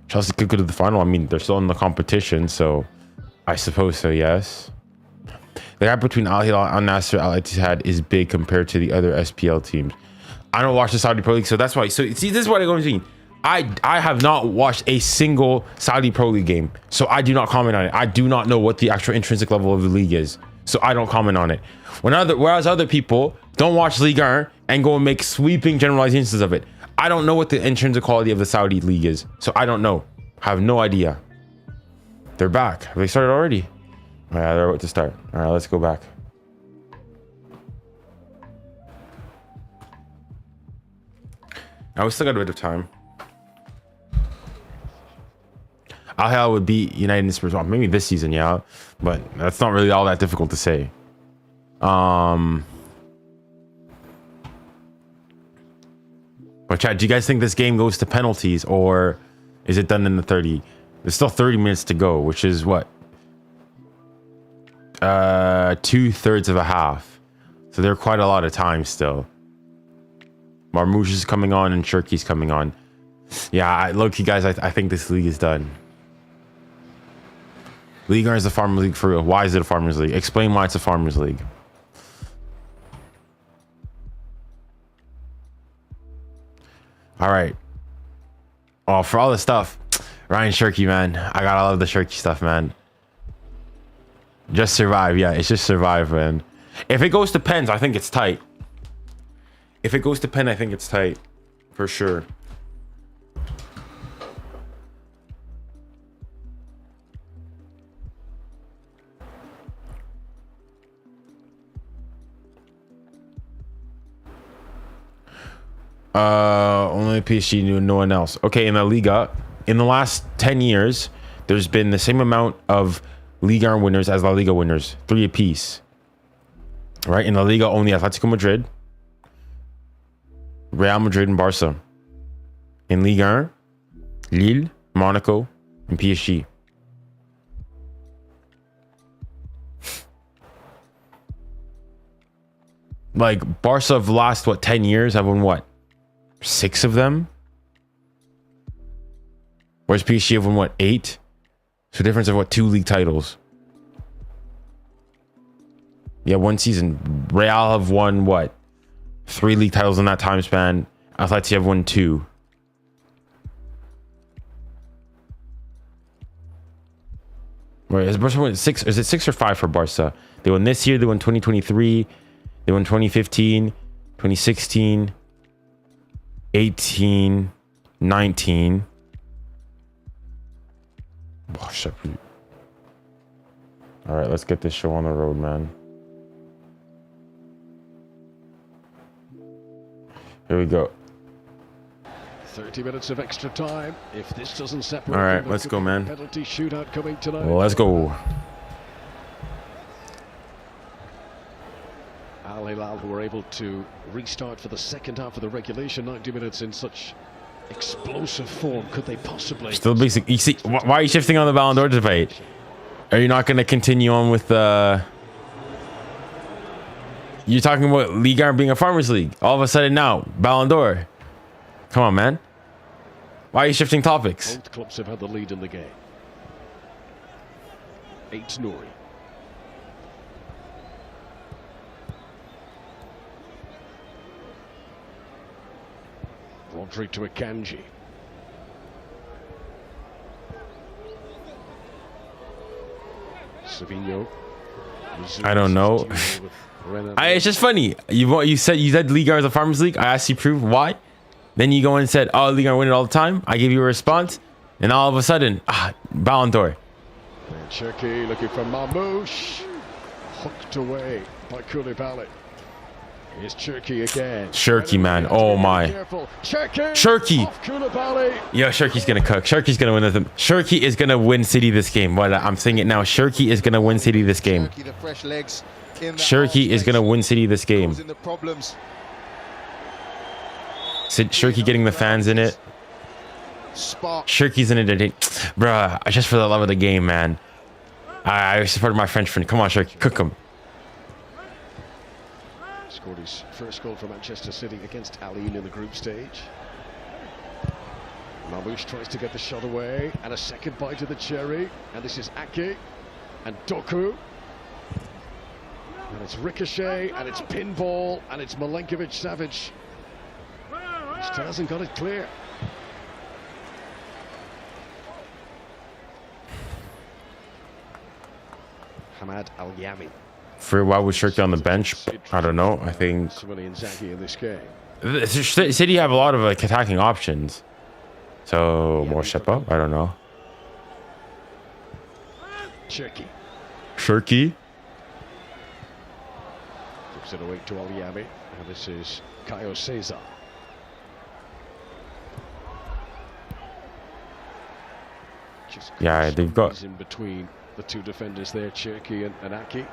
Chelsea could go to the final. I mean, they're still in the competition, so I suppose so, yes. The gap between Al Hilal, Al Nassr, Al Ittihad is big compared to the other SPL teams. I don't watch the Saudi Pro League, so that's why. So see, this is what I go and see. I have not watched a single Saudi Pro League game, so I do not comment on it. I do not know what the actual intrinsic level of the league is, so I don't comment on it. Whereas other people don't watch Ligue 1 and go and make sweeping generalizations of it. I don't know what the intrinsic quality of the Saudi league is, so I don't know. I have no idea. They're back. Have they started already? Oh, yeah, they're about to start. All right, let's go back. Now we still got a bit of time. Al-Hilal would beat United in Spurs. Well, maybe this season, yeah, but that's not really all that difficult to say. But Chad, do you guys think this game goes to penalties, or is it done in the 30? There's still 30 minutes to go, which is what? 2/3 of a half. So there are quite a lot of time still. Marmoush is coming on and Cherki's coming on. Yeah, look, you guys, I think this league is done. League 1 is a Farmers League for real. Why is it a Farmers League? Explain why it's a Farmers League. All right. Oh, for all the stuff, Ryan Cherki, man. I gotta love the Cherki stuff, man. Just survive. Yeah, it's just survive, man. If it goes to pens, I think it's tight. If it goes to pen, I think it's tight. For sure. Only PSG knew, no one else. Okay, in the Liga, in the last 10 years, there's been the same amount of Liga winners as La Liga winners, 3 apiece. Right? In La Liga, only Atletico Madrid, Real Madrid, and Barca. In Liga 1, Lille, Monaco, and PSG. Like, Barca of the last, what, 10 years have won what? 6 of them? Whereas PSG have won what, 8? So a difference of what, 2 league titles? Yeah, 1 season. Real have won what? 3 league titles in that time span. Atleti have won 2. Wait, is Barca won 6? Is it 6 or 5 for Barca? They won this year. They won 2023. They won 2015, 2016, 18, 19. Oh, shit. All right, let's get this show on the road, man. Here we go. 30 minutes of extra time. If this doesn't separate, all right, let's go, man. Penalty shootout coming tonight. Well, let's go. Al-Hilal were able to restart for the second half of the regulation 90 minutes in such explosive form. Could they possibly? Still basic. You see, why are you shifting on the Ballon d'Or debate? Are you not going to continue on with the? You're talking about Ligue 1 being a Farmers League. All of a sudden now, Ballon d'Or. Come on, man. Why are you shifting topics? Both clubs have had the lead in the game. 8-0. Rodri to Akanji. Savinho. I don't know. It's just funny. You said Ligue 1 is a Farmers League. I asked you to prove why. Then you go and said, "Oh, Ligue 1 win it all the time." I gave you a response, and all of a sudden, Ballon d'Or. Cherki looking for Marmoush. Hooked away by 𝙀𝙀🐿𝘾𝘼. Here's Cherki again. Cherki, man. Oh my. Cherki. Yo, Cherki's gonna cook. Cherki's gonna win. Cherki is gonna win City this game. What I'm saying it now. Cherki is gonna win City this game. Cherki is gonna win City this game. Cherki getting the fans in it. Cherki's in it. Bruh, just for the love of the game, man. I supported my French friend. Come on, Cherki, cook him. Scored his first goal for Manchester City against Al Hilal in the group stage. Marmoush tries to get the shot away, and a second bite of the cherry. And this is Ake and Doku. And it's ricochet, and it's pinball, and it's Milinkovic-Savic. Still hasn't got it clear. Hamad Al-Yami. For why was Cherki on the bench? I don't know. I think in this game. City have a lot of like attacking options. So more step up. I don't know. Cherki. Gives it away to Al-Yami. And this is Caio Cesar. Yeah, they've got in between the two defenders there, 𝙀𝙀𝘼𝘋𝙀𝘼 and 𝙀𝙀𝘼𝘋𝙀𝑼.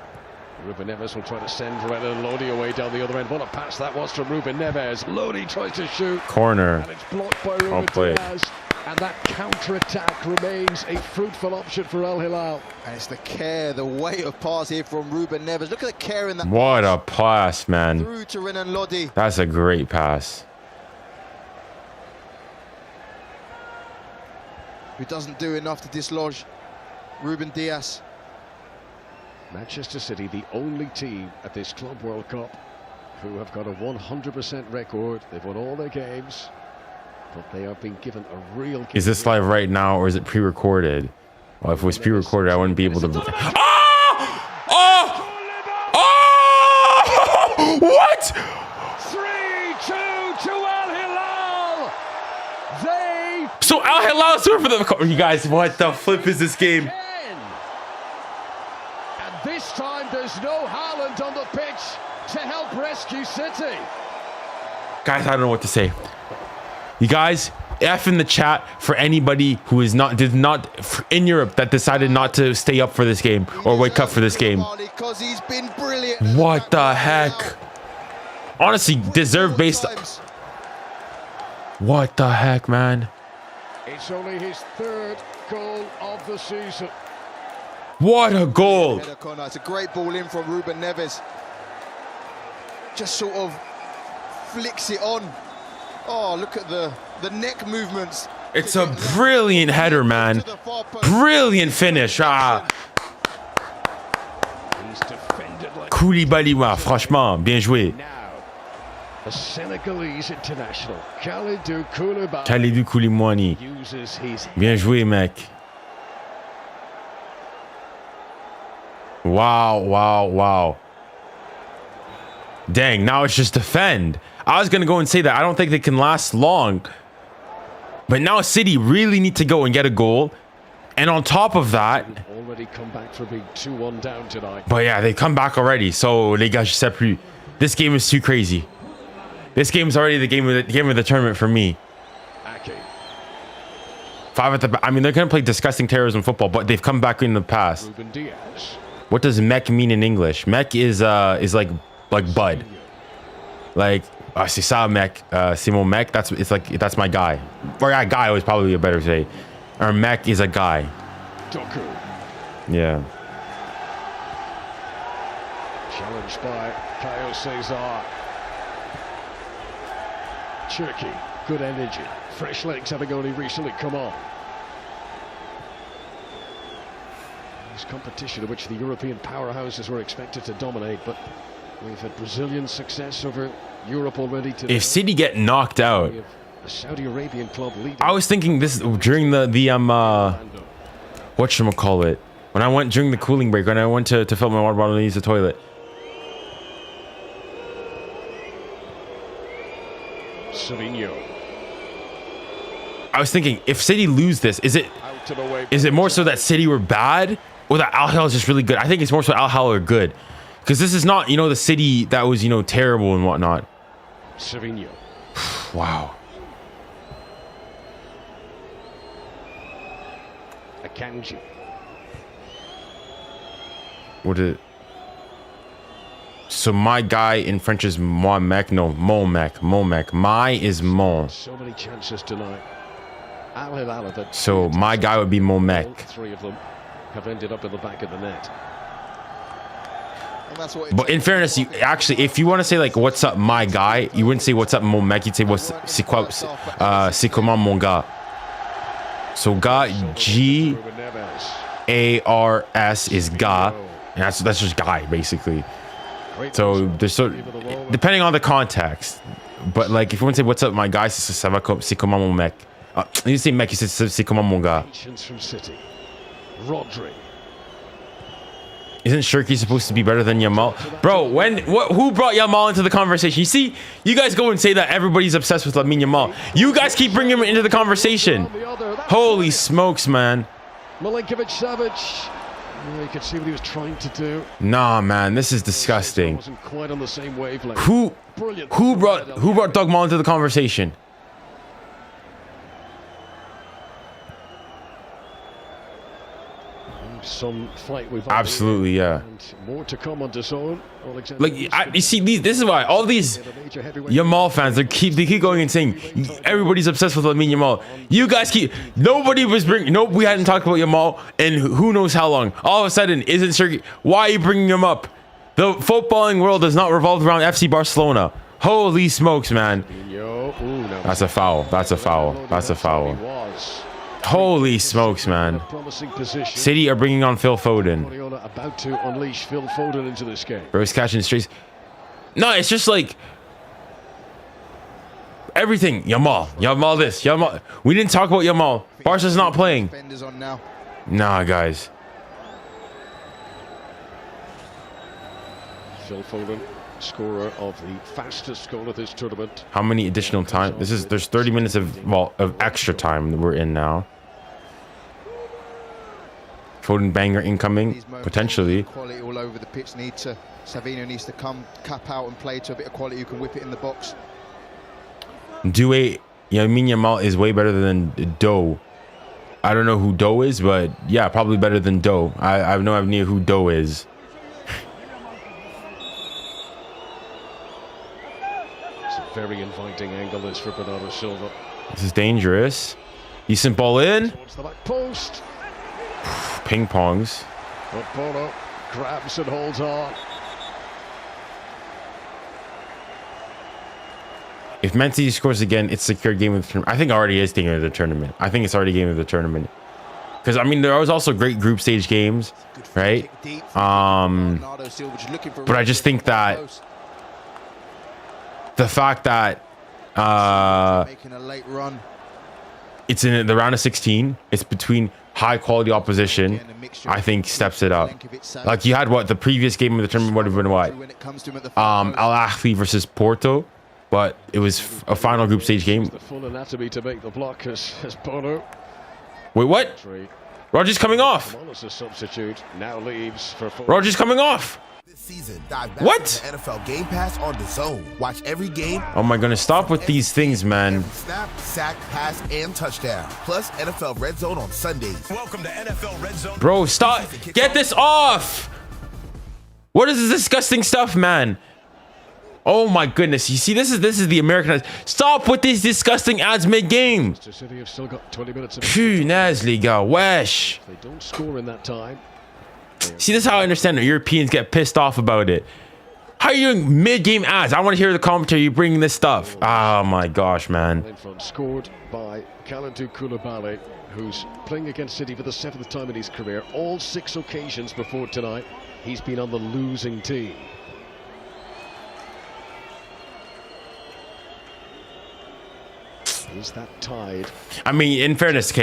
Ruben Neves will try to send 𝙀𝙊𝘾𝘼𝑍𝑙𝘾 away down the other end. What a pass that was from Ruben Neves. 𝙀𝙊𝘾𝑼 tries to shoot. corner. And it's blocked by Ruben Diaz. And that counter-attack remains a fruitful option for Al Hilal. And it's the care, the weight of pass here from Ruben Neves. Look at the care in that. What a pass, man. Through to 𝙀𝙊𝘾𝘼. That's a great pass. Who doesn't do enough to dislodge Ruben Diaz. Manchester City, the only team at this Club World Cup who have got a 100% record. They've won all their games, but they are being given a real... Is this live right now or is it pre-recorded? Well, if it was pre-recorded, I wouldn't be able to... Oh! Oh! Oh! What? 3-2 to Al Hilal. They... So Al Hilal is for the... You guys, what the flip is this game? This time there's no Haaland on the pitch to help rescue City. Guys, I don't know what to say. You guys, F in the chat for anybody who is not in Europe that decided not to stay up for this game or wake up for this game. Because he's been brilliant. What the heck? Honestly, deserve based. What the heck, man? It's only his third goal of the season. What a goal! It's a great ball in from Ruben Neves. Just sort of flicks it on. Oh, look at the neck movements. It's a brilliant header, man. Brilliant finish. Ah. He's defended like... 𝙋𝙬𝘼𝑍𝑙𝘾𝘼, franchement, bien joué. Now, the Senegalese international, 𝙬𝙬𝘾𝘼𝑍𝑙𝘾𝘼 𝙬𝙬𝘾𝘼𝑍𝑙𝘾𝘼 uses his... Bien joué, mec. Wow, wow, wow. Dang, now it's just defend. I was going to go and say that. I don't think they can last long. But now City really need to go and get a goal. And on top of that... Already come back for being 2-1 down tonight. But yeah, they come back already. So, les gars, je sais plus. This game is too crazy. This game's already the game of the tournament for me. 𝙀𝙀𝘼. 5 at the back. I mean, they're going to play disgusting terrorism football, but they've come back in the past. Ruben Diaz. What does mec mean in English? Mec is like bud. Like, c'est ça mec. C'est mon mec. That's my guy. Or yeah, guy was probably a better say. Or mec is a guy. Doku. Yeah. Challenged by 𝙀𝙀𝘖𝙀𝑗𝑼𝑟. 𝙀𝙀𝘼, good energy. Fresh legs having only recently come on. This competition in which the European powerhouses were expected to dominate, but we've had Brazilian success over Europe already today. If City get knocked out, We have a Saudi Arabian club leading. I was thinking this during the whatchamacallit, when I went during the cooling break, when I went to fill my water bottle and use the toilet. Savinho. I was thinking, if City lose this, is it more so that City were bad or that Al Hilal is just really good? I think it's more so Al Hilal are good, because this is not, the City that was, terrible and whatnot. Savinho. Wow. Akanji. What is it? So my guy in French is moi mec. No, mon mec. Mon mec. My is mon. So many chances tonight. Al Hilal have had So my guy would be mon mec. all 3 of them have ended up in the back of the net. And that's what it But in takes. fairness, you actually, if you want to say like what's up my guy, you wouldn't say what's up mon mec. You'd say c'est comment mon gars. So gars, Ruben Neves. is gars, and that's just guy basically. Great So ball. there's so Give it a roll. depending on the context, but like if you want to say what's up my guy, c'est comment mon mec. You say mec, you say c'est comment mon gars. Patience from City. Rodri. Isn't Cherki supposed to be better than Yamal? Bro, who brought Yamal into the conversation? You see, you guys go and say that everybody's obsessed with Lamine Yamal. You guys keep bringing him into the conversation. Holy smokes, man. Milinkovic-Savic. Yeah, you could see what he was trying to do. Nah, man, this is disgusting. Wasn't quite on the same wavelength. Who Brilliant. brought Doug Mall into the conversation? some fight with Absolutely, yeah. And more to come on 𝙬𝙤. Like you see, this is why all these Yamal fans they keep going and saying everybody's obsessed with Lamine Yamal. You guys nobody was bringing. Nope, we hadn't talked about Yamal in who knows how long. All of a sudden, isn't Sergey? Why are you bringing him up? The footballing world does not revolve around FC Barcelona. Holy smokes, man! That's a foul. That's a foul. That's a foul. Holy smokes, man. City are bringing on Phil Foden. About to unleash Phil Foden into this game. Bro, he's catching straight. No, it's just like everything. Yamal this. Yamal. We didn't talk about Yamal. Barca's not playing. Nah, guys. Phil Foden, scorer of the fastest goal of this tournament. How many additional time? There's 30 minutes of extra time that we're in now. Foden banger incoming, potentially. Quality all over the pitch. Savinho needs to come, cap out and play to a bit of quality who can whip it in the box. Lamine Yamal is way better than 𝙀𝙬. I don't know who 𝙀𝙬 is, but yeah, probably better than 𝙀𝙬. I have no idea who 𝙀𝙬 is. It's a very inviting angle this for Bernardo Silva. This is dangerous. Decent ball in. Towards the back post. Ping pongs. But Bono grabs and holds on. If Man City scores again, it's secure game of the tournament. I think it already is game of the tournament. I think it's already game of the tournament. Because, I mean, there was also great group stage games, right? But I just think that the fact that it's in the round of 16, it's between high quality opposition, I think steps it up. Like you had the previous game of the tournament would have been what? 𝙀𝙬𝘾𝙼𝙎 versus Porto, but it was a final group stage game. The full anatomy to make the block as Bono. Wait, what? Rodgers coming off. As a substitute now leaves for Rodgers coming off. This season, dive back What? into the NFL Game Pass on 𝙬𝙤. Watch every game. Oh my goodness, stop with these things, man. Snap, sack, pass, and touchdown. Plus NFL Red Zone on Sundays. Welcome to NFL Red Zone. Bro, stop. Get this off. What is this disgusting stuff, man? Oh my goodness. You see, this is the Americanized. Stop with these disgusting ads mid-game. City have still got 20 minutes of 𝙬𝙊𝘾𝙼𝘆𝘾𝙼, wesh. They don't score in that time. See, this is how I understand it. Europeans get pissed off about it. How are you doing mid-game ads? I want to hear the commentary. You bringing this stuff. Oh my gosh, man. In front, scored by 𝙬𝙬𝘾𝙼𝘾𝘼, who's playing against City for the 7th time in his career. All 6 occasions before tonight, he's been on the losing team. Is that tied? I mean, in fairness,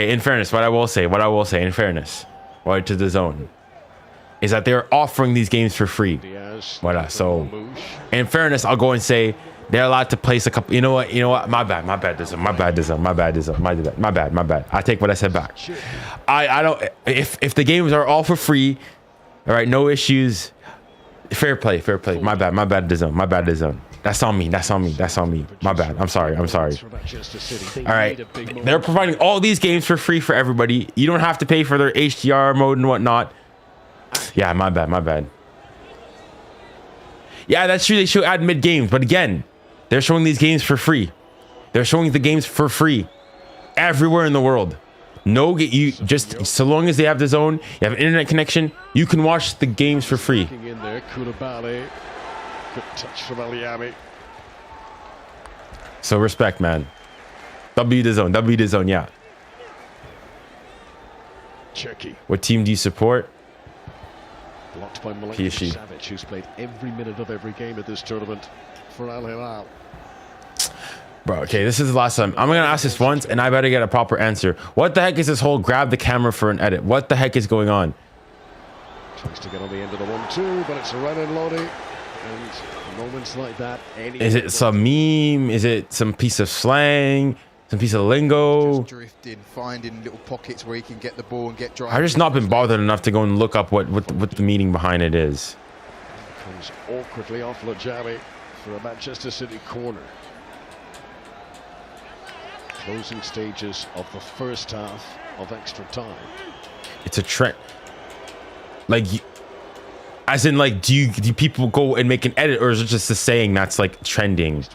what I will say, in fairness, right to the zone, is that they're offering these games for free. So, in fairness, I'll go and say they're allowed to place a couple. You know what? My bad. My bad. I take what I said back. I don't. If the games are all for free, all right, no issues. Fair play. My bad. The zone. That's on me. My bad. I'm sorry. All right. They're providing all these games for free for everybody. You don't have to pay for their HDR mode and whatnot. Yeah, my bad. Yeah, that's true. They show add mid games, but again, they're showing these games for free. They're showing the games for free everywhere in the world. No, you just so long as they have the zone, you have an internet connection, you can watch the games for free. In there, 𝙬𝙬𝘾𝙼𝘆. Good touch from 𝙬𝙬𝘾𝘼𝙎. So respect, man. W the zone, yeah. Turkey. What team do you support? Blocked by Milinkovic-Savic, who's played every minute of every game of this tournament for Al Hilal. Bro, okay, this is the last time. I'm gonna ask this once, and I better get a proper answer. What the heck is this whole grab the camera for an edit? What the heck is going on? Tries to get on the end of the 1-2, but it's a run in Lodi. And moments like that. Is it some meme? Is it some piece of slang? Some piece of lingo? Just drifting, finding little pockets where he can get the ball and get dry. I've just not been bothered enough to go and look up what the meaning behind it is. Comes awkwardly off 𝙤𝙤𝘾𝙼𝘆 for a Manchester City corner. Closing stages of the first half of extra time. It's a trend. Like, as in, like, do people go and make an edit, or is it just a saying that's like trending?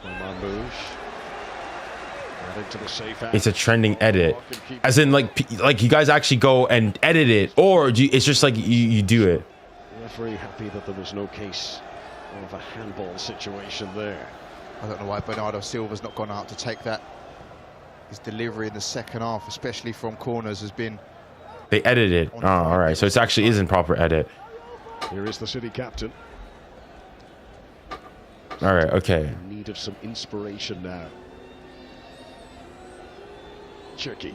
It's a trending edit, as in like you guys actually go and edit it, or it's just like you do it. Referee happy that there was no case of a handball situation there. I don't know why Bernardo Silva's not gone out to take that. His delivery in the second half, especially from corners, has been... They edited it. Oh, all right. So it actually isn't proper edit. Here is the City captain. All right. Okay. In need of some inspiration now. Cherki.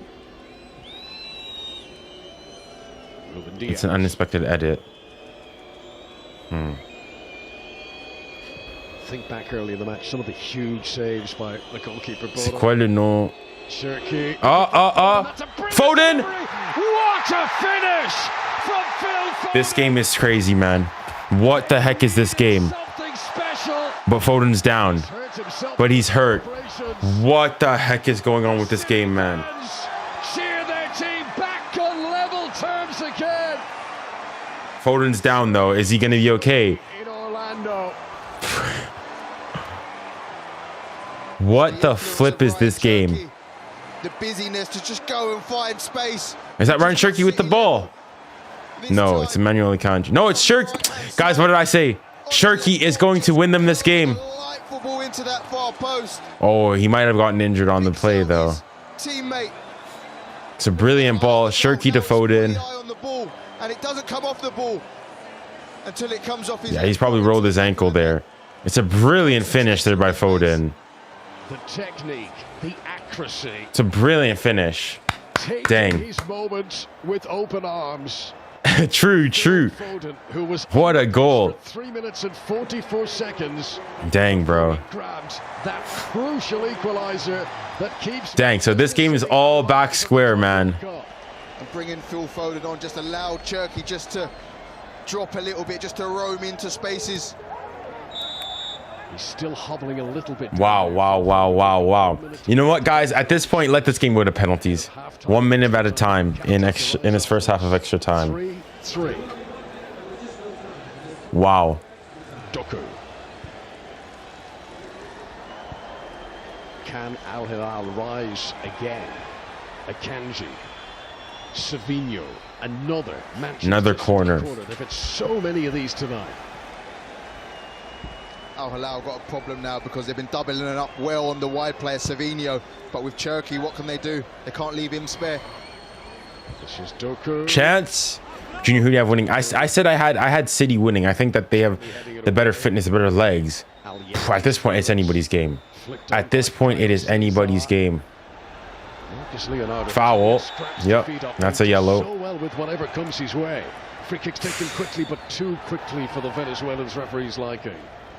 It's an unexpected edit. Think back early in the match, some of the huge saves by the goalkeeper. C'est quoi le nom? Cherki. Foden! What a finish from Phil Foden! This game is crazy, man. What the heck is this game? Something special. But Foden's down. But he's hurt. What the heck is going on with this game, man? Cheer their team back on level terms again. Foden's down, though. Is he going to be okay? In Orlando. What the flip is this game? The busyness to just go and find space. Is that Ryan Cherki with the ball? No, it's Emmanuel Akanji. No, it's Cherki. Guys, what did I say? Cherki is going to win them this game. Into that far post. Oh, he might have gotten injured on the play, though. Teammate. It's a brilliant ball. Cherki to Foden. On the ball, and it doesn't come off the ball until it comes off his Yeah, he's probably rolled his ankle there. It's a brilliant finish there by Foden. The technique, the accuracy. It's a brilliant finish. Dang. His moment with open arms. True. Foden, who was What a goal. 3 minutes and 44 seconds. Dang, bro. Grabbed that crucial equalizer that keeps. Dang, so this game is all back square, man. And bringing Phil Foden on just allowed Cherki just to drop a little bit, just to roam into spaces. He's still hobbling a little bit. Wow. You know what, guys? At this point, let this game go to penalties. 1 minute at a time in his first half of extra time. 3-3. Wow. Doku. Can Al Hilal rise again? Akanji. Savinho. Another corner. They've had so many of these tonight. Al Hilal got a problem now because they've been doubling it up well on the wide player Savinho, but with Cherki, what can they do? They can't leave him spare. This is Doku. Chance. Junior, who do you have winning? I said I had City winning. I think that they have the better fitness, the better legs. At this point, it's anybody's game. At this point, it is anybody's game. Foul. Yep, that's a yellow. So well with whatever comes his way. Free kicks taken quickly, but too quickly for the Venezuelans' referees' liking.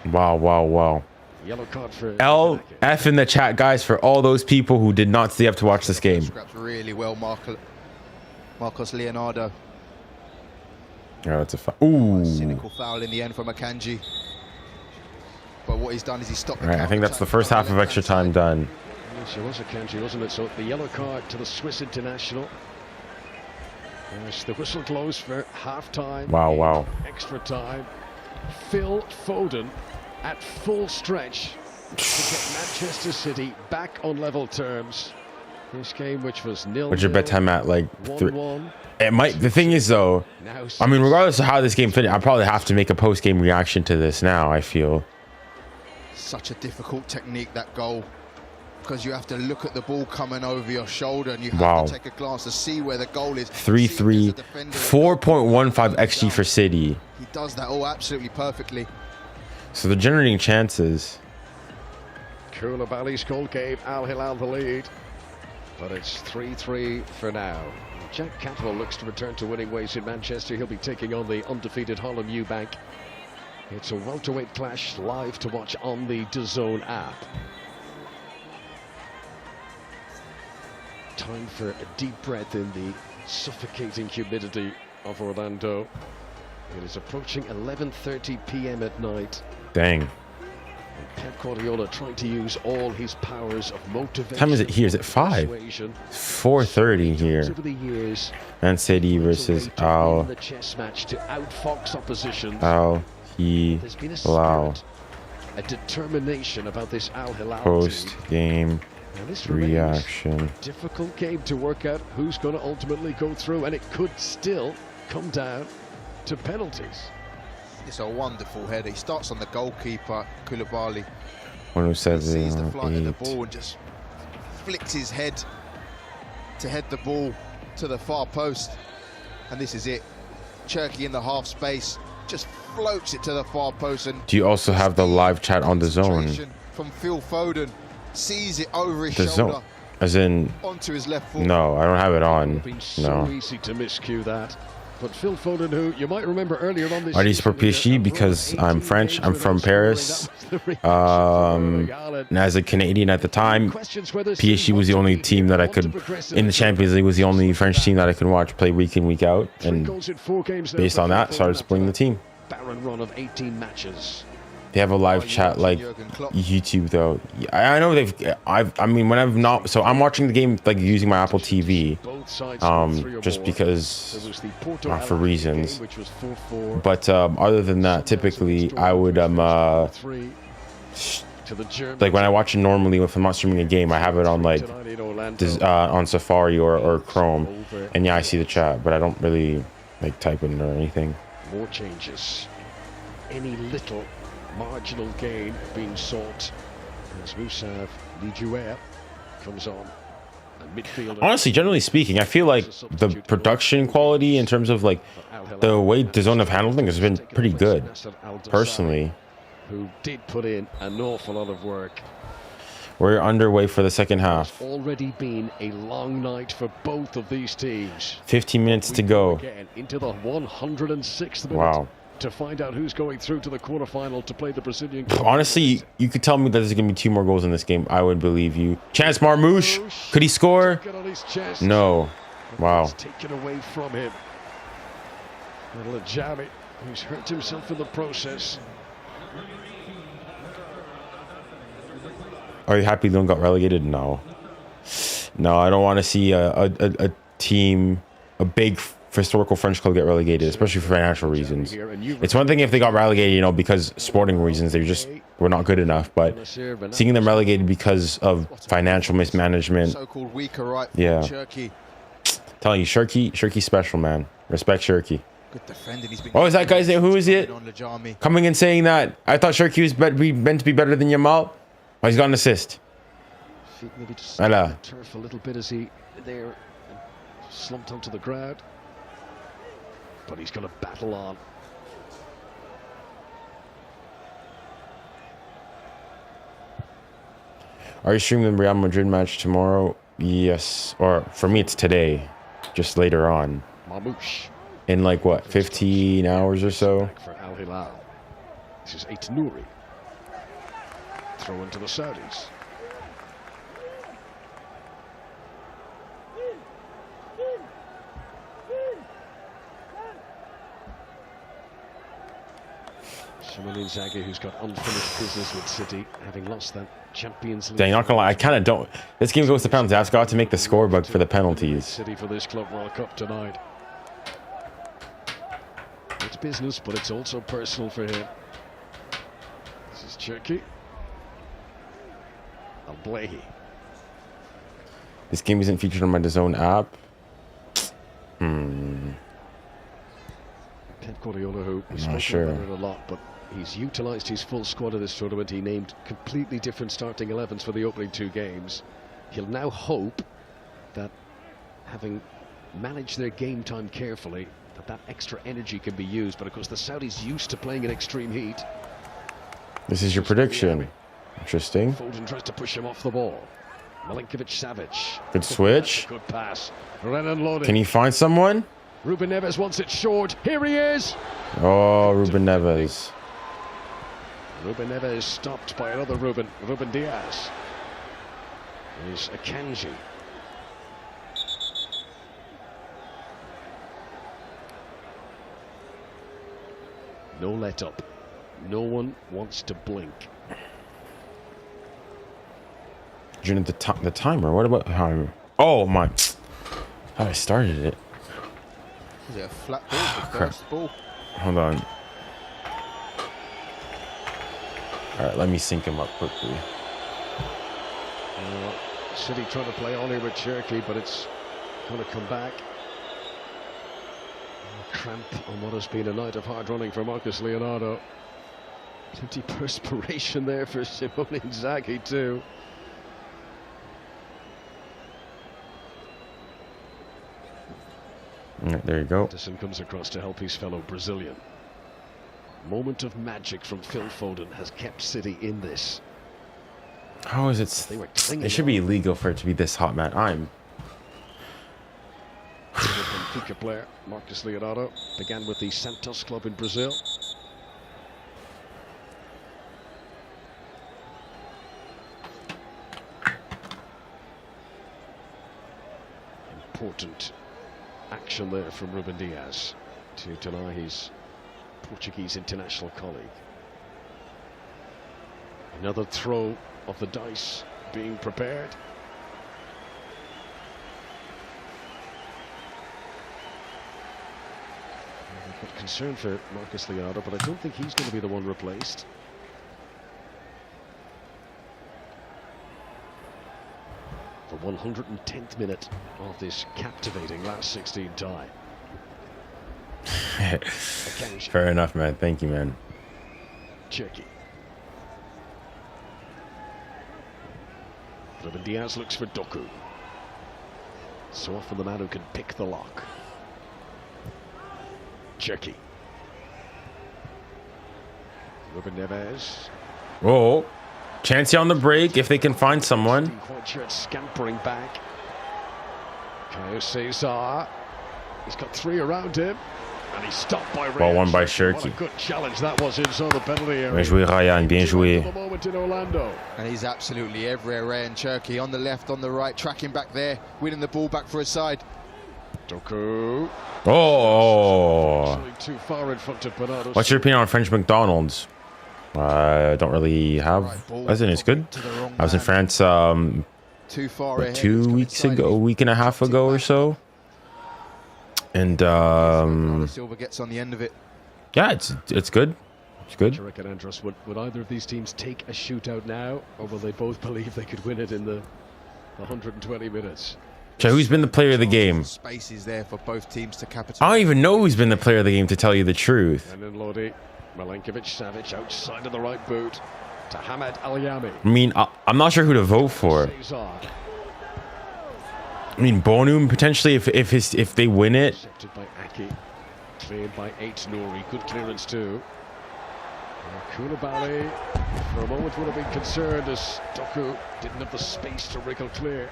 Wow. Yellow card for LF in the chat, guys, for all those people who did not stay up to watch this game. Scraps really well, Marcos Leonardo. Oh, it's a foul. Ooh. Cynical foul in the end from Akanji. But what he's done is he's stopped. All right, I think that's the first half of extra time done. Yes, it was Akanji, wasn't it? So the yellow card to the Swiss international. Yes, the whistle blows for half-time. Wow. Extra time. Phil Foden at full stretch to get Manchester City back on level terms. This game, which was 0-0. What's your bedtime at? Like 1-1. It might. The thing is, though, I mean, regardless of how this game finished, I probably have to make a post-game reaction to this now. I feel such a difficult technique, that goal, because you have to look at the ball coming over your shoulder and you have to take a glance to see where the goal is. 3-3, 4.15 XG for City. He does that all absolutely perfectly. So they're generating chances. Koulibaly's goal gave Al Hilal the lead, but it's 3-3 for now. Jack Campbell looks to return to winning ways in Manchester. He'll be taking on the undefeated 𝙀𝙊𝘾𝘼𝙎𝙀. It's a welterweight clash live to watch on the 𝙬𝙬 app. Time for a deep breath in the suffocating humidity of Orlando. It is approaching 11:30 p.m. at night. Dang. Pep Guardiola trying to use all his powers of motivation. What time is it here? Is it 5? 4:30 here. Over the years, Man City versus in the chess match to outfox opposition. There's been a 𝙀𝙊𝘾𝘼𝙎𝙏 spirit, a determination about this 𝙀𝙊𝘾𝘼𝘾 post team. game Now this reaction. difficult game to work out who's going to ultimately go through, and it could still come down to penalties. It's a wonderful header. He starts on the goalkeeper, 𝙀𝙀. 107. Sees the flight of the 8. ball and just flicks his head to head the ball to the far post. And this is it. 𝙬𝙧𝘼 in the half space just floats it to the far post. And Do you also have the live chat on the zone? From Phil Foden, sees it over his The shoulder zone, as in onto his left foot. no, I don't have it on. Been so easy to miscue that. But Phil Foden, who you might remember earlier on this I need for PSG because I'm French. I'm from Paris. And as a Canadian at the time, PSG was the only team that I could, in the Champions League, was the only French team that I could watch play week in, week out. And based on that, started splitting the team. Barren run of 18 matches. They have a live chat like YouTube though. I know I mean when I've not, so I'm watching the game like using my Apple TV, just because for reasons. But other than that, typically I would like when I watch it normally, if I'm not streaming a game, I have it on like on Safari or Chrome, and yeah, I see the chat, but I don't really like type in or anything. More changes. Any little marginal gain being sought as 𝙀𝙊𝘾𝘼𝙎𝙏 comes on. Honestly, generally speaking, I feel like the production quality in terms of like the way DAZN have handled things has been pretty good, personally. Who did put in an awful lot of work. We're underway for the second half. It's already been a long night for both of these teams. 15 minutes to go. Again, into the 106th minute. Wow. To find out who's going through to the quarterfinal to play the Brazilian. Honestly, you could tell me that there's going to be 2 more goals in this game. I would believe you. Chance Marmoush. Could he score? No. Wow. Taken away from him. Little 𝙬𝙬𝘼𝑗, who's hurt himself in the process. Are you happy Lyon got relegated? No. No, I don't want to see a team, a big historical French club get relegated, especially for financial reasons. It's one thing if they got relegated, you know, because sporting reasons, they just were not good enough. But seeing them relegated because of financial mismanagement, So-called weaker right foot, yeah. 𝙬𝙧𝘼. Telling you, 𝙬𝙧𝘼 special, man. Respect 𝙬𝙧𝘼. Good defending. He's been What was that guy's name? Who is it? on 𝙬𝙧𝘼. Coming and saying that. I thought 𝙬𝙧𝘼 was meant to be better than Yamal. Oh, he's got an assist. Maybe just Voilà. turf a little bit as he there slumped onto the ground. But he's going to battle on. Are you streaming the Real Madrid match tomorrow? Yes. Or for me, it's today. Just later on. Marmoush. In like what, 15 hours or so? For 𝙀𝙀𝘾𝑼𝙎𝑎𝑙. This is 𝙀𝙀𝑛ouris. Throw into the Saudis. Inzaghi, who's got unfinished business with City, having lost that Champions League. Dang, not gonna lie, I kind of don't. This game goes to penalties. I've got to make the score bug for the penalties. City for this Club World Cup tonight. It's business, but it's also personal for him. This is 𝙬𝙧𝘼𝙀𝙧𝘾𝘼𝙎𝙏. This game isn't featured on my DAZN app. Pep Guardiola, who we've I'm spoken not sure. about it a lot, but he's utilised his full squad of this tournament. He named completely different starting 11s for the opening 2 games. He'll now hope that, having managed their game time carefully, that extra energy can be used. But of course, the Saudis used to playing in extreme heat. This is your prediction. Interesting. Foden tries to push him off the ball. Milinkovic-Savic. Good switch. Good pass. Renan Lodi. Can he find someone? Ruben Neves wants it short. Here he is. Oh, Ruben Neves. Ruben Neves stopped by another Ruben Diaz. There's Akanji. No let up. No one wants to blink. During the timer. What about how? Oh my! How I started it. Is it a flat ball? The first ball. Hold on. All right, let me sync him up quickly. City trying to play on here with Cherky, but it's going to come back. Cramp on what has been a night of hard running for 𝙂𝙗𝙖𝙾𝙖. Plenty perspiration there for 𝙬𝙊𝘾𝙖𝙖 Inzaghi too. Right, there you go. Henderson comes across to help his fellow Brazilian. Moment of magic from Phil Foden has kept City in this. How is it? It should be illegal for it to be this hot, man. I'm. Benfica player 𝙂𝙗𝙖𝙾𝙖 began with the Santos club in Brazil. Important action there from Ruben Diaz to deny his Portuguese international colleague. Another throw of the dice being prepared. I've got concern for 𝙂𝙗𝙖𝙾𝙖, but I don't think he's going to be the one replaced. The 110th minute of this captivating last 16 tie. Fair enough, man. Thank you, man. Cherky. Ruben Diaz looks for Doku. So often the man who can pick the lock. Cherky. Ruben Neves. Oh, chance on the break if they can find someone. White shirt scampering back. 𝙀𝙀𝘖𝙀𝘖. He's got three around him. And he's stopped by Ball won by Cherky. What a Cherky. good challenge that was inside the penalty area. Bien joué, Ryan. Bien joué. The moment in Orlando. And he's absolutely everywhere, Ryan Cherky, on the left, on the right, tracking back there, winning the ball back for his side. Doku. Oh. Too far in front of Bernardo. What's your opinion on French McDonald's? I don't really have. I think it's good. I was in France Too far what, ahead. 2 weeks ago, a week and a half ago or so. And Silva gets on the end of it. yeah, it's good. It's good. Cherky and Andros, would either of these teams take a shootout now, or will they both believe they could win it in the 120 minutes? So who's been the player of the game? Spaces there for both teams to capitalize. I don't even know who's been the player of the game, to tell you the truth. And then Lodi, Milinkovic-Savic outside of the right boot to 𝙀𝙀𝙀𝙀𝙀. I mean, I'm not sure who to vote for. Cesar. I mean, Bonum potentially if they win it. Intercepted by Aki, cleared by 𝙀𝙀𝙀𝙀𝙀. Good clearance too. Koulibaly for a moment would have been concerned as Doku didn't have the space to wriggle clear.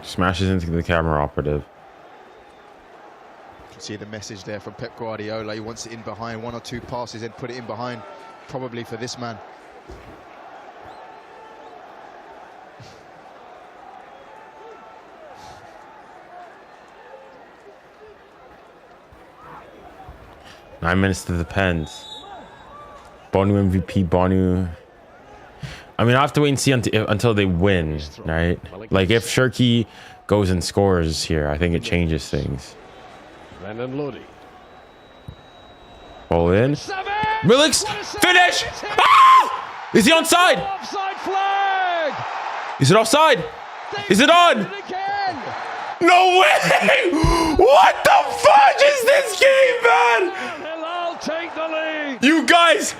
Smashes into the camera operative. You can see the message there from Pep Guardiola. He wants it in behind, one or two passes and put it in behind, probably for this man. Nine minutes to the pens. Bonu MVP, Bonu. I mean, I have to wait and see until they win, right? Like, if Cherky goes and scores here, I think it changes things. Brandon Lodi. Ball in. Milik's finish! Ah! Is he onside? Offside flag! Is it offside? Is it on? No way! What the fudge is this game, man? Hilal take the lead. You guys,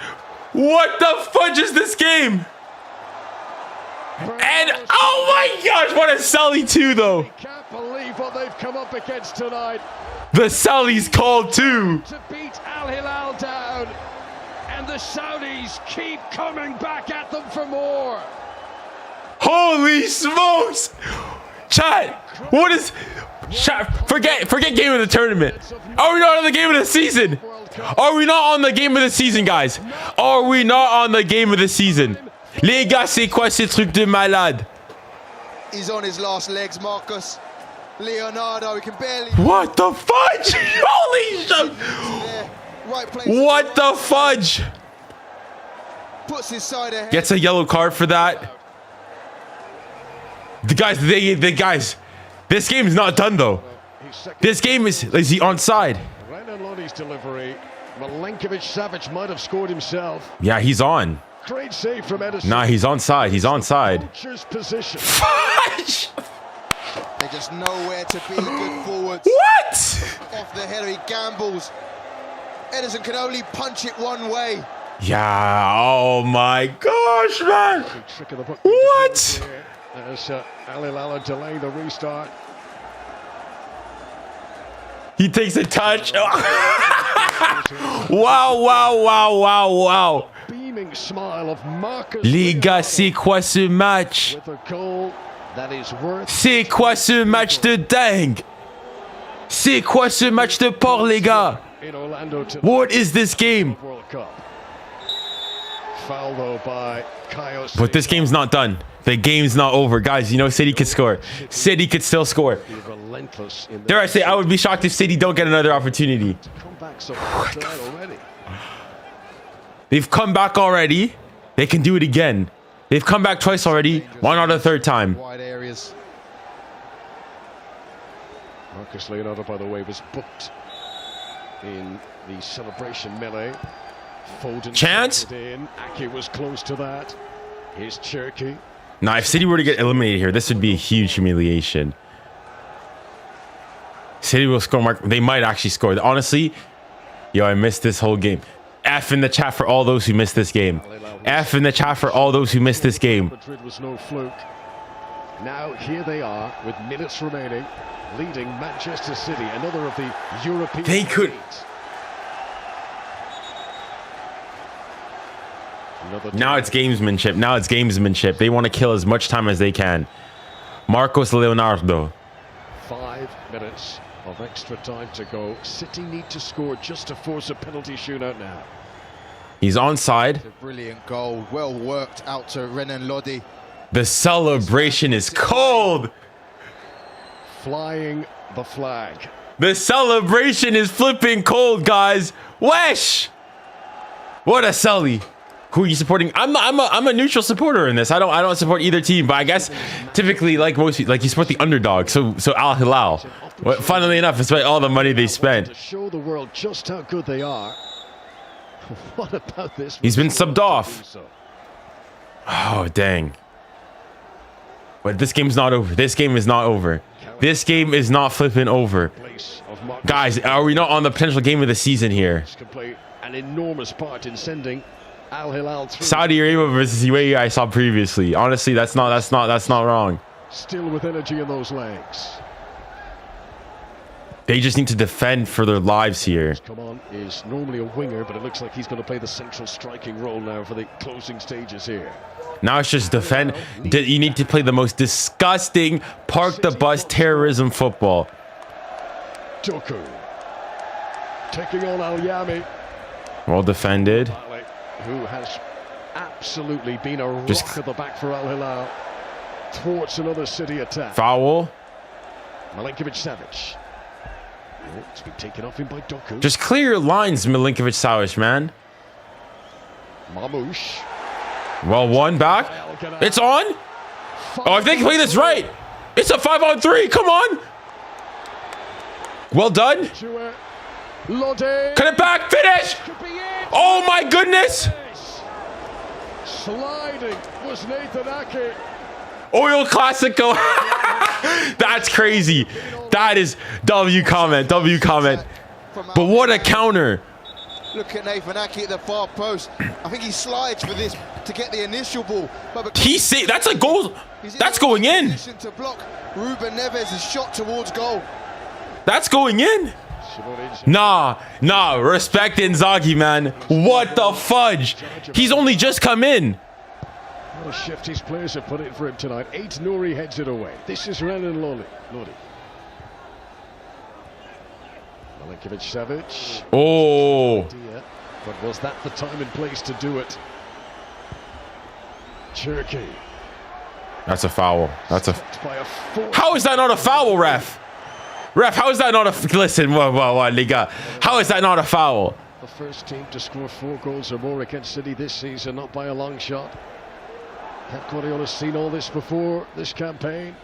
what the fudge is this game? And oh my gosh, what a Sully too, though. Can't believe what they've come up against tonight. The Sully's called too. To beat Al Hilal down, and the Saudis keep coming back at them for more. Holy smokes! Chat, what is... Chat, forget game of the tournament. Are we not on the game of the season? Are we not on the game of the season, guys? Are we not on the game of the season? Les gars, c'est quoi ces trucs de malade? He's on his last legs, Marcus. Leonardo, he can barely... What the fudge? Holy shit! Right place. What the fudge? Puts his side ahead. Gets a yellow card for that. The guys, this game is not done though. This game is he onside? Rougnali's delivery. 𝙀𝙀𝘋𝙀𝘋𝙀𝑖𝑔 might have scored himself. Yeah, he's on. Great save from Ederson. Nah, he's onside. He's onside. Position. They're just nowhere to be. Good forwards. What? Off the header, he gambles. Ederson can only punch it one way. Yeah. Oh my gosh, man. What? As 𝙀𝙀𝘾𝙀𝘾 delaying the restart. He takes a touch. Wow. Beaming smile of Marcus. Les gars, c'est quoi ce match? With a goal that is worth. C'est quoi ce match de dingue? C'est quoi ce match de porc, les gars? In Orlando tonight. What is this game? World Cup. Foul though by 𝙀𝙀𝘋𝙀𝘋. But this game's not done. The game's not over. Guys, you know City could score. City could still score. Dare I say, I would be shocked if City don't get another opportunity. They've come back already. They can do it again. They've come back twice already. Why not a third time? Wide areas. Marcus Leonardo, by the way, was booked in the celebration melee. Foden Chance? in. Ake was close to that. Here's 𝙀𝙀𝘋𝙀𝘋. Now, if City were to get eliminated here, this would be a huge humiliation. City will score. They might actually score. Honestly, yo, I missed this whole game. F in the chat for all those who missed this game. F in the chat for all those who missed this game. Madrid was no fluke. Now here they are with minutes remaining, leading Manchester City, another of the European. They could. leagues. Now it's gamesmanship. Now it's gamesmanship. They want to kill as much time as they can. Marcos Leonardo. 5 minutes of extra time to go. City need to score just to force a penalty shootout now. He's onside. A brilliant goal. Well worked out to 𝙀𝙀𝘋𝙀𝘋. The celebration is cold. Flying the flag. The celebration is flipping cold, guys. Wesh. What a celly. Who are you supporting? I'm a neutral supporter in this. I don't support either team, but I guess typically, like most people, like you support the underdog. So Al Hilal. Well, funnily enough, despite all the money they spent, To show the world just how good they are. What about this? he's been subbed off. So. Oh dang. But this game's not over. This game is not over. This game is not flipping over. Guys, are we not on the potential game of the season here? Can play an enormous part in sending Al Hilal through. Saudi Arabia versus UAE I saw previously. Honestly, that's not wrong. Still with energy in those legs. They just need to defend for their lives here. Come on, is normally a winger, but it looks like he's going to play the central striking role now for the closing stages here. Now it's just defend. You need to play the most disgusting park the bus terrorism football. Doku taking on Al-Yami. Well defended. Who has absolutely been a rock Just at the back for Al Hilal. Thwarts another City attack. Foul. 𝙀𝙀𝘋𝙀𝘋. Oh, it's been taken off him by Doku. Just clear your lines, 𝙀𝙀𝘋𝙀𝘋, man. Marmoush. Well, one back. It's on. Oh, if they can play this right, it's a 5-on-3. Come on. Well done. Cut it back. Finish. Oh my goodness. Sliding was Nathan Ake. Oil Classico. That's crazy. That is W comment. But what a counter. Look at Nathan Ake at the far post. I think he slides for this to get the initial ball. But That's a goal. That's going in. To block Ruben Neves' shot towards goal. That's going in. Nah. Respect Inzaghi, man. What the fudge? He's only just come in. What a shift his players have put in for him tonight. 𝙀𝙀𝘋𝙀𝘋 heads it away. This is 𝙀𝙀𝘾𝙀𝘾𝙀𝘋𝙀𝘋𝙀𝘋𝙀𝘋. 𝙀𝙀𝘋𝙀𝘋. Oh. But was that the time and place to do it? 𝙀𝙀𝘋𝙀𝘋. That's a foul. How is that not a foul, ref? Ref, how is that not a... Listen, Liga. How is that not a foul? The first team to score 4 goals or more against City this season, not by a long shot. Have Guardiola seen all this before this campaign?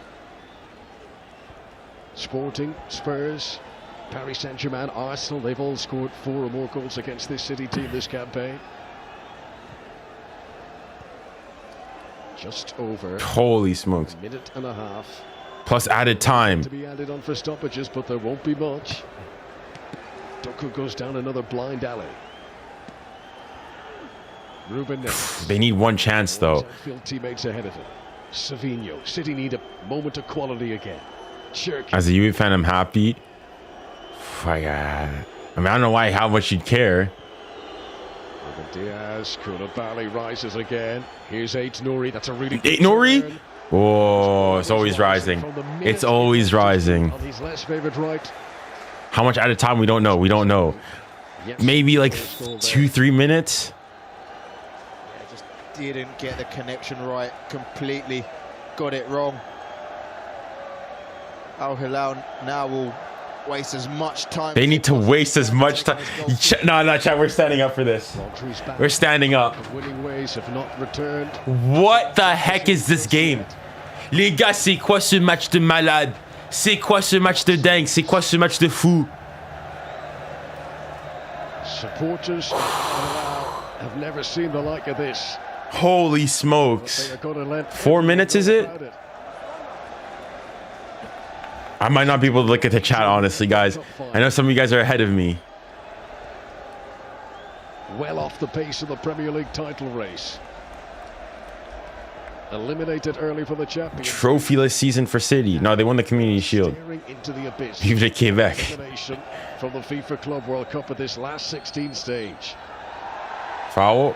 Sporting, Spurs, Paris Saint-Germain, Arsenal, they've all scored 4 or more goals against this City team this campaign. Just over. Holy smokes. A minute and a half. Plus added time. To be added on for stoppages, but there won't be much. Doku goes down another blind alley. Ruben Neves. They need one chance, though. Field teammates ahead of him. Savinho. City need a moment of quality again. Cherky. As a Juve fan, I'm happy. I mean, I don't know how much you'd care. Ruben Diaz. Koulibaly rises again. Here's 𝙀𝙁𝙁. That's a really good 𝙀𝙁𝙁? turn. Oh, it's always rising. It's always rising. On his less favored right. How much at a time? We don't know. We don't know. Yes. Maybe like 2-3 minutes. Yeah, just didn't get the connection right. Completely got it wrong. Hilal now will waste as much time. They need to waste as much time. No, chat. We're standing up for this. We're standing up. Winning ways have not returned. What the heck is this game? Les gars, c'est quoi ce match de malade? C'est quoi ce match de dingue? C'est quoi ce match de fou? Supporters have never seen the like of this. Holy smokes. 4 minutes, is it? I might not be able to look at the chat, honestly, guys. I know some of you guys are ahead of me. Well off the pace of the Premier League title race. Eliminated early for the champions. Trophyless season for City. No, they won the Community Shield. Into the abyss. Vive le Québec. Elimination from the FIFA Club World Cup at this last 16 stage. Foul.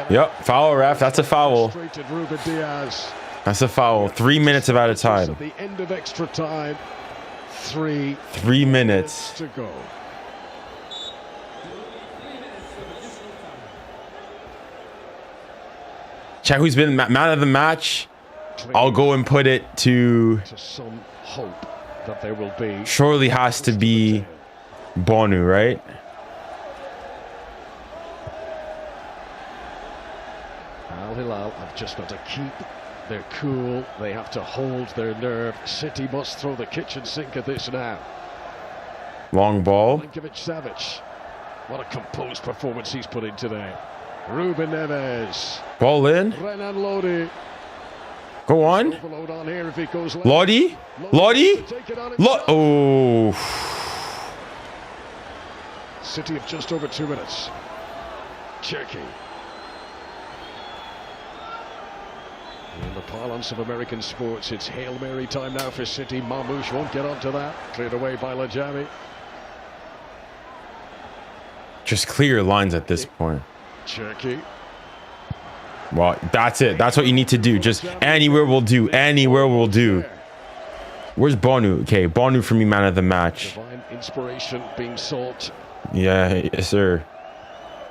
Yep, foul, ref. That's a foul. Ruben Diaz. That's a foul. 3 minutes of added time. At the end of extra time. 3 minutes to go. Chat, who's been man of the match? I'll go and put it to some hope that there will be. Surely has to be Bonu, right? Hilal have just got to keep their cool. They have to hold their nerve. City must throw the kitchen sink at this now. Long ball. 𝙀𝙁𝙁𝘾𝙼. What a composed performance he's put in today. Ruben Neves. Ball in. Renan Lodi. Go on. On here if he goes Lodi. Oh. City have just over 2 minutes. Cherky. In the parlance of American sports, it's Hail Mary time now for City. Marmoush won't get onto that. Cleared away by Lajami. Just clear lines at this point. Cherky. Well, that's it. That's what you need to do. Just anywhere will do. Anywhere will do. Where's Bonu? Okay, Bonu for me, man of the match. Divine inspiration being sought. Yeah, yes, sir.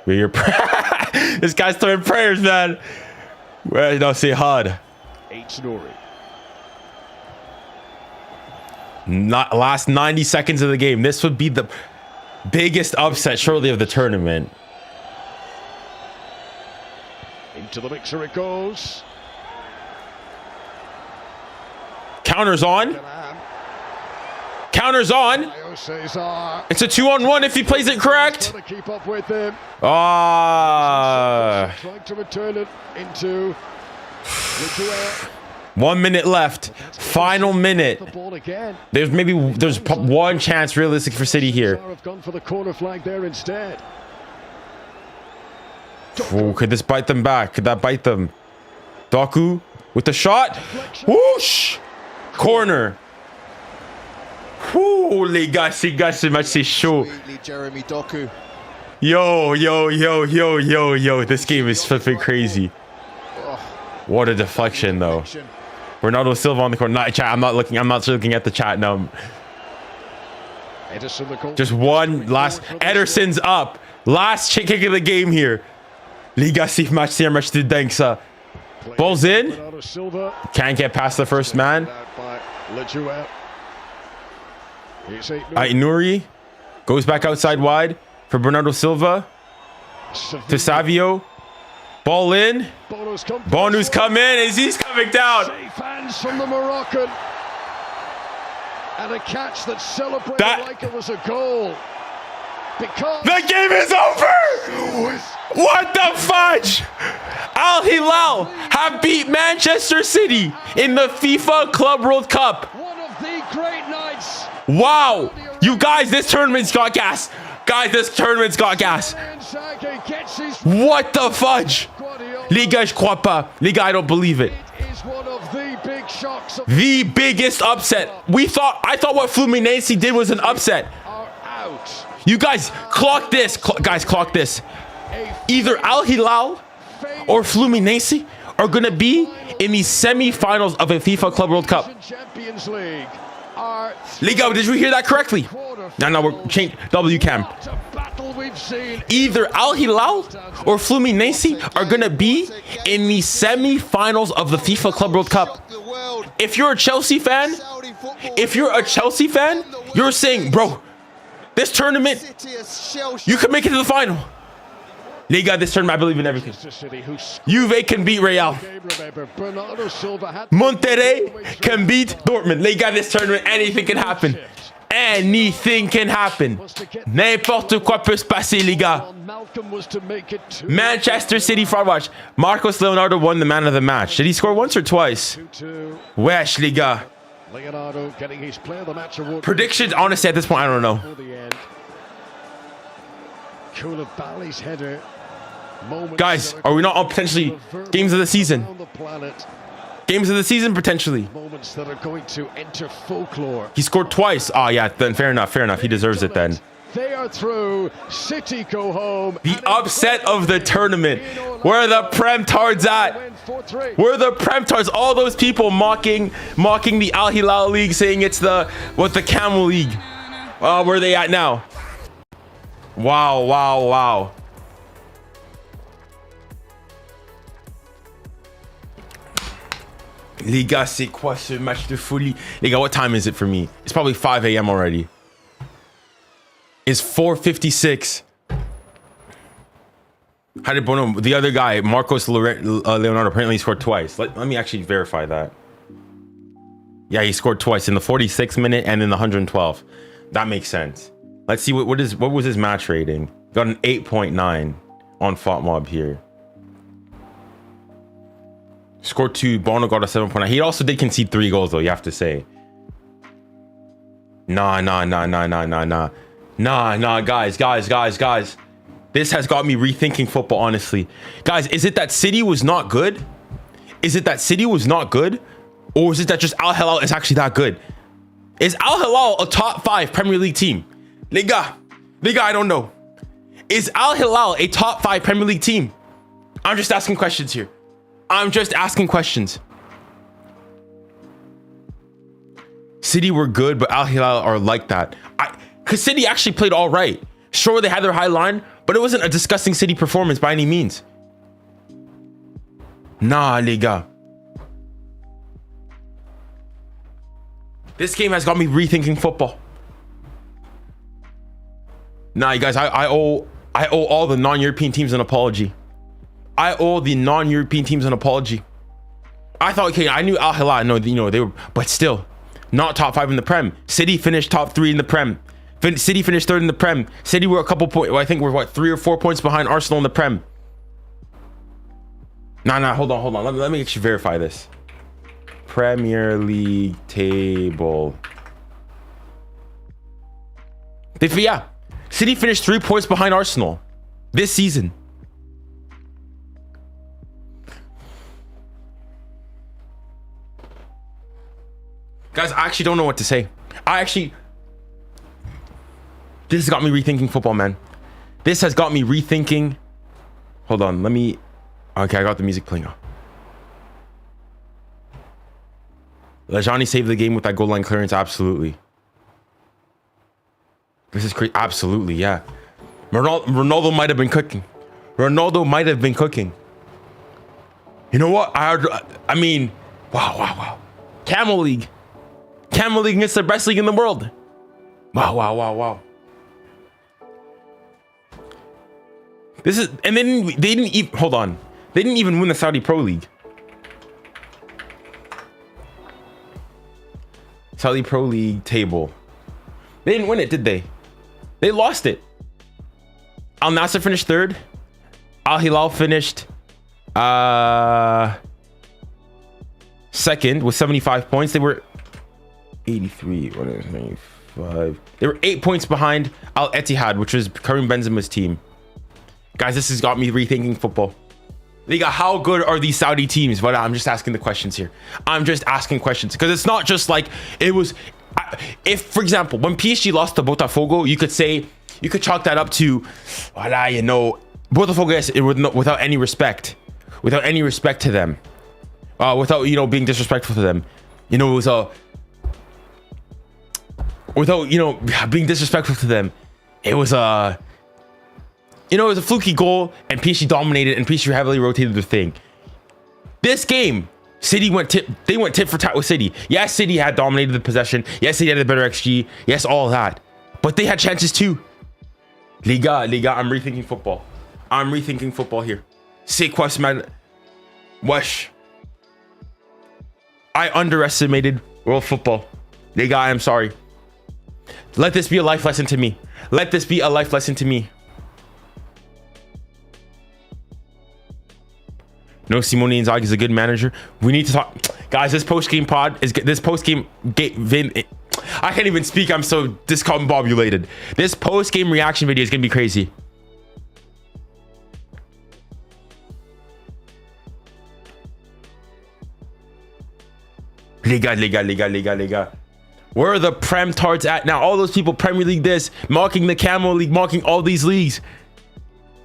This guy's throwing prayers, man. Well, no, say hard. 𝙀𝙁𝙁𝙁. Not last 90 seconds of the game. This would be the biggest upset, surely, of the tournament. Into the mixer it goes. Counters on. Counters on. It's a 2-on-1 if he plays it correct. Keep up with him. Ah. Trying to return it into 1 minute left. Final minute. There's one chance realistic for City here. Have gone for the corner flag there instead. Oh, could this bite them back? Could that bite them? Doku with the shot. Whoosh! Corner. Ouh, les gars, ce match, c'est chaud. Jeremy Doku. Yo. This game is flipping crazy. What a deflection, though. Bernardo Silva on the corner. Not chat. I'm not looking at the chat now. Just one last. Ederson's up. Last kick of the game here. Les gars, ce match, c'est un match de dingue, ça. Ball's in. Can't get past the first man. 𝙀𝙁𝙁𝙁 goes back outside wide for Bernardo Silva to Savio. Ball in. Bonu's come in as he's coming down. Safe hands from the Moroccan. And a catch that celebrated like it was a goal. Because the game is over! What the fudge? Al Hilal have beat Manchester City in the FIFA Club World Cup. One of the great nights. Wow. You guys, this tournament's got gas. Guys, this tournament's got gas. What the fudge? Les gars, je crois pas. Les gars, I don't believe it. The biggest upset. I thought what Fluminense did was an upset. You guys, clock this. Guys, clock this. Either Al Hilal or Fluminense are going to be in the semi-finals of a FIFA Club World Cup. Liga, did you hear that correctly? No, we're changing WCAM. Either Al Hilal or Fluminense are going to be in the semi-finals of the FIFA Club World Cup. If you're a Chelsea fan, you're saying, bro, this tournament, you can make it to the final. Liga, this tournament, I believe in everything. Juve can beat Real. Monterrey can beat Dortmund. Liga, this tournament, anything can happen. Anything can happen. N'importe quoi peut se passer, les gars. Manchester City front watch. Marcos Leonardo won the man of the match. Did he score once or twice? Wesh, les gars. Predictions, honestly, at this point, I don't know. Guys, are we not on potentially games of the season? Games of the season, potentially. Moments that are going to enter folklore. He scored twice. Oh, yeah, then fair enough. He deserves it then. They are through. City go home. The upset of the tournament. Where are the Prem-tards at? Where are the Prem-tards? All those people mocking the Al Hilal League, saying it's the Camel League. Where are they at now? Wow. Les gars, c'est quoi ce match de folie? Les gars, what time is it for me? It's probably 5 a.m. already. It's 4:56. How did Bono, the other guy, Marcos Leonardo, apparently scored twice. Let me actually verify that. Yeah, he scored twice in the 46th minute and in the 112th. That makes sense. Let's see what was his match rating. Got an 8.9 on FotMob here. Scored 2. Bono got a 7.9. He also did concede 3 goals, though, you have to say. Nah, guys. This has got me rethinking football, honestly. Guys, is it that City was not good? Or is it that just Al Hilal is actually that good? Is Al Hilal a top 5 Premier League team? Liga, I don't know. Is Al Hilal a top 5 Premier League team? I'm just asking questions here. City were good, but Al Hilal are like that. Because City actually played all right. Sure, they had their high line, but it wasn't a disgusting City performance by any means. Nah, Liga. This game has got me rethinking football. Nah, you guys, I owe all the non-European teams an apology. I thought, okay, I knew Al Hilal. No, they were, but still, not top 5 in the Prem. City finished top 3 in the Prem. City finished 3rd in the Prem. City were a couple points. I think we're 3 or 4 points behind Arsenal in the Prem. Nah, hold on. Let me actually verify this. Premier League table. Yeah, City finished 3 points behind Arsenal this season. Guys, I actually don't know what to say. This has got me rethinking football, man. This has got me rethinking. Hold on, okay, I got the music playing now. Lejani saved the game with that goal line clearance, absolutely. This is crazy, absolutely, yeah. Ronaldo might have been cooking. You know what? I mean, wow. Camel League against the best league in the world. Wow. This is, and then they didn't even, hold on. They didn't even win the Saudi Pro League. Saudi Pro League table. They didn't win it, did they? They lost it. Al Nassr finished 3rd. Al Hilal finished 2nd with 75 points. They were 83. What is 95? They were 8 points behind Al Ittihad, which was Karim Benzema's team. Guys, this has got me rethinking football. Liga, how good are these Saudi teams? But I'm just asking the questions here. I'm just asking questions because it's not just like it was. If, for example, when PSG lost to Botafogo, you could say, you could chalk that up to, you know, Botafogo, yes, without any respect to them, without, you know, being disrespectful to them. You know, it was without, you know, being disrespectful to them. It was you know, it was a fluky goal and PSG dominated and PSG heavily rotated their thing. This game, City went tit for tat with City. Yes, City had dominated the possession. Yes, City had a better XG. Yes, all that. But they had chances too. Liga, I'm rethinking football. I'm rethinking football here. C'est quoi ce mal? Wesh. I underestimated world football. Liga, I am sorry. Let this be a life lesson to me. Let this be a life lesson to me. No, Simone Inzaghi is a good manager. We need to talk, guys. This post-game pod is this post-game game. I can't even speak. I'm so discombobulated. This post-game reaction video is gonna be crazy. Liga. Where are the Prem tards at now? All those people Premier League this, mocking the Camel League, mocking all these leagues.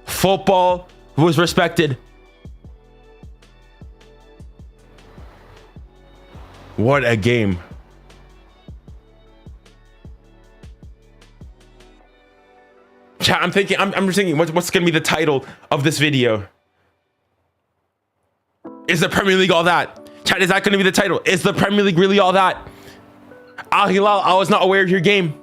Football was respected. What a game. Chat, I'm thinking, I'm just thinking, what's gonna be the title of this video? Is the Premier League all that? Chat, is that gonna be the title? Is the Premier League really all that? Al Hilal, I was not aware of your game.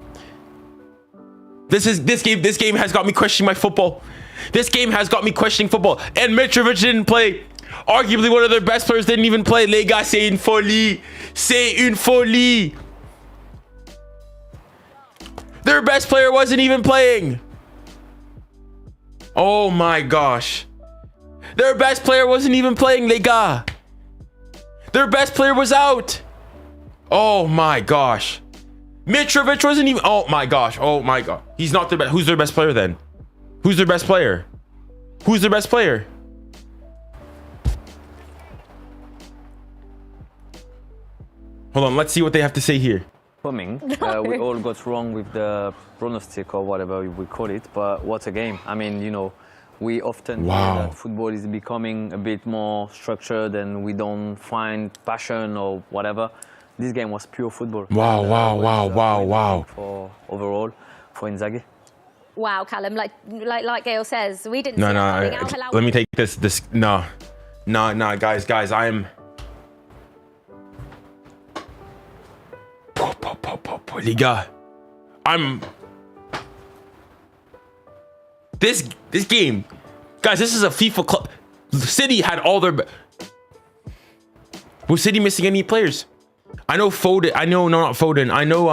This game has got me questioning my football. This game has got me questioning football. And Mitrovic didn't play. Arguably one of their best players didn't even play. Les gars, c'est une folie. C'est une folie. Their best player wasn't even playing. Oh my gosh. Their best player wasn't even playing, les gars. Their best player was out. Oh my gosh. Mitrovic wasn't even. Oh my gosh. Oh my god. He's not their best. Who's their best player then? Who's their best player? Who's their best player? Hold on, let's see what they have to say here. We all got wrong with the pronostic or whatever we call it, but what a game. I mean, you know, we often hear that football is becoming a bit more structured and we don't find passion or whatever. This game was pure football. Wow. For overall, for Inzaghi. Wow, Callum, like Gail says, we didn't. No. Let me take this. No, guys, I am. Liga, I'm. This game, guys. This is a FIFA club. City had all their. Was City missing any players? I know Foden. I know not Foden. I know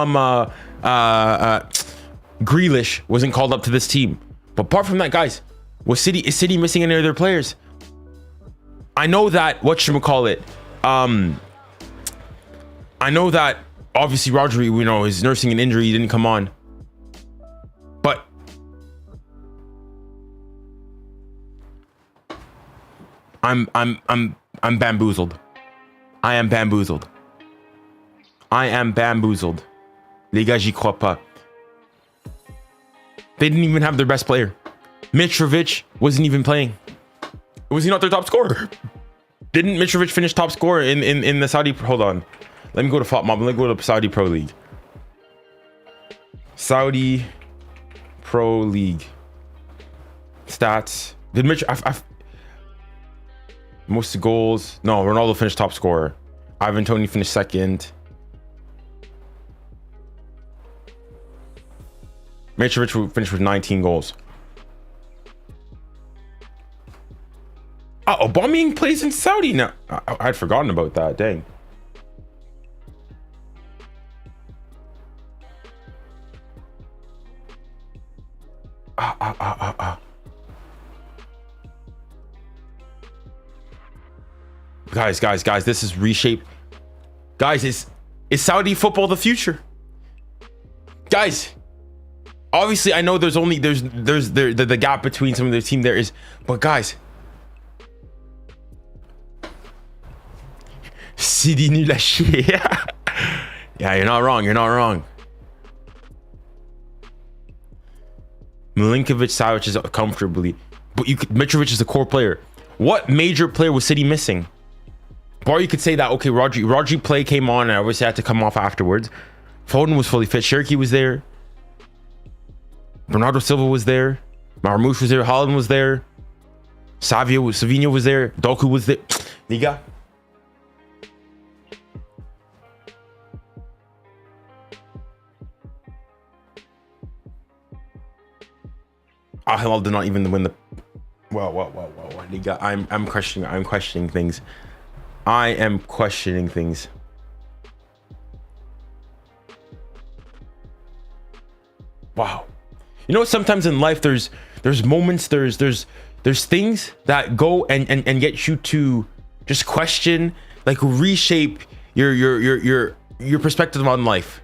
Grealish wasn't called up to this team. But apart from that, guys, is City missing any of their players? I know that 𝙎𝙬𝘾𝘼𝙎𝙬. I know that obviously Rodri, you know, is nursing an injury. He didn't come on. But I'm bamboozled. I am bamboozled. Les gars, j'y crois pas. They didn't even have their best player. Mitrovic wasn't even playing. Was he not their top scorer? Didn't Mitrovic finish top scorer in the Saudi? Hold on. Let me go to FOTMob. Let me go to Saudi Pro League. Saudi Pro League. Stats. Did most goals? No, Ronaldo finished top scorer. Ivan Toney finished second. Mitrovic finished with 19 goals. Aubameyang plays in Saudi now. I'd forgotten about that. Dang. Guys, this is reshape. Guys, is Saudi football the future? Guys, obviously I know there's the gap between some of the team there is, but guys, Sidi nul à chier. Yeah, you're not wrong. Milinkovic-Savic is comfortably, but Mitrovic is a core player. What major player was City missing? Or you could say that, okay, Rodri play came on and obviously had to come off afterwards. Foden was fully fit. Cherki was there. Bernardo Silva was there. Marmoush was there. Haaland was there. Savinho was there. Doku was there. Liga. Hilal did not even win the. Well, Liga. I'm questioning things. I am questioning things. Wow. You know, sometimes in life there's moments, there's things that go and get you to just question, like reshape your perspective on life.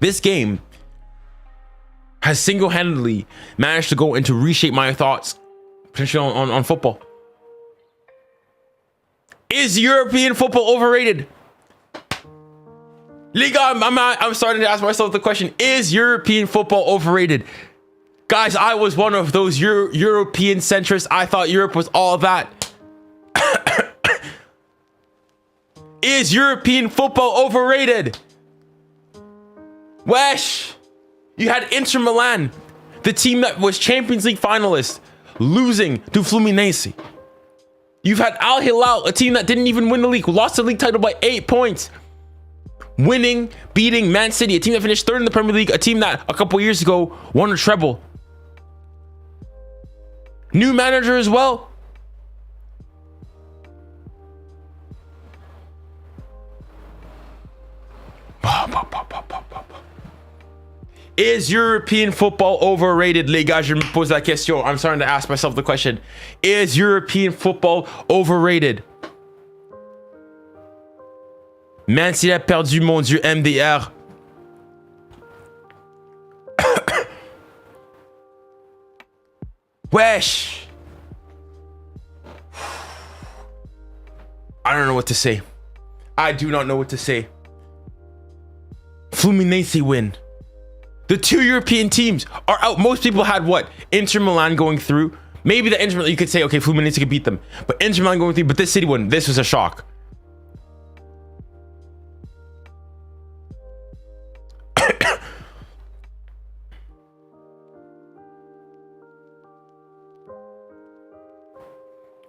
This game has single-handedly managed to go into reshape my thoughts potentially on football. Is European football overrated? Liga, I'm starting to ask myself the question, is European football overrated? Guys, I was one of those European centrists. I thought Europe was all that. Is European football overrated? Wesh, you had Inter Milan, the team that was Champions League finalist, losing to Fluminense. You've had Al Hilal, a team that didn't even win the league, lost the league title by 8 points, beating Man City, a team that finished third in the Premier League, a team that a couple years ago won a treble. New manager as well. Is European football overrated? Les gars, je me pose la question. I'm starting to ask myself the question. Is European football overrated? Man City a perdu, mon Dieu, MDR. Wesh. I don't know what to say. I do not know what to say. Fluminense win. The two European teams are out. Most people had what? Inter Milan going through. Maybe the Inter Milan, you could say, okay, Fluminense could beat them. But Inter Milan going through, but this City won. This was a shock.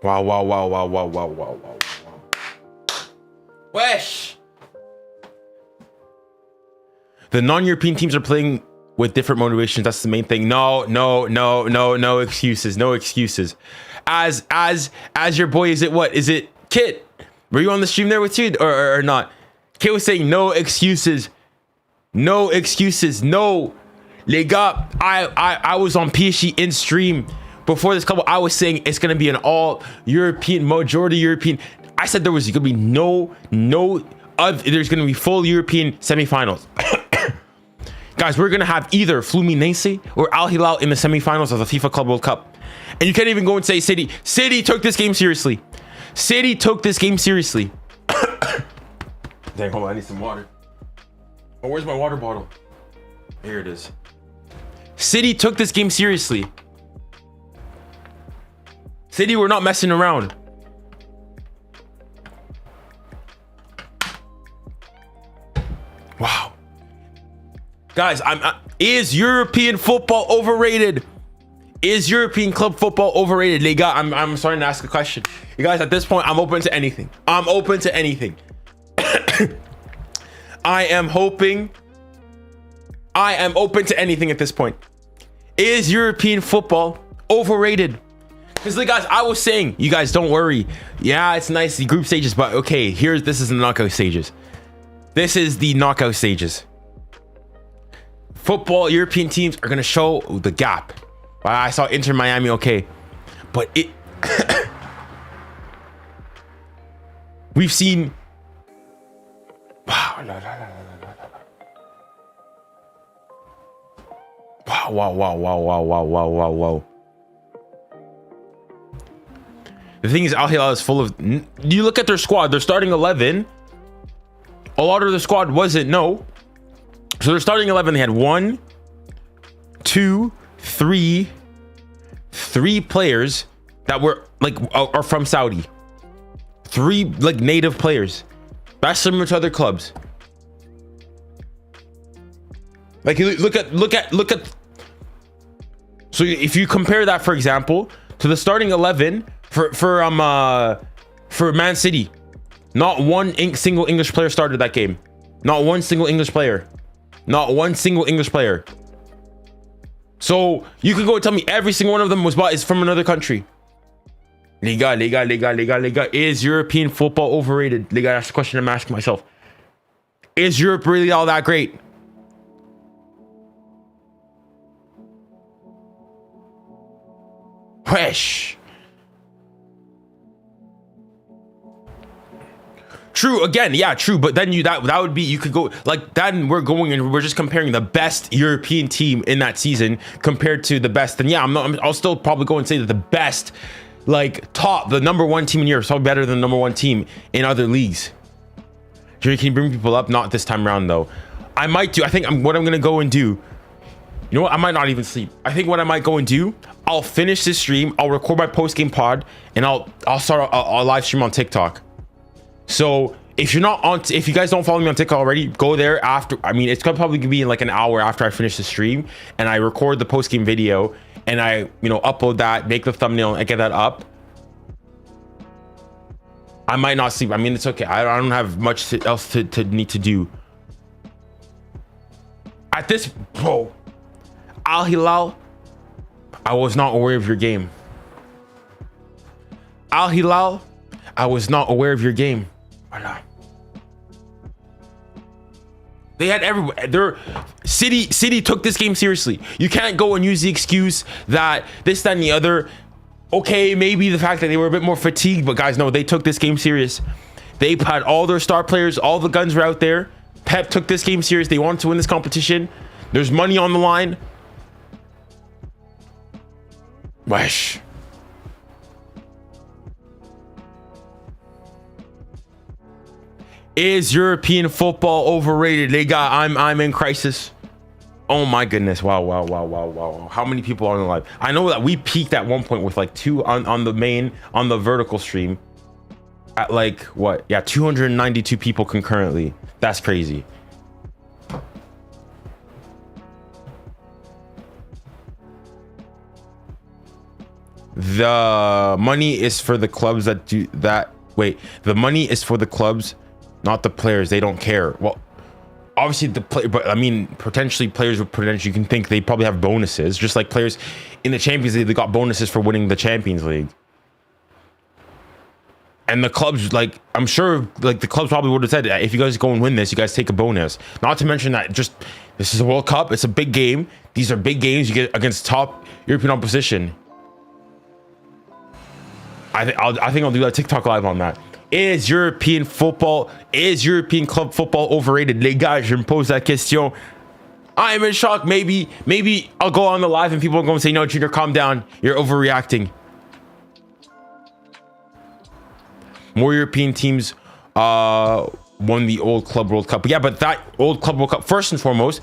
Wow. Wesh. The non-European teams are playing with different motivations. That's the main thing. No excuses. No excuses. As your boy, is it Kit? Were you on the stream there with you or not? Kit was saying no excuses. No excuses. No. Les gars, I was on PSG in stream before this couple. I was saying it's gonna be an all European, majority European. I said there was gonna be there's gonna be full European semifinals. Guys, we're gonna have either Fluminense or Al Hilal in the semifinals of the FIFA Club World Cup. And you can't even go and say City. City took this game seriously. City took this game seriously. Dang, hold on, I need some water. Oh, where's my water bottle? Here it is. City took this game seriously. City were not messing around. Wow. Guys, is European football overrated? Is European club football overrated? Les gars, I'm starting to ask a question. You guys, at this point, I'm open to anything. I'm open to anything. I am hoping I am open to anything at this point. Is European football overrated? Because like guys, I was saying, you guys don't worry. Yeah, it's nice the group stages, but okay, this is the knockout stages. This is the knockout stages. Football European teams are gonna show the gap. I saw Inter Miami, okay, but it we've seen wow. The thing is, 𝙀𝙀𝘼𝘾𝙼𝙎 is full of. You look at their squad; their starting 11. A lot of the squad wasn't So their starting 11, they had 1, 2, 3 players that were like are from Saudi. 3 like native players. That's similar to other clubs. Like look at. So if you compare that, for example, to the starting 11 for Man City, not one single English player started that game. Not one single English player. Not one single English player. So you could go and tell me every single one of them is from another country. Liga. Is European football overrated? Liga, that's the question I'm asking myself. Is Europe really all that great? Wesh. True, again, yeah, true, but then that would be, you could go like then we're just comparing the best European team in that season compared to the best. And yeah, I'll still probably go and say that the best, like the number 1 team in Europe is probably better than the number 1 team in other leagues. Can you bring people up? Not this time around though. I might do. I think what I'm gonna go and do. You know what? I might not even sleep. I think what I might go and do, I'll finish this stream, I'll record my post-game pod, and I'll start a live stream on TikTok. So if you guys don't follow me on TikTok already, go there after. I mean, it's gonna probably be in like an hour after I finish the stream, and I record the post-game video, and I upload that, make the thumbnail, and get that up. I might not sleep. I mean, it's okay. I don't have much else to need to do. At this, bro. 𝙀𝙀𝘼𝘾𝙼𝘍, I was not aware of your game. 𝙀𝙀𝘼𝘾𝙼𝘍, I was not aware of your game. They had everywhere. City took this game seriously. You can't go and use the excuse that this, that, and the other. Okay, maybe the fact that they were a bit more fatigued, but guys, no, they took this game serious. They had all their star players, all the guns were out there. Pep took this game serious. They wanted to win this competition. There's money on the line. Wesh. Is European football overrated? I'm in crisis. Oh my goodness. Wow. How many people are on the live? I know that we peaked at one point with like 2 on the vertical stream at like what? Yeah, 292 people concurrently. That's crazy. The money is for the clubs that do that. Wait, the money is for the clubs, not the players. They don't care. Well, obviously but I mean, potentially players would you can think they probably have bonuses, just like players in the Champions League, they got bonuses for winning the Champions League. And the clubs, like, I'm sure, like, the clubs probably would have said, if you guys go and win this, you guys take a bonus. Not to mention that this is a World Cup. It's a big game. These are big games you get against top European opposition. I think I'll do a TikTok live on that. Is European club football overrated? Les gars, je me pose la question. I am in shock. Maybe I'll go on the live and people are going to say, no, Junior, calm down. You're overreacting. More European teams won the old Club World Cup. Yeah, but that old Club World Cup, first and foremost,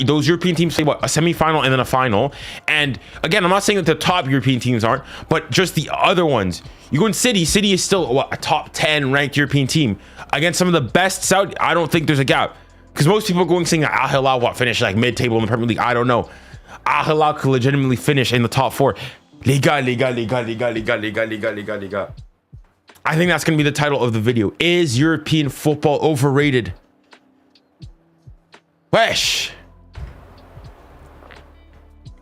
those European teams play what, a semi-final and then a final. And again, I'm not saying that the top European teams aren't, but just the other ones. You go in City is still what, a top 10 ranked European team against some of the best Saudi. I don't think there's a gap, because most people are going saying that 𝙀𝙀𝘼𝘾 finish like mid-table in the Premier League. I don't know. 𝙀𝙀𝘼𝘾 could legitimately finish in the top 4. Liga. I think that's going to be the title of the video. Is European football overrated? Wesh.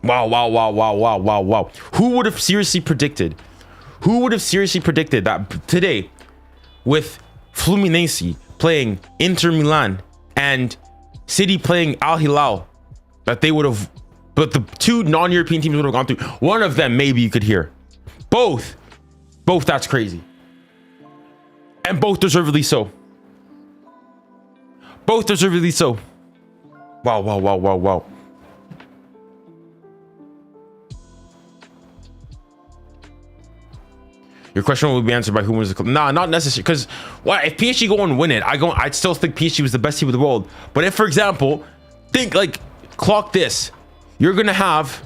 Wow, wow, wow, wow, wow, wow, wow. Who would have seriously predicted? Who would have seriously predicted that today, with Fluminense playing Inter Milan and City playing Al Hilal, that they would have, but the two non-European teams would have gone through. One of them, maybe you could hear. Both, that's crazy. And both deservedly so. Both deservedly so. Wow, wow, wow, wow, wow. Your question will be answered by who wins the club. Nah, not necessarily. Because what if PSG go and win it? I'd still think PSG was the best team in the world. But if, for example, clock this, you're gonna have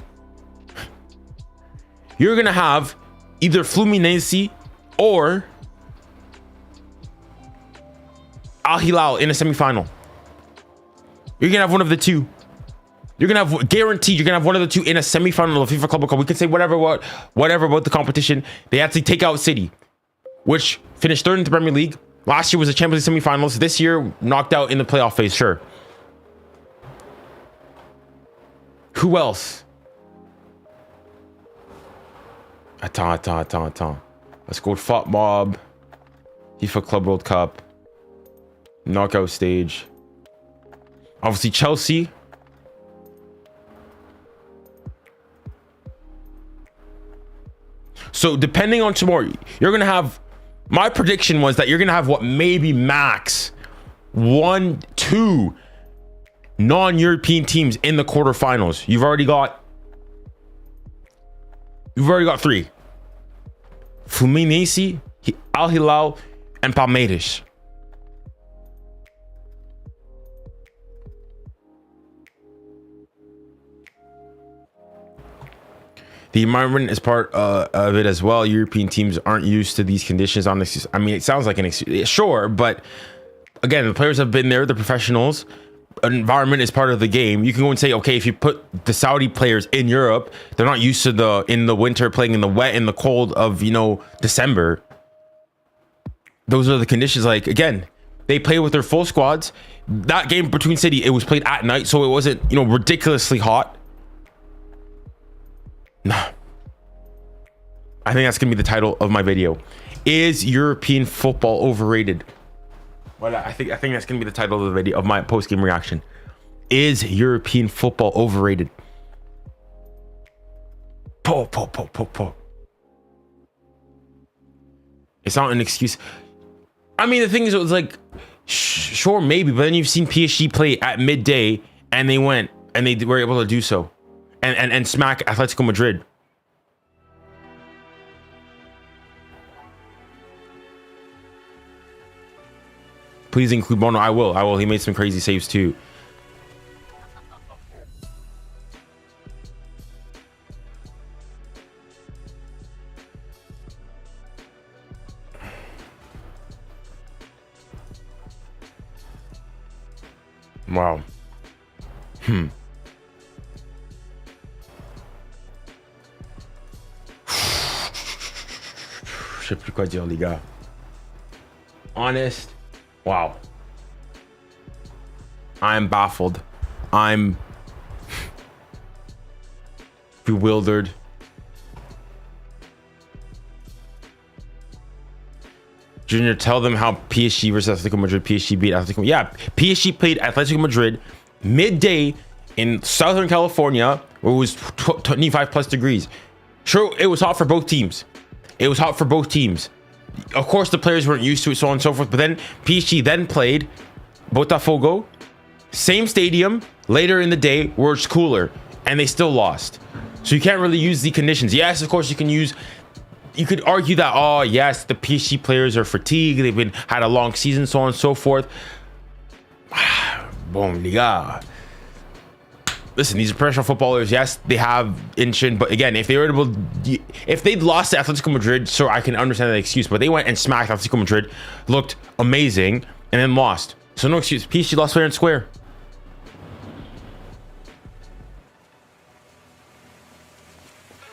either Fluminense or Al Hilal in a semifinal. You're gonna have one of the two. You're gonna have guaranteed. You're gonna have one of the two in a semifinal of FIFA Club World Cup. We could say whatever about the competition. They had to take out City, which finished third in the Premier League. Last year was the Champions League semifinals. This year knocked out in the playoff phase. Sure. Who else? Attends. Let's go FOP Mob, FIFA Club World Cup, knockout stage. Obviously Chelsea. So depending on tomorrow, you're gonna have. My prediction was that you're gonna have what maybe max 1-2 non-European teams in the quarterfinals. You've already got 3: Fluminense, Al Hilal, and Palmeiras. The environment is part of it as well. European teams aren't used to these conditions. I mean, it sounds like an excuse. Sure, but again, the players have been there. The professionals. An environment is part of the game. You can go and say, okay, if you put the Saudi players in Europe, they're not used to in the winter playing in the wet and the cold of December. Those are the conditions. Like again, they play with their full squads. That game between City, it was played at night, so it wasn't ridiculously hot. No. I think that's gonna be the title of my video. Is European football overrated? Well, I think that's gonna be the title of the video of my post-game reaction. Is European football overrated? Po. It's not an excuse. I mean, the thing is, it was like, sure, maybe, but then you've seen PSG play at midday, and they went and they were able to do so. And smack Atletico Madrid. Please include Bono. I will. He made some crazy saves too. Wow. Je sais plus quoi dire, les gars. Honest. Wow. I'm baffled. I'm bewildered. Junior, tell them how PSG versus Atletico Madrid. PSG beat Atletico. Yeah, PSG played Atletico Madrid midday in Southern California, where it was 25 plus degrees. Sure, it was hot for both teams. It was hot for both teams. Of course, the players weren't used to it, so on and so forth. But then PSG then played Botafogo, same stadium, later in the day, where it's cooler, and they still lost. So you can't really use the conditions. Yes, of course, you could argue that, oh yes, the PSG players are fatigued, they've had a long season, so on and so forth. Bon, les gars. Listen, these are professional footballers. Yes, they have inching, but again, if they'd lost to Atletico Madrid, so I can understand that excuse. But they went and smacked Atletico Madrid, looked amazing, and then lost. So no excuse. PSG lost fair and square.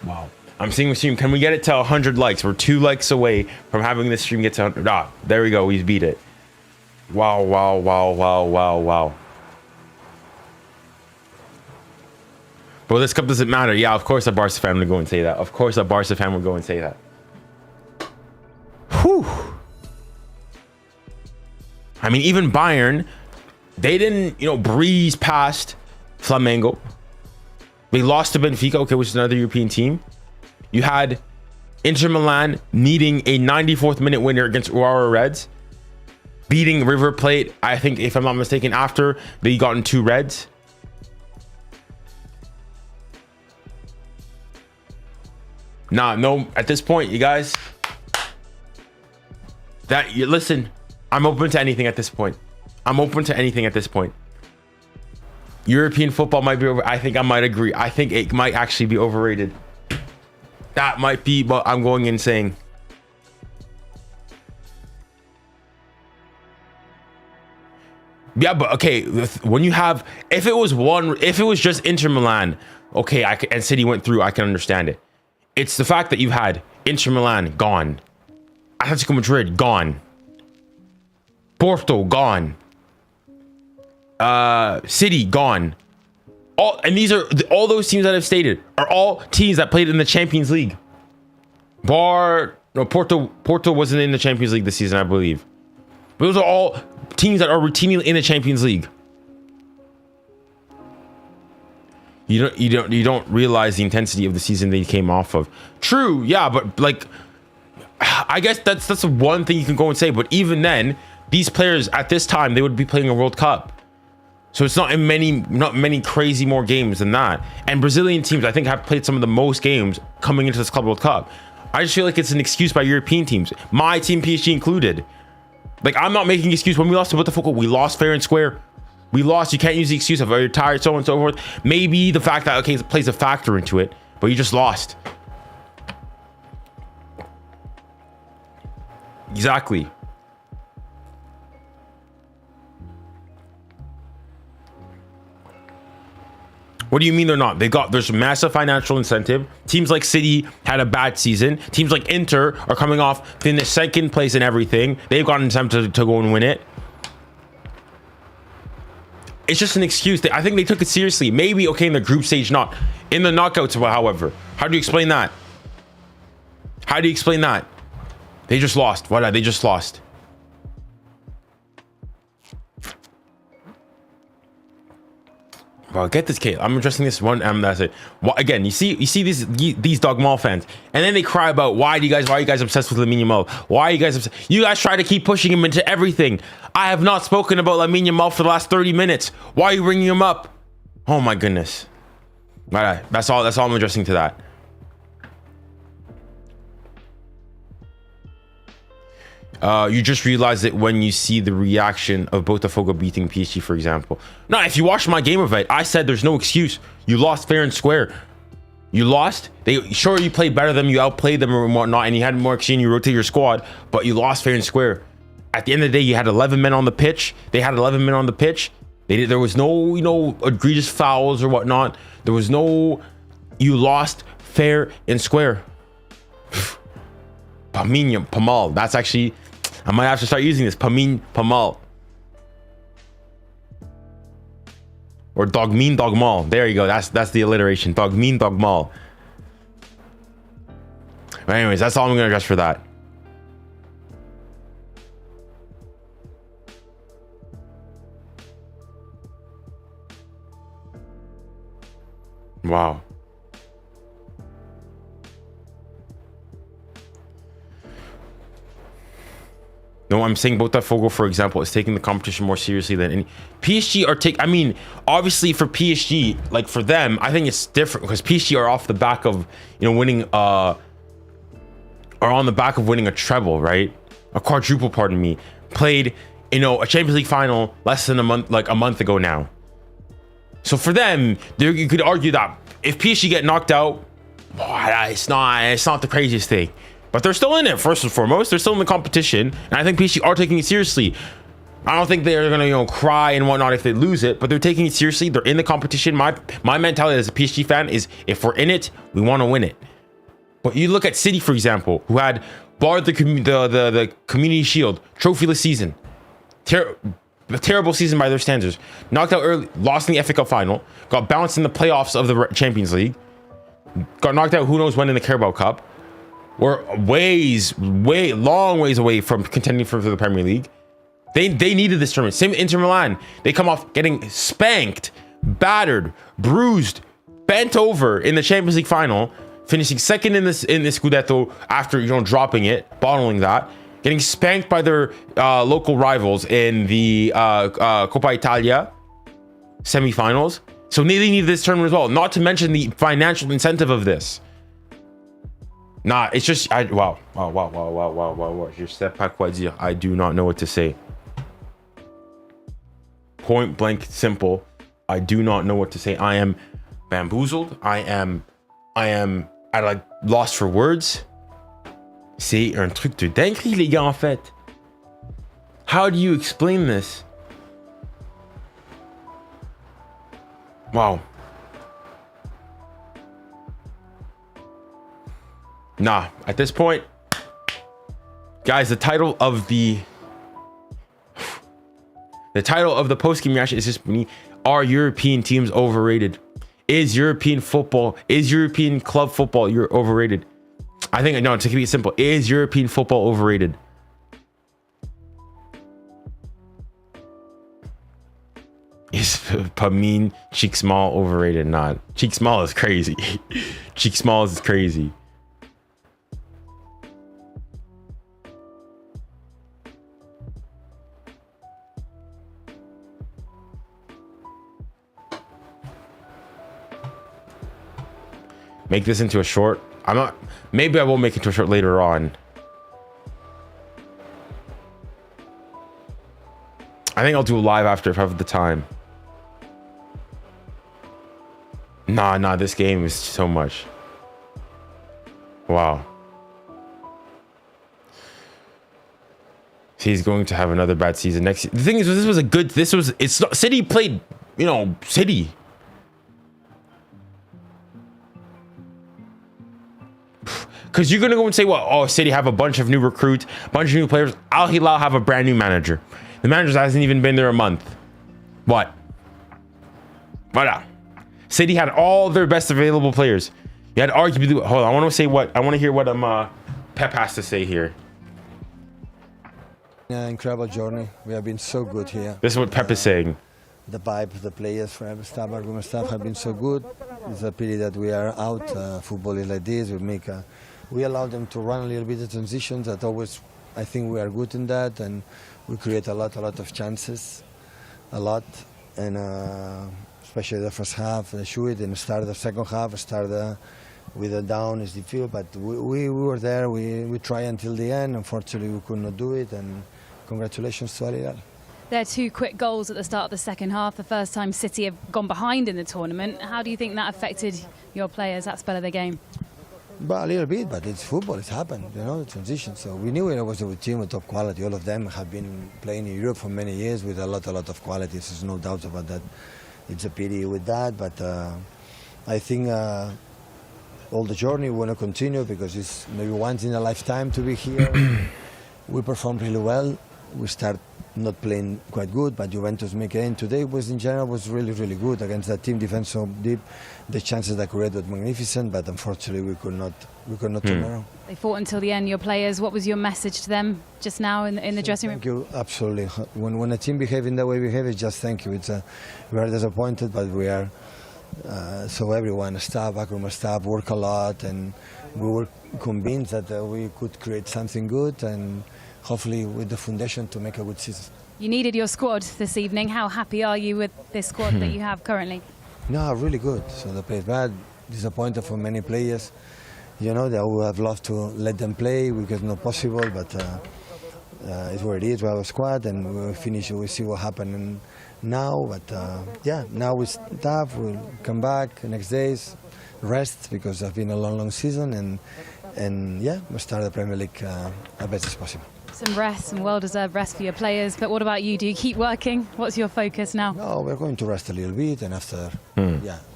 Wow. I'm seeing the stream. Can we get it to 100 likes? We're 2 likes away from having this stream get to 100. Ah, there we go. We beat it. Wow, wow. Well, this cup doesn't matter. Yeah, of course a Barca fan would go and say that. Of course a Barca fan would go and say that. Whew. I mean, even Bayern, they didn't, breeze past Flamengo. They lost to Benfica, okay, which is another European team. You had Inter Milan needing a 94th minute winner against Urawa Reds, beating River Plate, I think, if I'm not mistaken, after they gotten 2 reds. No, at this point, you guys, listen, I'm open to anything at this point. European football might be over. I think I might agree. I think it might actually be overrated. That might be what I'm going in saying. Yeah, but okay, when you have, if it was just Inter Milan, okay, and City went through, I can understand it. It's the fact that you had Inter Milan gone, Atletico Madrid gone, Porto gone, City gone. And these are all those teams that I've stated are all teams that played in the Champions League. Porto wasn't in the Champions League this season, I believe. But those are all teams that are routinely in the Champions League. You don't realize the intensity of the season they came off of. True, yeah, but like, I guess that's the one thing you can go and say. But even then, these players at this time, they would be playing a World Cup. So it's not many crazy more games than that. And Brazilian teams, I think, have played some of the most games coming into this Club World Cup. I just feel like it's an excuse by European teams, my team, PSG included. Like, I'm not making an excuse. When we lost to Botafogo, we lost fair and square. We lost. You can't use the excuse of, oh, you're tired, so on and so forth. Maybe the fact that, okay, it plays a factor into it, but you just lost. Exactly. What do you mean they're not? There's massive financial incentive. Teams like City had a bad season. Teams like Inter are coming off in the second place and everything. They've got an incentive to go and win it. It's just an excuse. I think they took it seriously. Maybe, okay, in the group stage, not. In the knockouts, however. How do you explain that? They just lost. What? They just lost. Well, get this, Kate. I'm addressing this one. That's it. Well, again, you see these Dog Mall fans, and then they cry about why are you guys obsessed with Lamine Yamal? Why are you guys obsessed? You guys try to keep pushing him into everything. I have not spoken about Lamine Yamal for the last 30 minutes. Why are you bringing him up? Oh my goodness. All right, that's all I'm addressing to that. You just realize it when you see the reaction of Botafogo beating PSG, for example. No, if you watch my game of it, I said there's no excuse. You lost fair and square. You lost. Sure, you played better than them, you outplayed them and whatnot, and you had more exchange, you rotate your squad, but you lost fair and square. At the end of the day, you had 11 men on the pitch. They had 11 men on the pitch. There was no, egregious fouls or whatnot. There was no. You lost fair and square. Pamal. That's actually. I might have to start using this. Pamal. Or Dogmal. There you go. That's the alliteration. Dogmal. But anyways, that's all I'm gonna address for that. Wow. No, I'm saying Botafogo, for example, is taking the competition more seriously than any. PSG are I mean, obviously for PSG, like for them, I think it's different because PSG are off the back of, winning, are on the back of winning a treble, right? A quadruple, pardon me. Played, a Champions League final less than a month ago now. So for them, you could argue that if PSG get knocked out, it's not the craziest thing. But they're still in it, first and foremost. They're still in the competition. And I think PSG are taking it seriously. I don't think they're going to, cry and whatnot if they lose it. But they're taking it seriously. They're in the competition. My mentality as a PSG fan is if we're in it, we want to win it. But you look at City, for example, who had barred the Community Shield, trophyless season. a terrible season by their standards. Knocked out early, lost in the FA Cup final, got bounced in the playoffs of the Champions League, got knocked out who knows when in the Carabao Cup. We're long ways away from contending for the Premier League. They needed this tournament. Same with Inter Milan. They come off getting spanked, battered, bruised, bent over in the Champions League final, finishing second in this Scudetto after dropping it, bottling that, getting spanked by their local rivals in the Coppa Italia semifinals. So they needed this tournament as well. Not to mention the financial incentive of this. Nah, it's just wow. Je sais pas quoi dire. I do not know what to say. Point blank simple. I do not know what to say. I am bamboozled. I am at a loss for words. C'est un truc de dinguerie, les gars, en fait. How do you explain this? Wow. Nah, at this point, guys, the title of the post-game reaction is just are European teams overrated? Is European club football overrated? I think, no, to keep it simple, is European football overrated? Is 𝙀𝙊𝘾𝘼𝙎𝙏 overrated? Not. 𝙊𝙾𝘾𝘼𝙎 is crazy. 𝙊𝙾𝘾𝘼 is crazy. Make this into a short. Maybe I will make it into a short later on. I think I'll do a live after if I have the time. Nah, this game is so much. Wow. He's going to have another bad season next. The thing is, City played, City. Because you're going to go and say, well, oh, City have a bunch of new recruits, bunch of new players. Al Hilal have a brand new manager. The manager hasn't even been there a month. What? Voilà. City had all their best available players. You had arguably... Hold on, I want to hear what Pep has to say here. Incredible journey. We have been so good here. This is what Pep is saying. The vibe, the players, staff have been so good. It's a pity that we are out. Football is like this. We allow them to run a little bit of transitions. That always, I think we are good in that, and we create a lot of chances, and especially the first half, they shoot, and start the second half, with a down is difficult, but we were there. We tried until the end. Unfortunately, we could not do it, and congratulations to Hilal. There are two quick goals at the start of the second half. The first time City have gone behind in the tournament. How do you think that affected your players, that spell of the game? But a little bit, but it's football. It's happened, the transition. So we knew it was a team with top quality. All of them have been playing in Europe for many years with a lot of quality. There's no doubt about that. It's a pity with that, but I think all the journey we want to continue because it's maybe once in a lifetime to be here. We performed really well. We start not playing quite good, but Juventus make it in. Today was in general was really good against that team, defense so deep. The chances that created were magnificent, but unfortunately we could not turn around. They fought until the end, your players. What was your message to them just now in the dressing room? Thank you, absolutely. When a team behaves in the way we behave, it's just thank you. We are disappointed, but we are so everyone, staff, backroom staff, work a lot, and we were convinced that we could create something good and hopefully with the foundation to make a good season. You needed your squad this evening. How happy are you with this squad that you have currently? No, really good. So the players bad, disappointed for many players. They would have loved to let them play because it's not possible, but it's what it is. We have a squad and we'll finish, we'll see what happens now. But now we're tough, we'll come back the next days, rest because it's been a long season and we'll start the Premier League as best as possible. Some rest, some well-deserved rest for your players, but what about you? Do you keep working? What's your focus now? No, we're going to rest a little bit and after,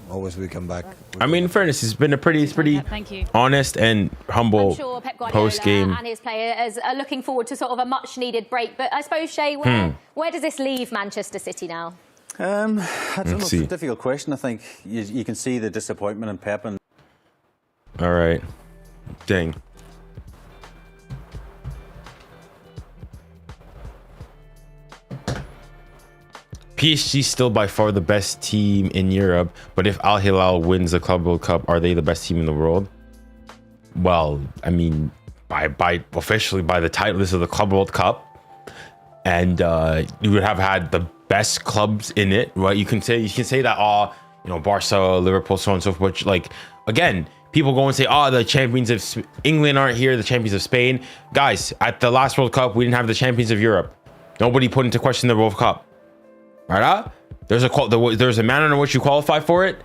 always we come back. I mean, in fairness, it's been a pretty Thank you. honest and humble I'm sure Pep Guardiola post game. and his players are looking forward to sort of a much-needed break. But I suppose, Shay, where does this leave Manchester City now? I don't know. It's see. a difficult question. I think you can see the disappointment in Pep. And All right. Dang. PSG still by far the best team in Europe, but if Al Hilal wins the Club World Cup, are they the best team in the world? Well, I mean, by officially by the title, this is the Club World Cup, and you would have had the best clubs in it, right? You can say that, you know, Barca, Liverpool, so on and so forth. Which, like, again, people go and say, the champions of England aren't here, the champions of Spain. Guys, at the last World Cup, we didn't have the champions of Europe. Nobody put into question the World Cup. Right? There's a manner in which you qualify for it.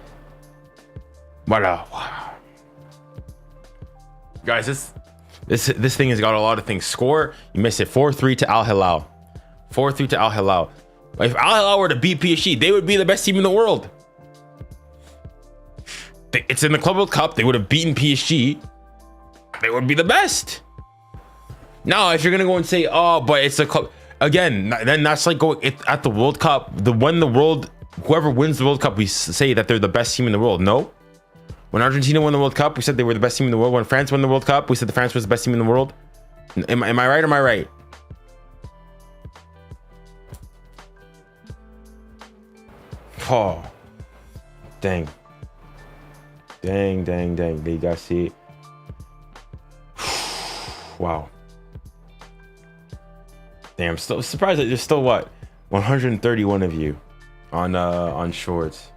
But guys, this thing has got a lot of things. Score, you missed it. 4-3 to Al Hilal. 4-3 to Al Hilal. If Al Hilal were to beat PSG, they would be the best team in the world. It's in the Club World Cup. They would have beaten PSG. They would be the best. Now, if you're gonna go and say, but it's a club. Again, then that's like going at the World Cup. Whoever wins the World Cup, we say that they're the best team in the world. No, when Argentina won the World Cup, we said they were the best team in the world. When France won the World Cup, we said France was the best team in the world. Am I right? Or am I right? Oh, dang. They got see. Wow. Damn, still surprised that there's still 131 of you on shorts.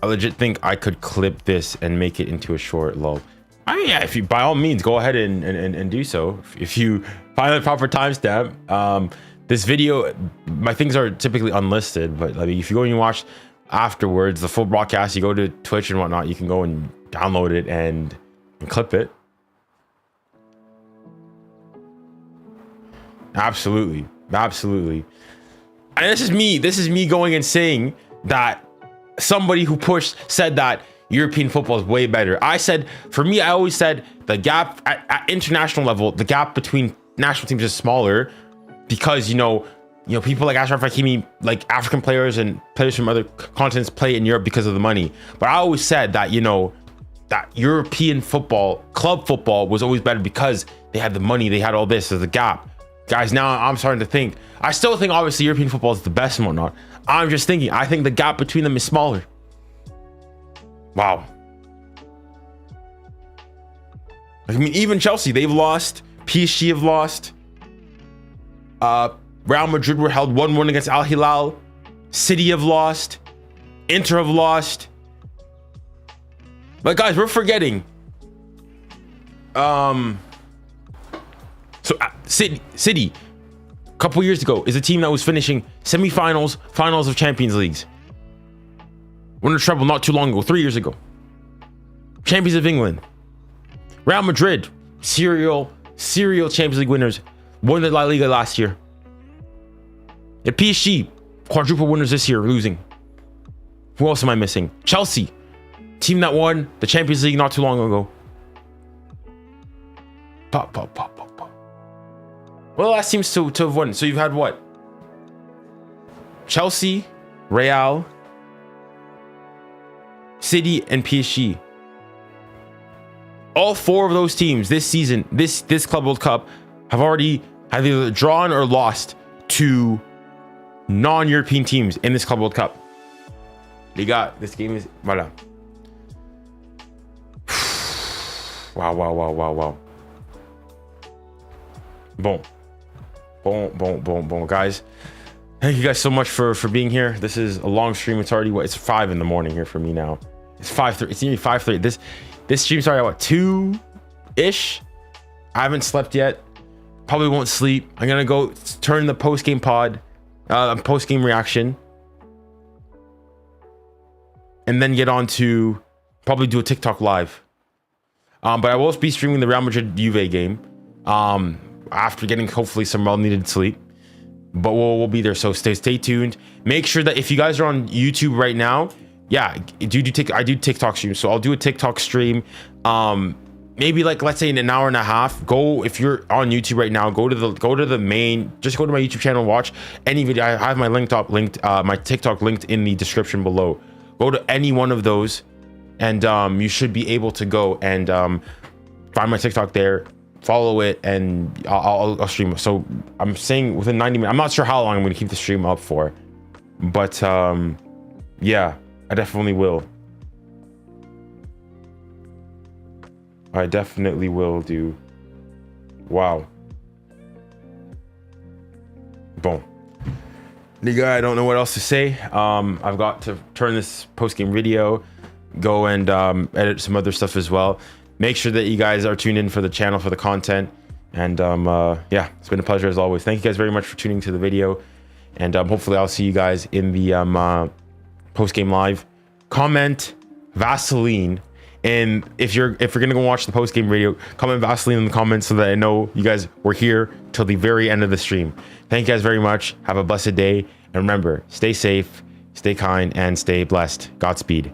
I legit think I could clip this and make it into a short, lol. I mean, yeah, if you, by all means, go ahead and do so. If you find the proper timestamp. This video, my things are typically unlisted, but I mean, if you go and you watch afterwards the full broadcast, you go to Twitch and whatnot, you can go and download it and clip it. Absolutely. And this is me going and saying that somebody who said that European football is way better. I said, for me, I always said the gap at international level, the gap between national teams is smaller because, you know, people like Achraf Hakimi, like African players and players from other continents play in Europe because of the money. But I always said that, you know, that European football, club football was always better because they had the money, they had all this, there's a gap. Guys, now I'm starting to think, I still think obviously European football is the best and whatnot. I'm just thinking, I think the gap between them is smaller. Wow. I mean, even Chelsea, they've lost. PSG have lost. Real Madrid were held 1-1 against Al Hilal. City have lost. Inter have lost. But guys, we're forgetting. So City, a couple years ago, is a team that was finishing semifinals, finals of Champions Leagues. Won a treble not too long ago, 3 years ago. Champions of England. Real Madrid, serial Champions League winners, won the La Liga last year. At PSG, quadruple winners this year, losing. Who else am I missing? Chelsea, team that won the Champions League not too long ago. Well, the last teams to have won. So you've had what? Chelsea, Real, City, and PSG. All four of those teams this season, this Club World Cup, have either drawn or lost to non-European teams in this Club World Cup. This game is voilà. Wow. Bon, guys. Thank you guys so much for being here. This is a long stream. It's already it's 5 in the morning here for me now. It's 5:30. It's nearly 5:30. This stream started at 2-ish. I haven't slept yet. Probably won't sleep. I'm gonna go turn the post-game post-game reaction, and then get on to probably do a TikTok live. But I will be streaming the Real Madrid Juve game after getting hopefully some well-needed sleep. but we'll be there. So stay tuned. Make sure that if you guys are on YouTube right now, yeah, I do TikTok streams. So I'll do a TikTok stream. Maybe like, let's say in an hour and a half. Go, if you're on YouTube right now, go to the main, just go to my YouTube channel, watch any video. I have my my TikTok linked in the description below. Go to any one of those, and you should be able to go and find my TikTok there, follow it, and I'll stream. So I'm saying within 90 minutes. I'm not sure how long I'm going to keep the stream up for, but yeah, I definitely will. I definitely will do. Wow. Boom. Nigga, I don't know what else to say. I've got to turn this post-game video, go and edit some other stuff as well. Make sure that you guys are tuned in for the channel for the content. And yeah, it's been a pleasure as always. Thank you guys very much for tuning to the video. And hopefully I'll see you guys in the post-game live. Comment Vaseline. And if you're gonna go watch the post-game video, comment Vaseline in the comments so that I know you guys were here till the very end of the stream. Thank you guys very much. Have a blessed day. And remember, stay safe, stay kind, and stay blessed. Godspeed.